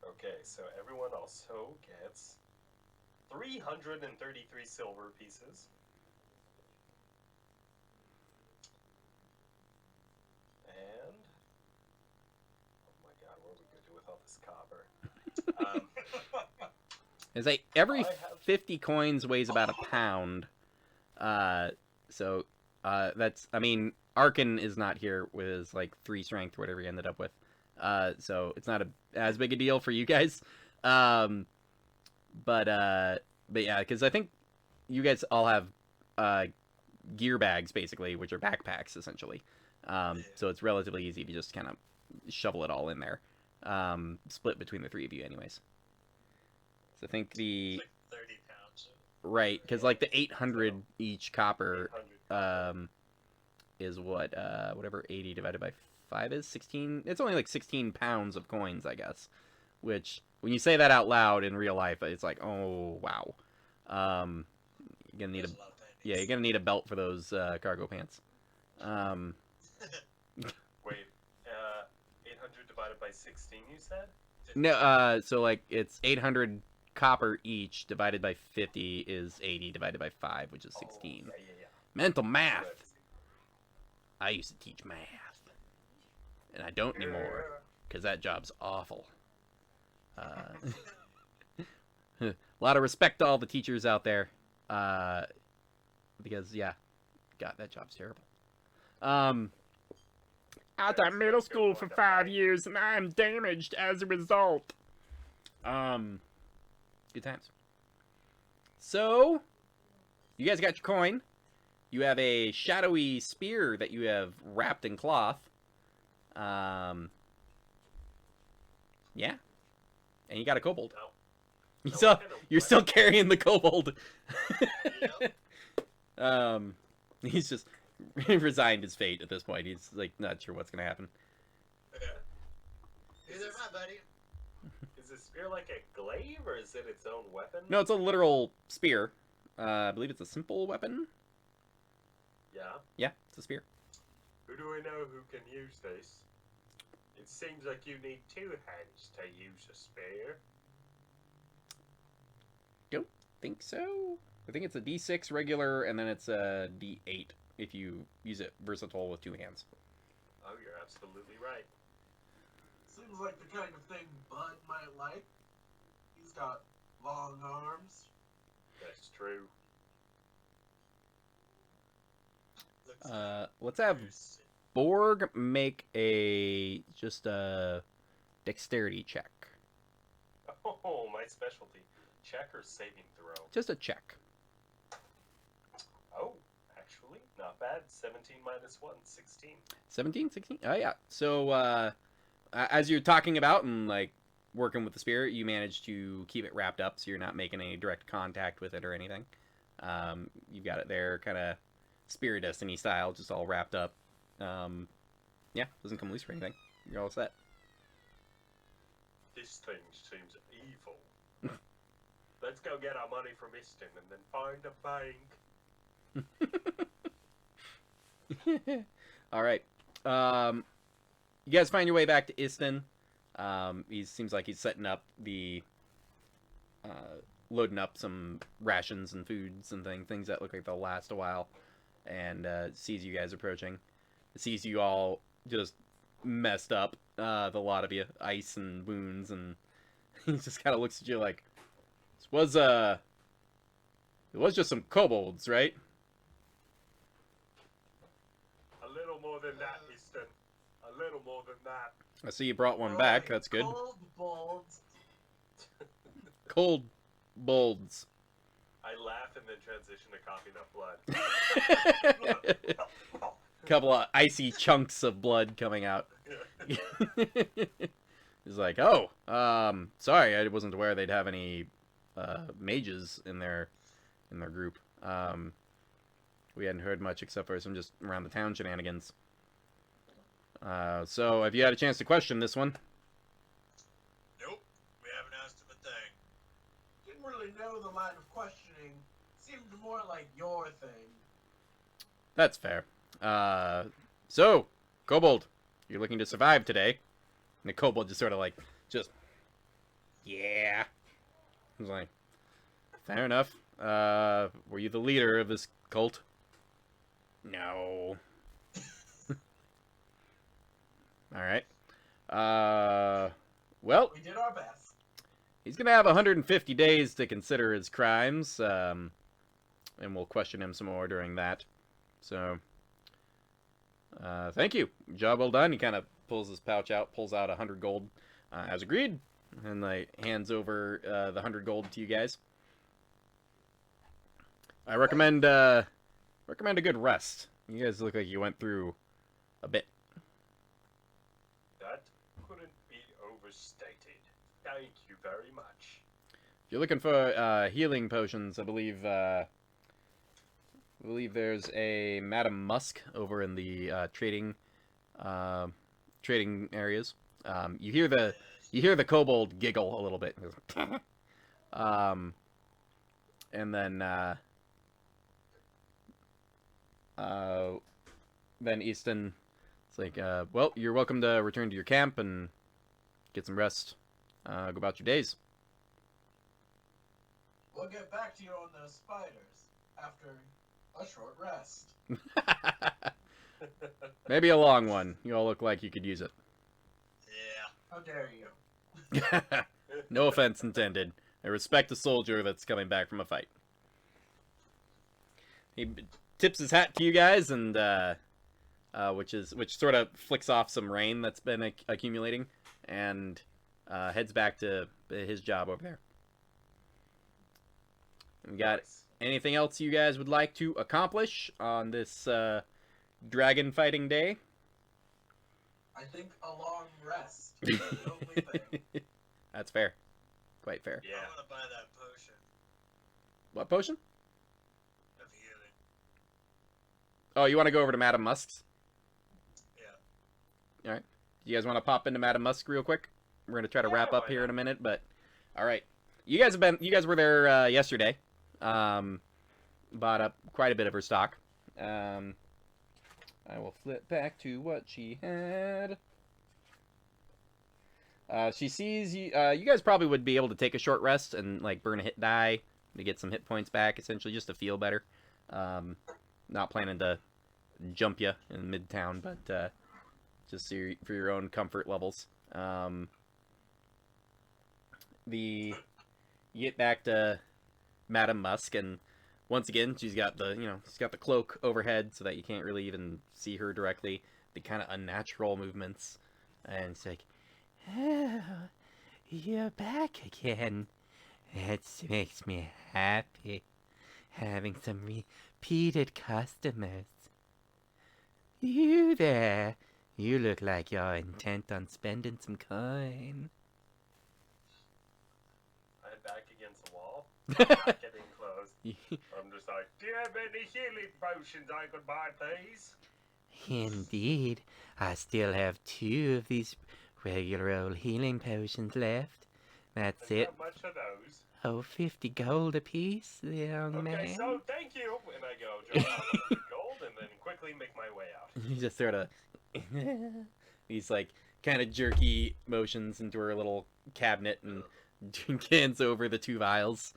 Okay, so everyone also gets 333 silver pieces. And oh my god, what are we gonna do with all this copper? It's like every I have- 50 coins weighs about a pound. So that's, I mean, Arkin is not here with his 3 strength, whatever he ended up with. So it's not as big a deal for you guys. But yeah, because I think you guys all have gear bags basically, which are backpacks essentially. So it's relatively easy to just kind of shovel it all in there. Split between the 3 of you, anyways. So I think the It's like 30 pounds. right, because the 800 each copper 800 is what whatever 80 divided by 5 is 16. It's only 16 pounds of coins, I guess. Which when you say that out loud in real life, it's like, oh wow. You're gonna need There's a lot of pennies. you're gonna need a belt for those cargo pants. Wait, 800 divided by 16, you said? No, so it's 800 copper each divided by 50 is 80 divided by 5, which is 16. Oh, yeah. Mental So math. that's- I used to teach math, and I don't anymore because that job's awful. A lot of respect to all the teachers out there, because yeah, God, that job's terrible. I taught middle school for 5 years, and I'm damaged as a result. Good times. So, you guys got your coin. You have a shadowy spear that you have wrapped in cloth. Yeah. And you got a kobold. No. You're still carrying the kobold. Yep. He's just resigned his fate at this point. He's not sure what's gonna happen. Okay. Either my buddy. Is the spear like a glaive, or is it its own weapon? No, it's a literal spear. I believe it's a simple weapon. Yeah. Yeah, it's a spear. Who do I know who can use this? It seems like you need 2 hands to use a spear. Don't think so. I think it's a D6 regular, and then it's a D8 if you use it versatile with 2 hands. Oh, you're absolutely right. Seems like the kind of thing Bud might like. He's got long arms. That's true. Let's have Borg make just a dexterity check. Oh, my specialty. Check or saving throw? Just a check. Oh, actually, not bad. 17 minus 1, 16. 17, 16? Oh, yeah. So, as you're talking about and, like, working with the spear, you manage to keep it wrapped up so you're not making any direct contact with it or anything. You've got it there kind of Spirit Destiny style, just all wrapped up. Yeah, doesn't come loose or anything. You're all set. This thing seems evil. Let's go get our money from Easton and then find a bank. All right. You guys find your way back to Easton. He seems like he's setting up loading up some rations and foods and things that look like they'll last a while, and sees you guys approaching. Sees you all just messed up, the lot of you, ice and wounds, and he just kind of looks at you like, it was just some kobolds, right? A little more than that, Easton. A little more than that. I see you brought one back. That's good. Cold bolts. Cold bolds. I laugh and then transition to coughing up blood. Couple of icy chunks of blood coming out. He's like, oh, sorry, I wasn't aware they'd have any mages in their group. We hadn't heard much except for some just around the town shenanigans. So have you had a chance to question this one? Nope, we haven't asked him a thing. Didn't really know the line of questioning. Seemed more like your thing. That's fair. So, Kobold, you're looking to survive today. And the Kobold just sort of like, yeah. I was like, fair enough. Were you the leader of this cult? No. Alright. Well, We did our best. he's gonna have 150 days to consider his crimes, and we'll question him some more during that. So, thank you. Job well done. He kind of pulls his pouch out, pulls out 100 gold, as agreed, and like hands over the 100 gold to you guys. I recommend a good rest. You guys look like you went through a bit. That couldn't be overstated. Thank you very much. If you're looking for healing potions, I believe there's a Madame Musk over in the trading areas. You hear the kobold giggle a little bit. And then Easton, it's like, well, you're welcome to return to your camp and get some rest. Go about your days. We'll get back to you on those spiders after a short rest. Maybe a long one. You all look like you could use it. Yeah. How dare you? No offense intended. I respect a soldier that's coming back from a fight. He tips his hat to you guys, and which sort of flicks off some rain that's been accumulating, and heads back to his job over there. We got Nice. anything else you guys would like to accomplish on this dragon fighting day? I think a long rest is the only thing. That's fair. Quite fair. Yeah. I want to buy that potion What potion? of healing. Oh, you want to go over to Madame Musk's? Yeah. All right. You guys want to pop into Madame Musk real quick? We're gonna try to Yeah, wrap up why here not? in a minute, but all right. You guys were there yesterday. Bought up quite a bit of her stock. I will flip back to what she had. She sees you. You guys probably would be able to take a short rest and like burn a hit die to get some hit points back, essentially just to feel better. Not planning to jump you in midtown, but just for your own comfort levels. You get back to Madame Musk, and once again, she's got the cloak overhead so that you can't really even see her directly. The kind of unnatural movements, and it's like, oh, you're back again. It makes me happy having some repeated customers. You there? You look like you're intent on spending some coin. I'm back against the wall. I'm not getting close. I'm just like, do you have any healing potions I could buy, please? Indeed, I still have 2 of these regular old healing potions left. That's And it. how much are those? Oh, 50 gold apiece, young man. Okay, so thank you. And I go, jump out with the gold and then quickly make my way out. You just sort of these like kind of jerky motions into her little cabinet and hands over the 2 vials.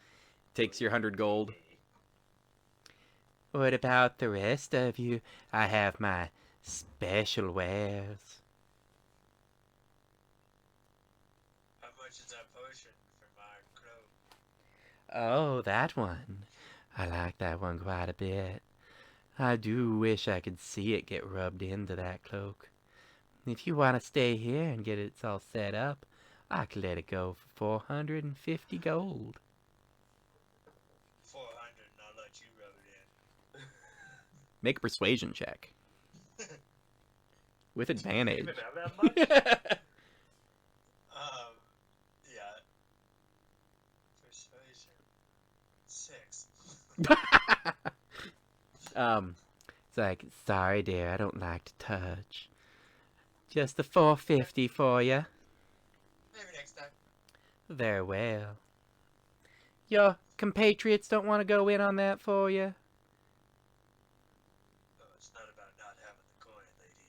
Takes your 100 gold. What about the rest of you? I have my special wares. How much is that potion for my cloak? Oh, that one. I like that one quite a bit. I do wish I could see it get rubbed into that cloak. If you want to stay here and get it all set up, I could let it go for 450 gold. 400 and I'll let you rub it in. Make a persuasion check. With advantage. Even have that much? Yeah. Persuasion. 6. It's like, sorry dear, I don't like to touch. Just the 450 for you. Maybe next time. Very well. Your compatriots don't want to go in on that for you? Oh, it's not about not having the coin, lady.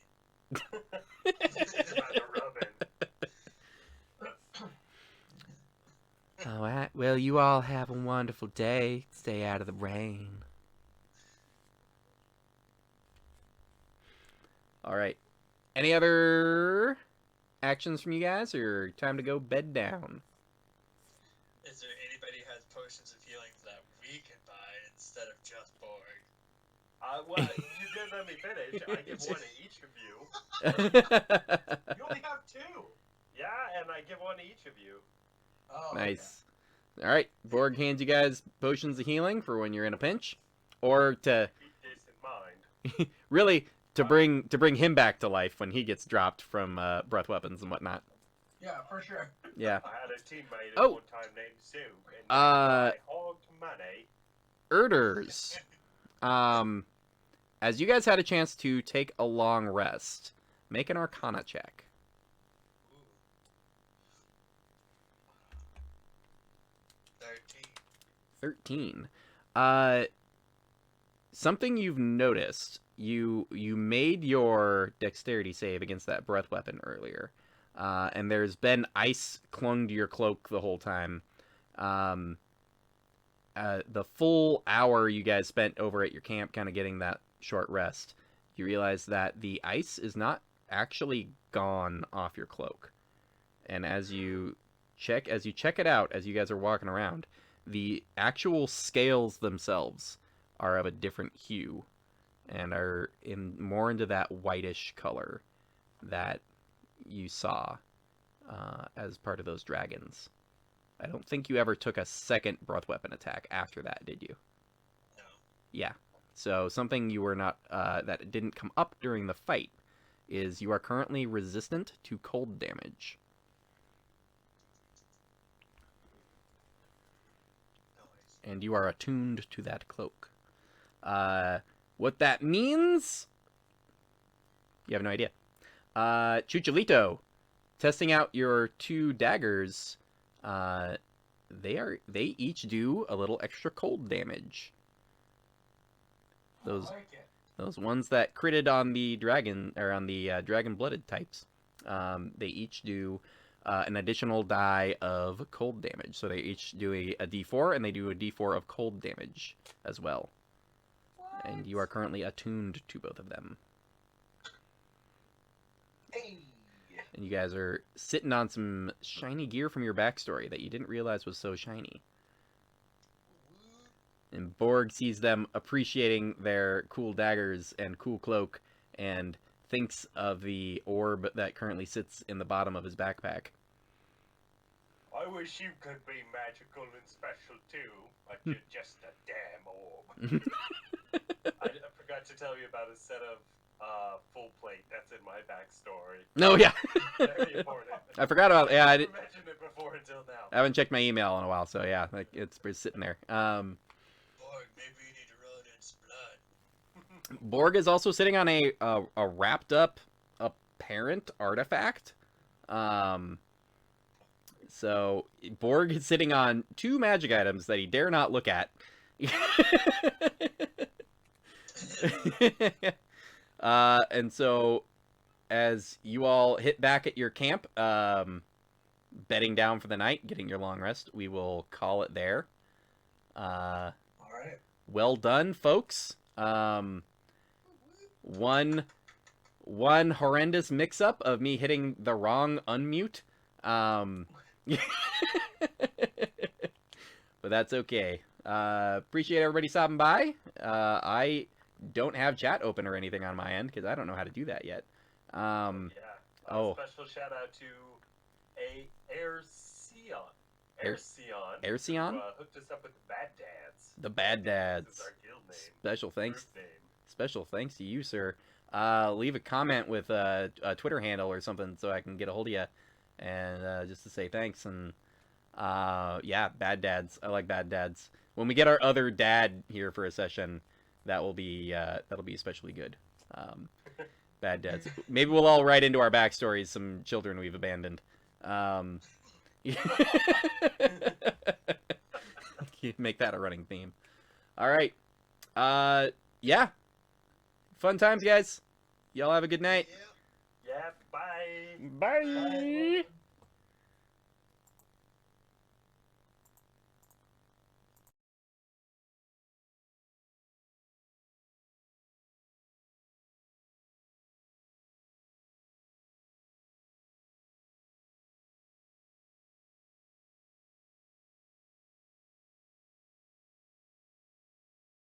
It's about the rubbing. Alright, well, you all have a wonderful day. Stay out of the rain. Alright. Any other actions from you guys, or time to go bed down? Is there anybody who has potions of healing that we can buy instead of just Borg? Well, you did let me finish. I give 1 to each of you. You only have 2. Yeah, and I give 1 to each of you. Oh, Nice. Alright, Borg hands you guys potions of healing for when you're in a pinch. Or to, Keep this in mind. really, to bring him back to life when he gets dropped from breath weapons and whatnot. Yeah, for sure. Yeah. I had a teammate at Oh. one time named Sue, and Uh, I hogged money. Erders. As you guys had a chance to take a long rest, make an Arcana check. Ooh. 13. 13. Something you've noticed. You made your dexterity save against that breath weapon earlier. And there's been ice clung to your cloak the whole time. The full hour you guys spent over at your camp kind of getting that short rest, you realize that the ice is not actually gone off your cloak. And as you check it out as you guys are walking around, the actual scales themselves are of a different hue and are more into that whitish color that you saw as part of those dragons. I don't think you ever took a second breath weapon attack after that, did you? No. Yeah. So something you were not that didn't come up during the fight is you are currently resistant to cold damage. Noise. And you are attuned to that cloak. What that means? You have no idea. Chucholito, testing out your 2 daggers. They each do a little extra cold damage. I like it. Those ones that critted on the dragon or on the dragon blooded types, they each do an additional die of cold damage. So they each do a d4, and they do a d4 of cold damage as well. And you are currently attuned to both of them. Hey. And you guys are sitting on some shiny gear from your backstory that you didn't realize was so shiny. And Borg sees them appreciating their cool daggers and cool cloak, and thinks of the orb that currently sits in the bottom of his backpack. I wish you could be magical and special too, but you're just a damn orb. I forgot to tell you about a set of full plate that's in my backstory. No, yeah. Very important. I forgot about. Yeah, I didn't mention it before until now. haven't checked my email in a while, so yeah, like it's sitting there. Borg, maybe you need to run in some blood. Borg is also sitting on a wrapped up apparent artifact. So Borg is sitting on 2 magic items that he dare not look at. And so as you all hit back at your camp, bedding down for the night, getting your long rest, we will call it there. All right. Well done, folks. One horrendous mix-up of me hitting the wrong unmute. But that's okay. Appreciate everybody stopping by. I don't have chat open or anything on my end because I don't know how to do that yet. Yeah. Oh. Special shout out to Aircion. Aircion? Who hooked us up with the Bad Dads. The Bad Dads. This is our guild name. Special thanks. Group name. Special thanks to you, sir. Leave a comment with a Twitter handle or something so I can get a hold of you, and just to say thanks. And yeah, Bad Dads. I like Bad Dads. When we get our other dad here for a session, that'll be especially good. Bad Dads. Maybe we'll all write into our backstories some children we've abandoned. Make that a running theme. All right. Yeah. Fun times, guys. Y'all have a good night. Yeah. Yeah, bye. Bye. Bye.